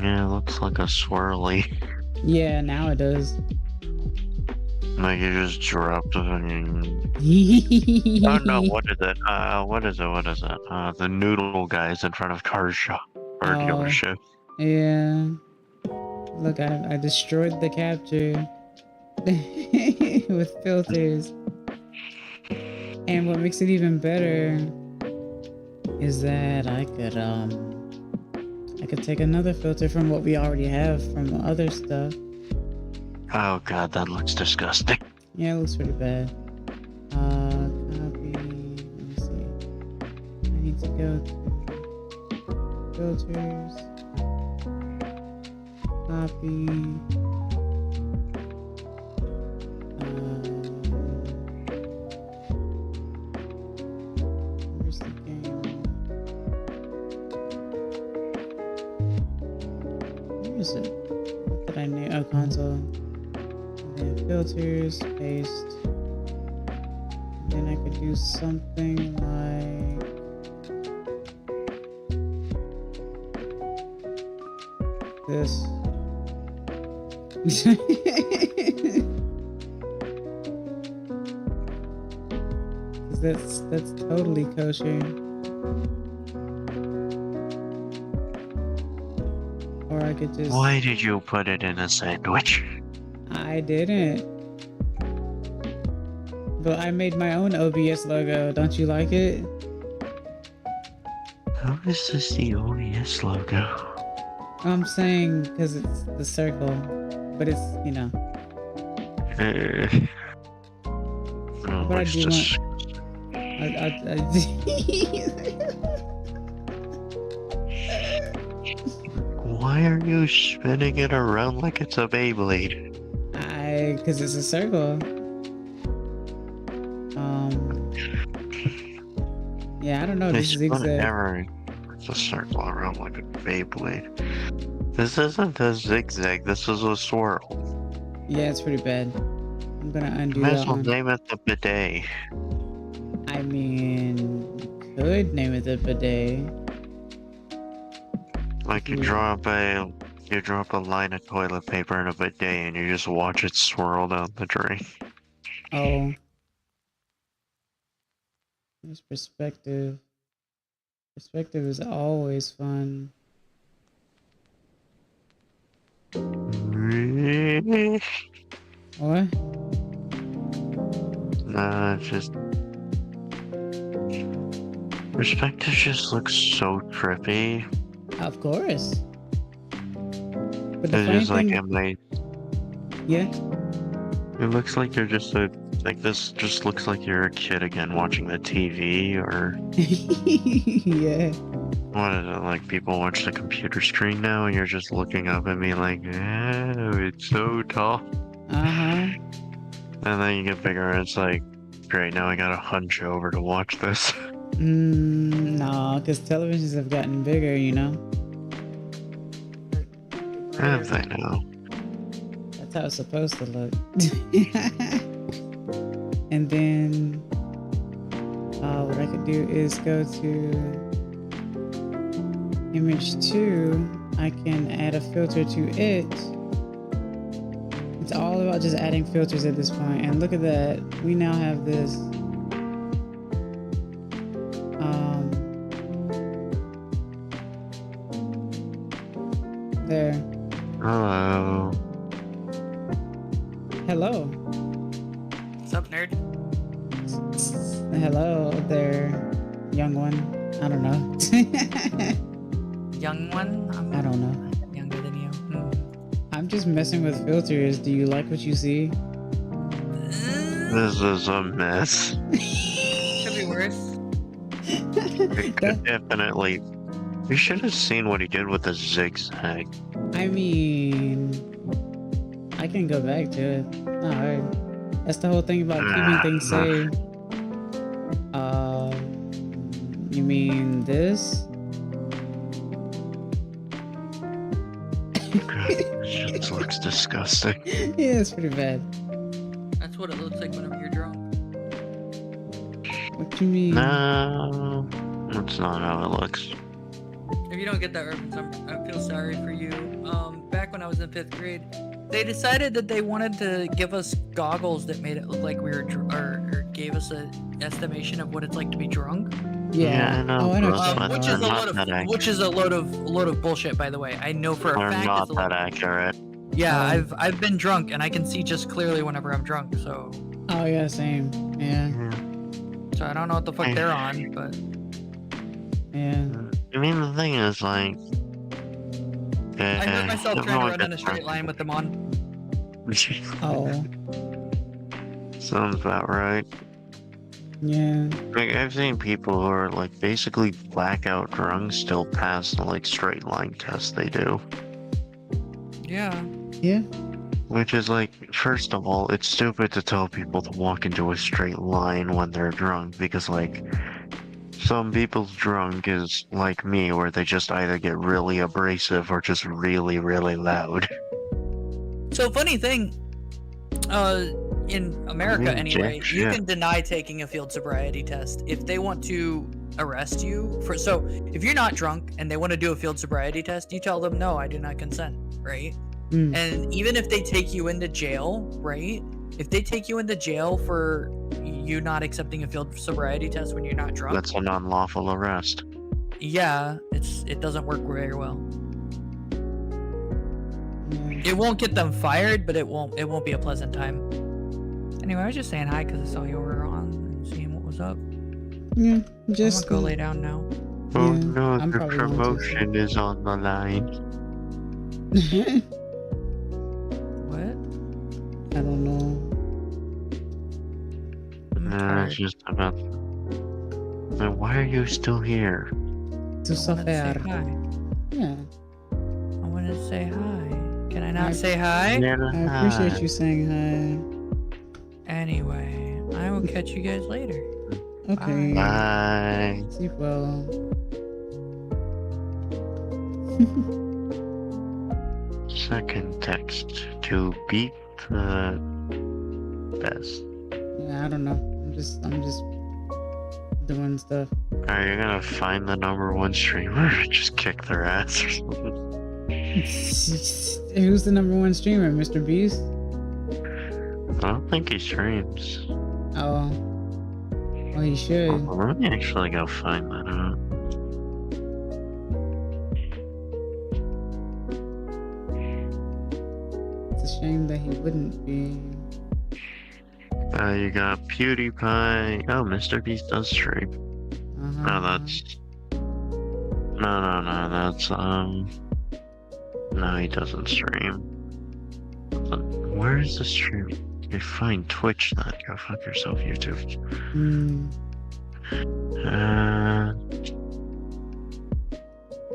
Yeah, it looks like a swirly. Yeah, now it does. Like you just dropped it and oh no, what is it? What is it? The noodle guys in front of car shop or dealership. Yeah. Look, I destroyed the capture with filters. And what makes it even better is that I could take another filter from what we already have from other stuff. Oh god, that looks disgusting. Yeah, it looks pretty bad. Copy. Let me see. I need to go to filters. Copy. Where's the game? console. And then filters, paste. And then I could do something like this. That's totally kosher. Or I could just... Why did you put it in a sandwich? I didn't. But I made my own OBS logo. Don't you like it? How is this the OBS logo? I'm saying because it's the circle, but it's, you know. Oh, But I do just... Why are you spinning it around like it's a Beyblade? Because it's a circle. Yeah, I don't know. This is zigzag. It's a circle around like a Beyblade. This isn't a zigzag. This is a swirl. Yeah, it's pretty bad. I'm gonna undo Might that as well one. name it the bidet. I mean, you could name it the bidet. Like you drop a line of toilet paper in a bidet and you just watch it swirl down the drain. Oh. There's perspective. Perspective is always fun. What? Nah, it's just... Perspective just looks so trippy. Of course. But the It's funny just like, thing... Yeah? it looks like you're just a... Like, this just looks like you're a kid again watching the TV, or... Yeah. What is it, like people watch the computer screen now and you're just looking up at me like, oh, it's so tall. Uh-huh. And then you get bigger and it's like, great, now I gotta hunch over to watch this. No, because televisions have gotten bigger, you know? Have they now? That's how it's supposed to look. And then what I could do is go to image 2. I can add a filter to it. It's all about just adding filters at this point. And look at that. We now have this there. Hello. Hello. What's up, nerd? Hello there, young one. I don't know. Young one? I don't know. I'm younger than you. I'm just messing with filters. Do you like what you see? This is a mess. Could be worse. It could definitely... You should have seen what he did with the zigzag. I mean, I can go back to it. Not hard. That's the whole thing about keeping things saved. You mean this? It just looks disgusting. Yeah, it's pretty bad. That's what it looks like whenever you're drunk. What you mean? No, that's not how it looks. If you don't get that reference, I feel sorry for you. Back when I was in 5th grade, they decided that they wanted to give us goggles that made it look like we were or gave us an estimation of what it's like to be drunk. Yeah, I know. Oh, I know. Which is a load of bullshit, by the way. I know for a They're fact not it's a that load. accurate. Yeah, I've been drunk and I can see just clearly whenever I'm drunk. So. Oh yeah, same. Yeah. So I don't know what the fuck they're on, but. Yeah. I mean, the thing is, like... I heard myself trying to everyone run in a gets straight line with them on. Oh. Sounds about right. Yeah. Like, I've seen people who are, like, basically blackout drunk still pass the, like, straight line test they do. Yeah. Yeah. Which is, like, first of all, it's stupid to tell people to walk into a straight line when they're drunk, because, like, some people's drunk is like me, where they just either get really abrasive or just really, really loud. So funny thing, in America anyway, you can deny taking a field sobriety test if they want to arrest you for. So if you're not drunk and they want to do a field sobriety test, you tell them no, I do not consent, right? And even if they take you into jail, right? If they take you into jail for you not accepting a field sobriety test when you're not drunk, that's an unlawful arrest. Yeah, it doesn't work very well. It won't get them fired, but it won't be a pleasant time. Anyway, I was just saying hi because I saw you were on and seeing what was up. Yeah, I'm just gonna go lay down now. Oh Yeah, no, I'm the probably going to, promotion is on the line. What? I don't know. I'm No, tired. it's just about. Then why are you still here? To I wanted to say suffer. hi. Yeah, I wanted to say hi. Can I not say hi? I appreciate you saying Anyway, I will catch you guys later. hi. Okay. Bye. Sleep well. Second text to beat the best. Yeah, I don't know. I'm just doing stuff. Are you gonna find the #1 streamer and just kick their ass or something? Who's the #1 streamer, Mr. Beast? I don't think he streams. Oh, well, he should. Let me actually go find that out. It's a shame that he wouldn't be. You got PewDiePie. Oh, Mr. Beast does stream. No, that's. No, that's, No, he doesn't stream. Where is the stream? You find Twitch, then go fuck yourself, YouTube.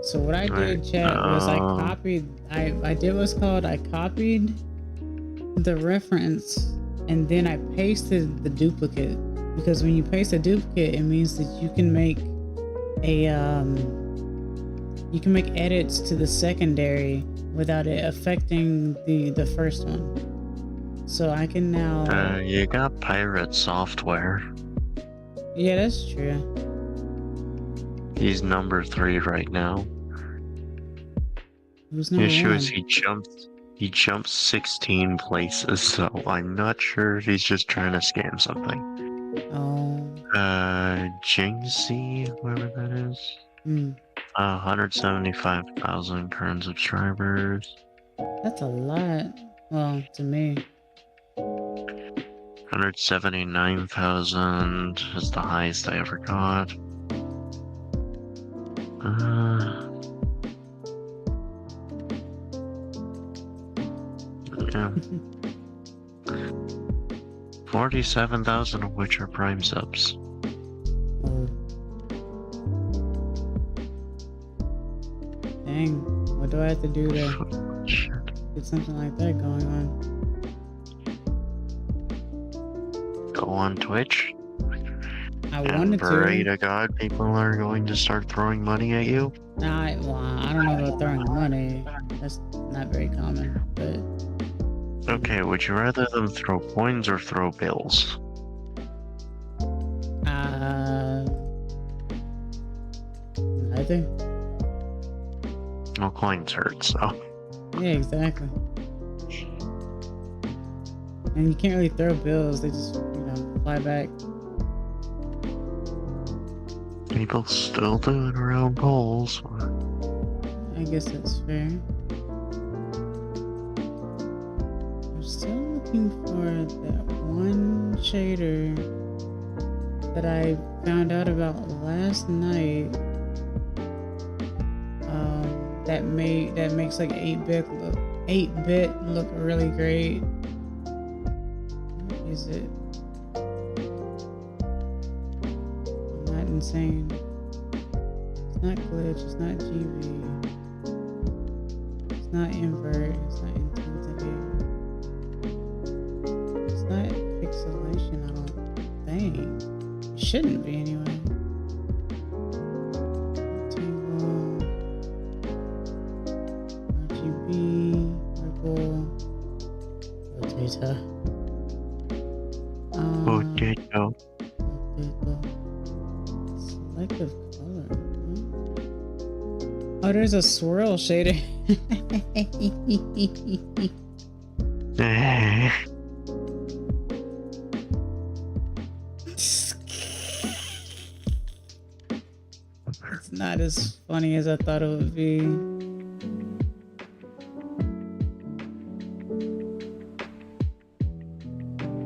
So what I did, chat, was I copied. I did what's called I copied the reference and then I pasted the duplicate, because when you paste a duplicate, it means that you can make edits to the secondary without it affecting the first one. So I can now. You got pirate software. Yeah, that's true. He's #3 right now. Who's The number issue one? is he jumped 16 places, so I'm not sure if he's just trying to scam something. Oh. Jingsy, whoever that is. 175,000 current subscribers. That's a lot. Well, to me. 179,000 is the highest I ever got. Yeah. 47,000 of which are Prime subs. Oh. Dang. What do I have to do to Shit. get something like that going on? Go on Twitch. I And wanted pray to. to God people are going to start throwing money at you. Nah, I don't know about throwing money. That's not very common, but Okay, would you rather them throw coins or throw bills? neither. Well, coins hurt, so. Yeah, exactly. And you can't really throw bills; they just, fly back. People still do it around polls. I guess that's fair. I'm still looking for that one shader that I found out about last night. That makes like 8-bit look really great. What is it? I'm not insane. It's not glitch. It's not GB. It's not invert. It's not intensity. It's not pixelation. I don't think. It shouldn't be anyway. Rectangle, RGB, purple. Potato. Potato. Potato. Selective color. Oh, there's a swirl shader. It's not as funny as I thought it would be.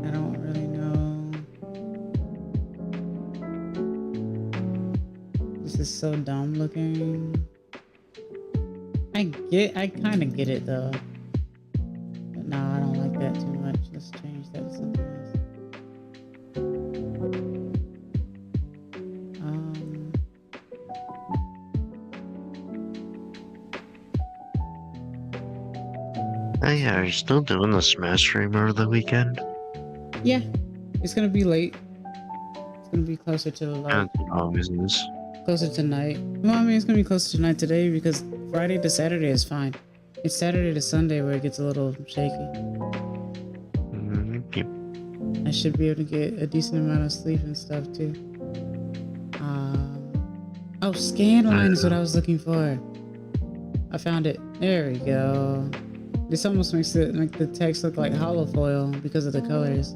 I don't really know. This is so dumb looking. I kind of get it though. But no, I don't like that too much. Let's change that to something else. Hey, are you still doing the Smash stream over the weekend? Yeah, it's gonna be late. It's gonna be closer to the light. As it always is. Closer to night. Well, I mean, it's gonna be closer to night today because Friday to Saturday is fine. It's Saturday to Sunday where it gets a little shaky. Yep. I should be able to get a decent amount of sleep and stuff too. Oh, scan line is what I was looking for. I found it. There we go. This almost makes it make the text look like holofoil because of the colors.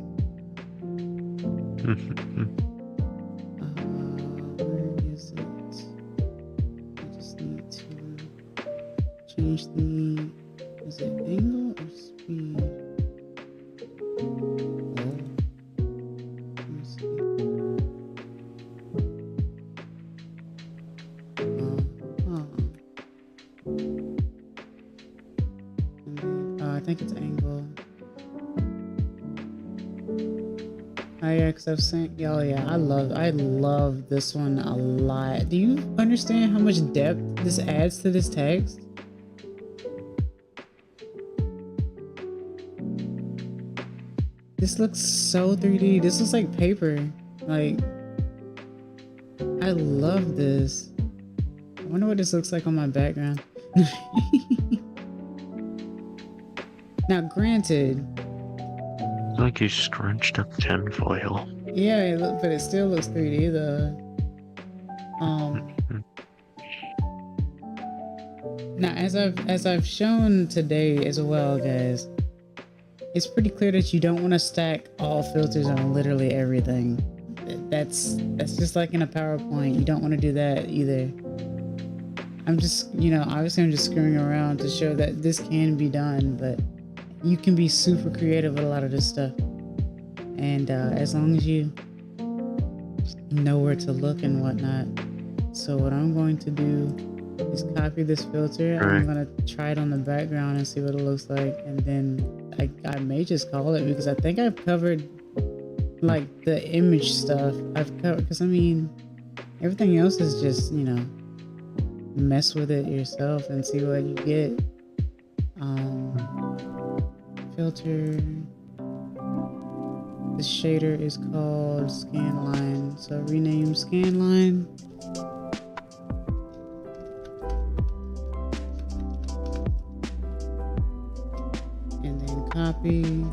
Where is it? I just need to change the, is it angle or speed? Oh. Let me see. I think it's angle. Oh yeah, because I've seen. Oh yeah, I love this one a lot. Do you understand how much depth this adds to this text? This looks so 3D. This looks like paper. Like, I love this. I wonder what this looks like on my background. Now, granted, It's like you scrunched up tinfoil. yeah, but it still looks 3D though. Now, as I've shown today as well, guys, it's pretty clear that you don't want to stack all filters on literally everything. That's just like in a PowerPoint. You don't want to do that either. I'm just, obviously I'm just screwing around to show that this can be done, but you can be super creative with a lot of this stuff. And as long as you know where to look and whatnot. So what I'm going to do is copy this filter. Right. I'm going to try it on the background and see what it looks like. And then I may just call it, because I think I've covered like the image stuff. I've covered, because I mean, everything else is just, mess with it yourself and see what you get. Filter. This shader is called scanline, so rename scanline. And then copy.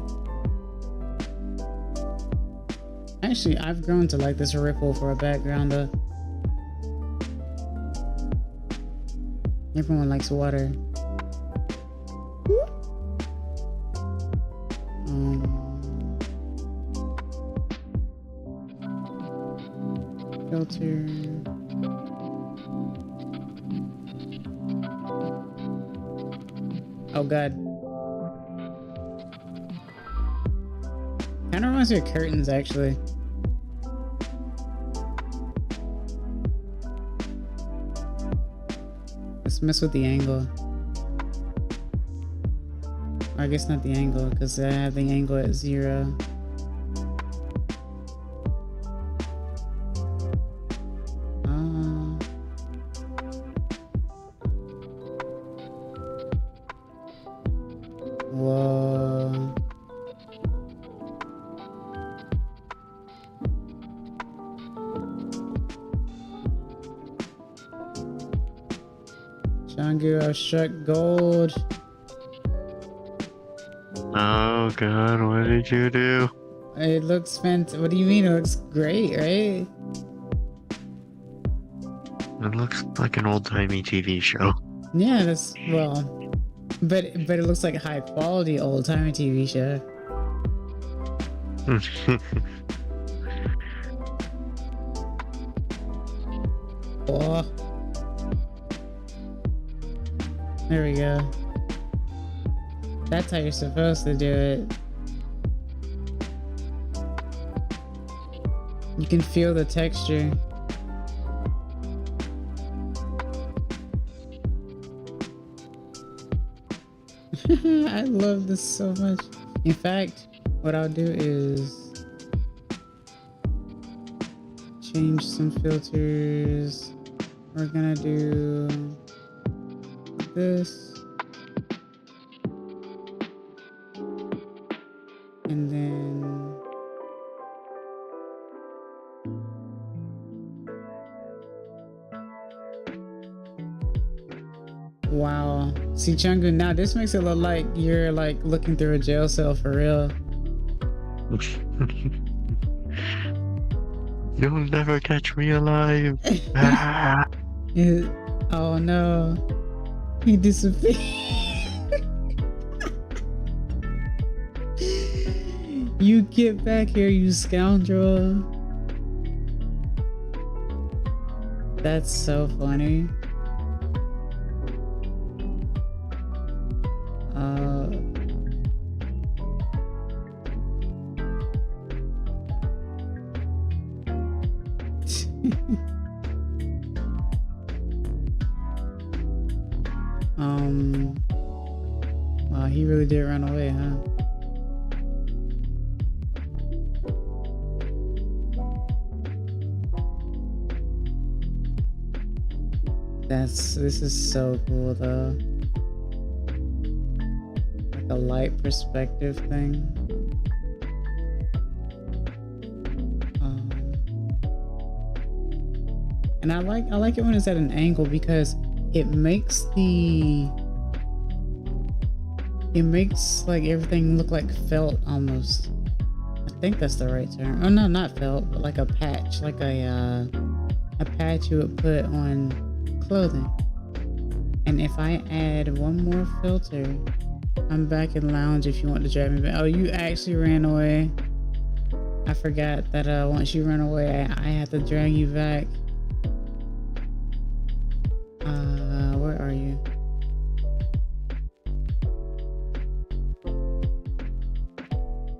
Actually, I've grown to like this ripple for a background though. Everyone likes water. Filter. Oh god. Kind of reminds me of curtains actually. Let's mess with the angle. I guess not the angle, because I have the angle at 0. Whoa. Changu, I struck gold. Oh, Oh god, what did you do? It looks fantastic. What do you mean? It looks great, right? It looks like an old-timey TV show. Yeah, that's well, but it looks like high quality old timey TV show. Oh, there we go. That's how you're supposed to do it. You can feel the texture. I love this so much. In fact, what I'll do is change some filters. We're gonna do this. And then wow. See, Chungu, now this makes it look like you're like looking through a jail cell for real. You'll never catch me alive. Ah. Oh no. He disappeared. You get back here, you scoundrel. That's so funny. Wow, he really did run away, huh? This is so cool though. Like a light perspective thing. And I like it when it's at an angle because it makes like everything look like felt almost. I think that's the right term. Oh no, not felt, but like a patch, like a patch you would put on clothing. And if I add one more filter, I'm back in lounge if you want to drag me back. Oh, you actually ran away. I forgot that once you run away, I have to drag you back. Where are you?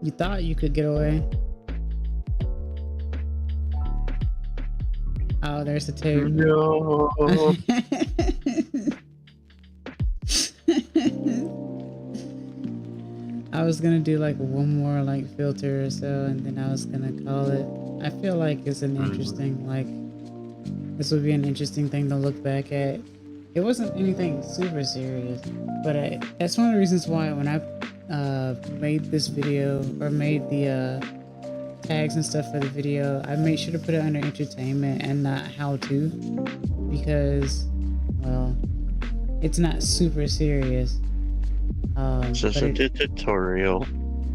You thought you could get away. Oh, there's the tape. No. I was gonna do like one more like filter or so, and then I was gonna call it. I feel like it's an interesting, like, this would be an interesting thing to look back at. It wasn't anything super serious, but that's one of the reasons why when I made this video or made the tags and stuff for the video, I made sure to put it under entertainment and not how to, because, well, it's not super serious. It's just a tutorial.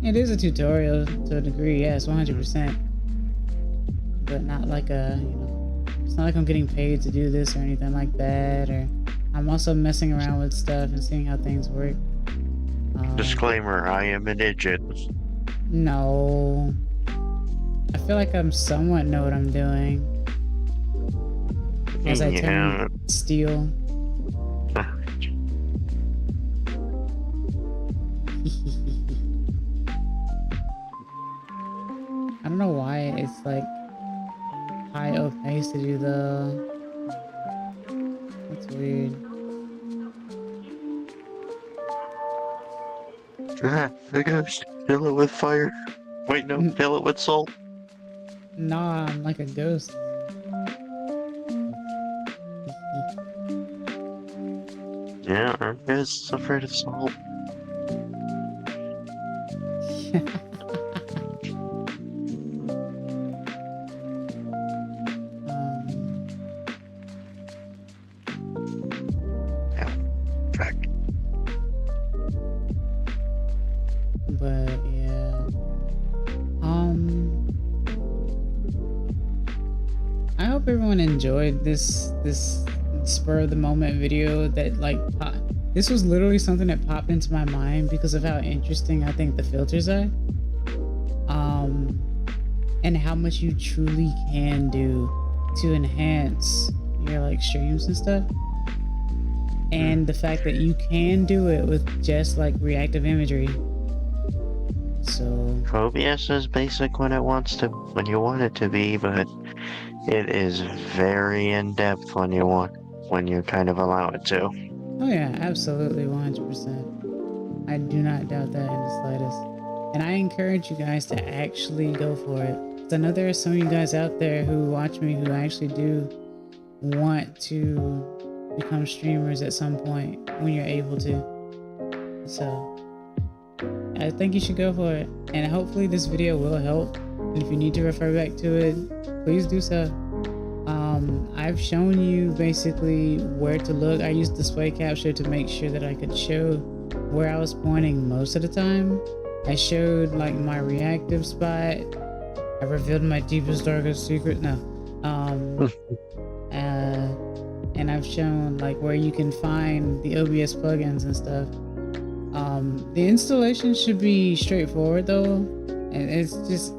It is a tutorial to a degree, yes, 100%. But not like a, you know, it's not like I'm getting paid to do this or anything like that, or I'm also messing around with stuff and seeing how things work. Disclaimer, I am an idiot. No. I feel like I'm somewhat know what I'm doing. As I turn steel. I don't know why it's like high opaque to do the. That's weird. The ghost. Fill it with fire. Wait, no, fill it with salt. Nah, I'm like a ghost. Yeah, our ghost is afraid of salt. hope everyone enjoyed this spur of the moment video that like this was literally something that popped into my mind because of how interesting I think the filters are. And how much you truly can do to enhance your like streams and stuff. And the fact that you can do it with just like reactive imagery. So OBS is basic when you want it to be, but it is very in depth when you kind of allow it to. oh yeah, absolutely, 100%. I do not doubt that in the slightest. And I encourage you guys to actually go for it. 'Cause I know there are some of you guys out there who watch me who actually do want to become streamers at some point when you're able to. So I think you should go for it. And hopefully this video will help. And if you need to refer back to it, please do so. I've shown you basically where to look. I used display capture to make sure that I could show where I was pointing most of the time. I showed like my reactive spot. I revealed my deepest, darkest secret. No. And I've shown like where you can find the OBS plugins and stuff. The installation should be straightforward though. And it's just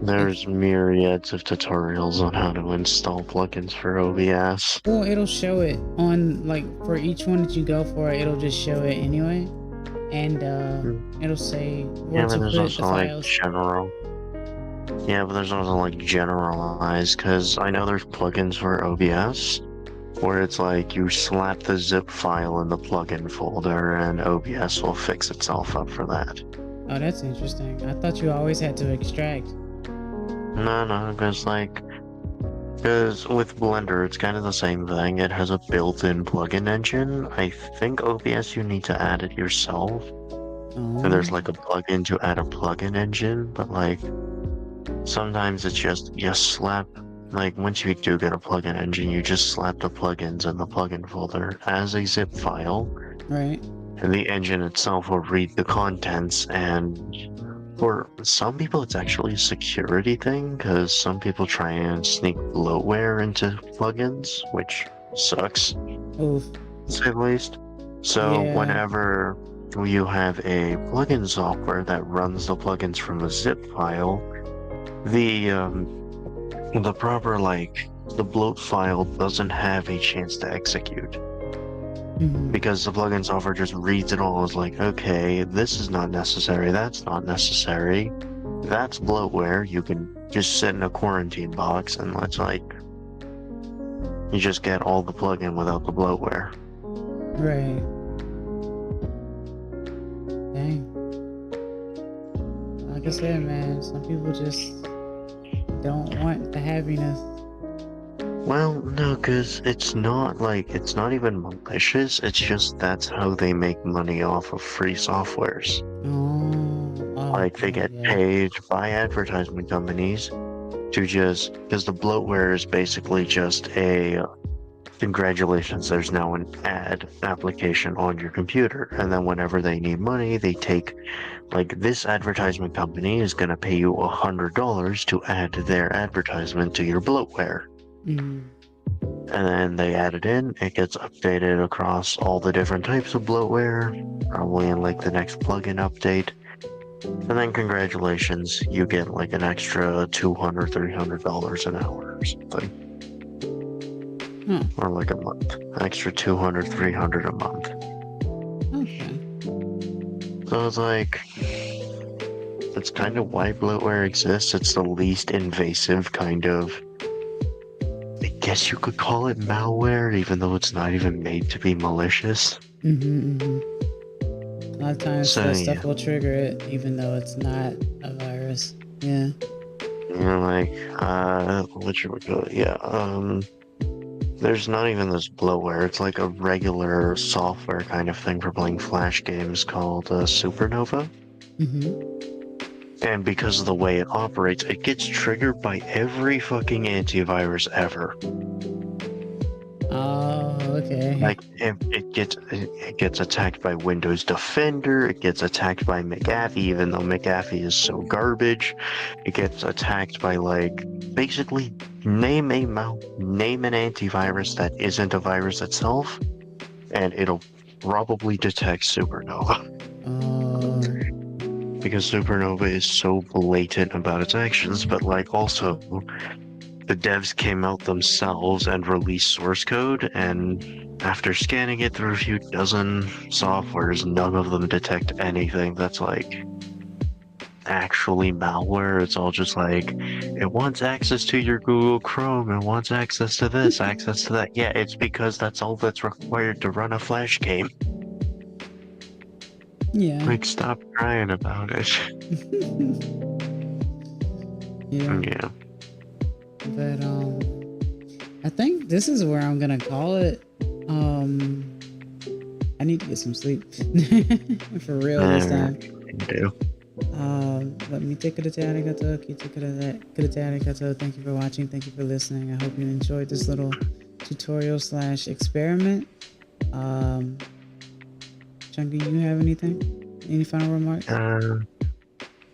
there's myriads of tutorials on how to install plugins for OBS. Well, it'll show it on like for each one that you go for, it'll just show it anyway. And it'll say where to but there's put also the like files. general. Yeah, but there's also like generalized, because I know there's plugins for OBS where it's like you slap the zip file in the plugin folder and OBS will fix itself up for that. Oh, that's interesting. I thought you always had to extract. No, because with Blender it's kind of the same thing. It has a built-in plugin engine. I think OBS you need to add it yourself. Oh. And there's like a plugin to add a plugin engine, but like sometimes it's just you slap, like once you do get a plugin engine, you just slap the plugins in the plugin folder as a zip file. Right. And the engine itself will read the contents, and for some people it's actually a security thing, because some people try and sneak bloatware into plugins, which sucks, Oof. to say the least. So Yeah. whenever you have a plugin software that runs the plugins from a zip file, the proper the bloat file doesn't have a chance to execute. Because the plugin software just reads it all as like, okay, this is not necessary, that's not necessary, that's bloatware, you can just sit in a quarantine box, and let's like, you just get all the plugin without the bloatware. Right. Dang. Like I said, man, some people just don't want the happiness. Well, no, because it's not even malicious, it's just that's how they make money off of free softwares. Oh, Like, they get paid by advertisement companies to just, because the bloatware is basically just a, congratulations, there's now an ad application on your computer, and then whenever they need money, they take, like, this advertisement company is going to pay you $100 to add their advertisement to your bloatware. And then they add it in, it gets updated across all the different types of bloatware, probably in like the next plugin update. And then congratulations, you get like an extra $200, $300 an hour or something. Or like a month. Extra $200, $300 a month. Okay. So it's like, that's kind of why bloatware exists. It's the least invasive kind of, I guess you could call it malware, even though it's not even made to be malicious. A lot of times that stuff will trigger it, even though it's not a virus. Yeah. You know, like, what should we call it? Yeah, there's not even this bloatware. It's like a regular software kind of thing for playing Flash games called Supernova. And because of the way it operates, it gets triggered by every fucking antivirus ever. Oh, Okay. Like it gets attacked by Windows Defender. It gets attacked by McAfee, even though McAfee is so garbage. It gets attacked by like basically name an antivirus that isn't a virus itself, and it'll probably detect Supernova. Because Supernova is so blatant about its actions, but like also the devs came out themselves and released source code, and after scanning it through a few dozen softwares, none of them detect anything that's like actually malware. It's all just like, it wants access to your Google Chrome, it wants access to this, access to that. Yeah, it's because that's all that's required to run a Flash game. Yeah. Like, stop crying about it. Yeah. Yeah. But I think this is where I'm gonna call it. I need to get some sleep. For real this time. You do. Let me take it a arigato, arigato. Thank you for watching, thank you for listening. I hope you enjoyed this little tutorial / experiment. Chunky, you have anything? Any final remarks?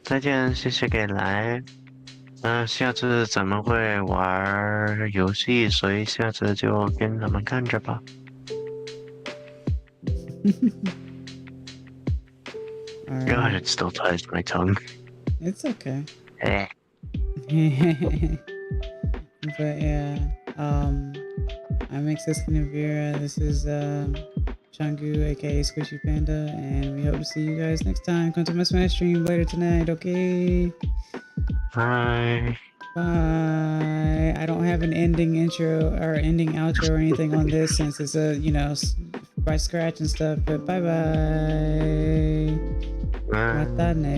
再见，谢谢给来。下次咱们会玩游戏，所以下次就跟他们看着吧。All God, right. it still ties my tongue. It's okay. Eh. But yeah, I'm kitsunevtuber. This is Changu, aka Squishy Panda, and we hope to see you guys next time. Come to my Smash stream later tonight, okay? Bye. Bye. I don't have an ending intro or ending outro or anything on this since it's a, by scratch and stuff, but bye bye. Matane.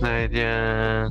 再见。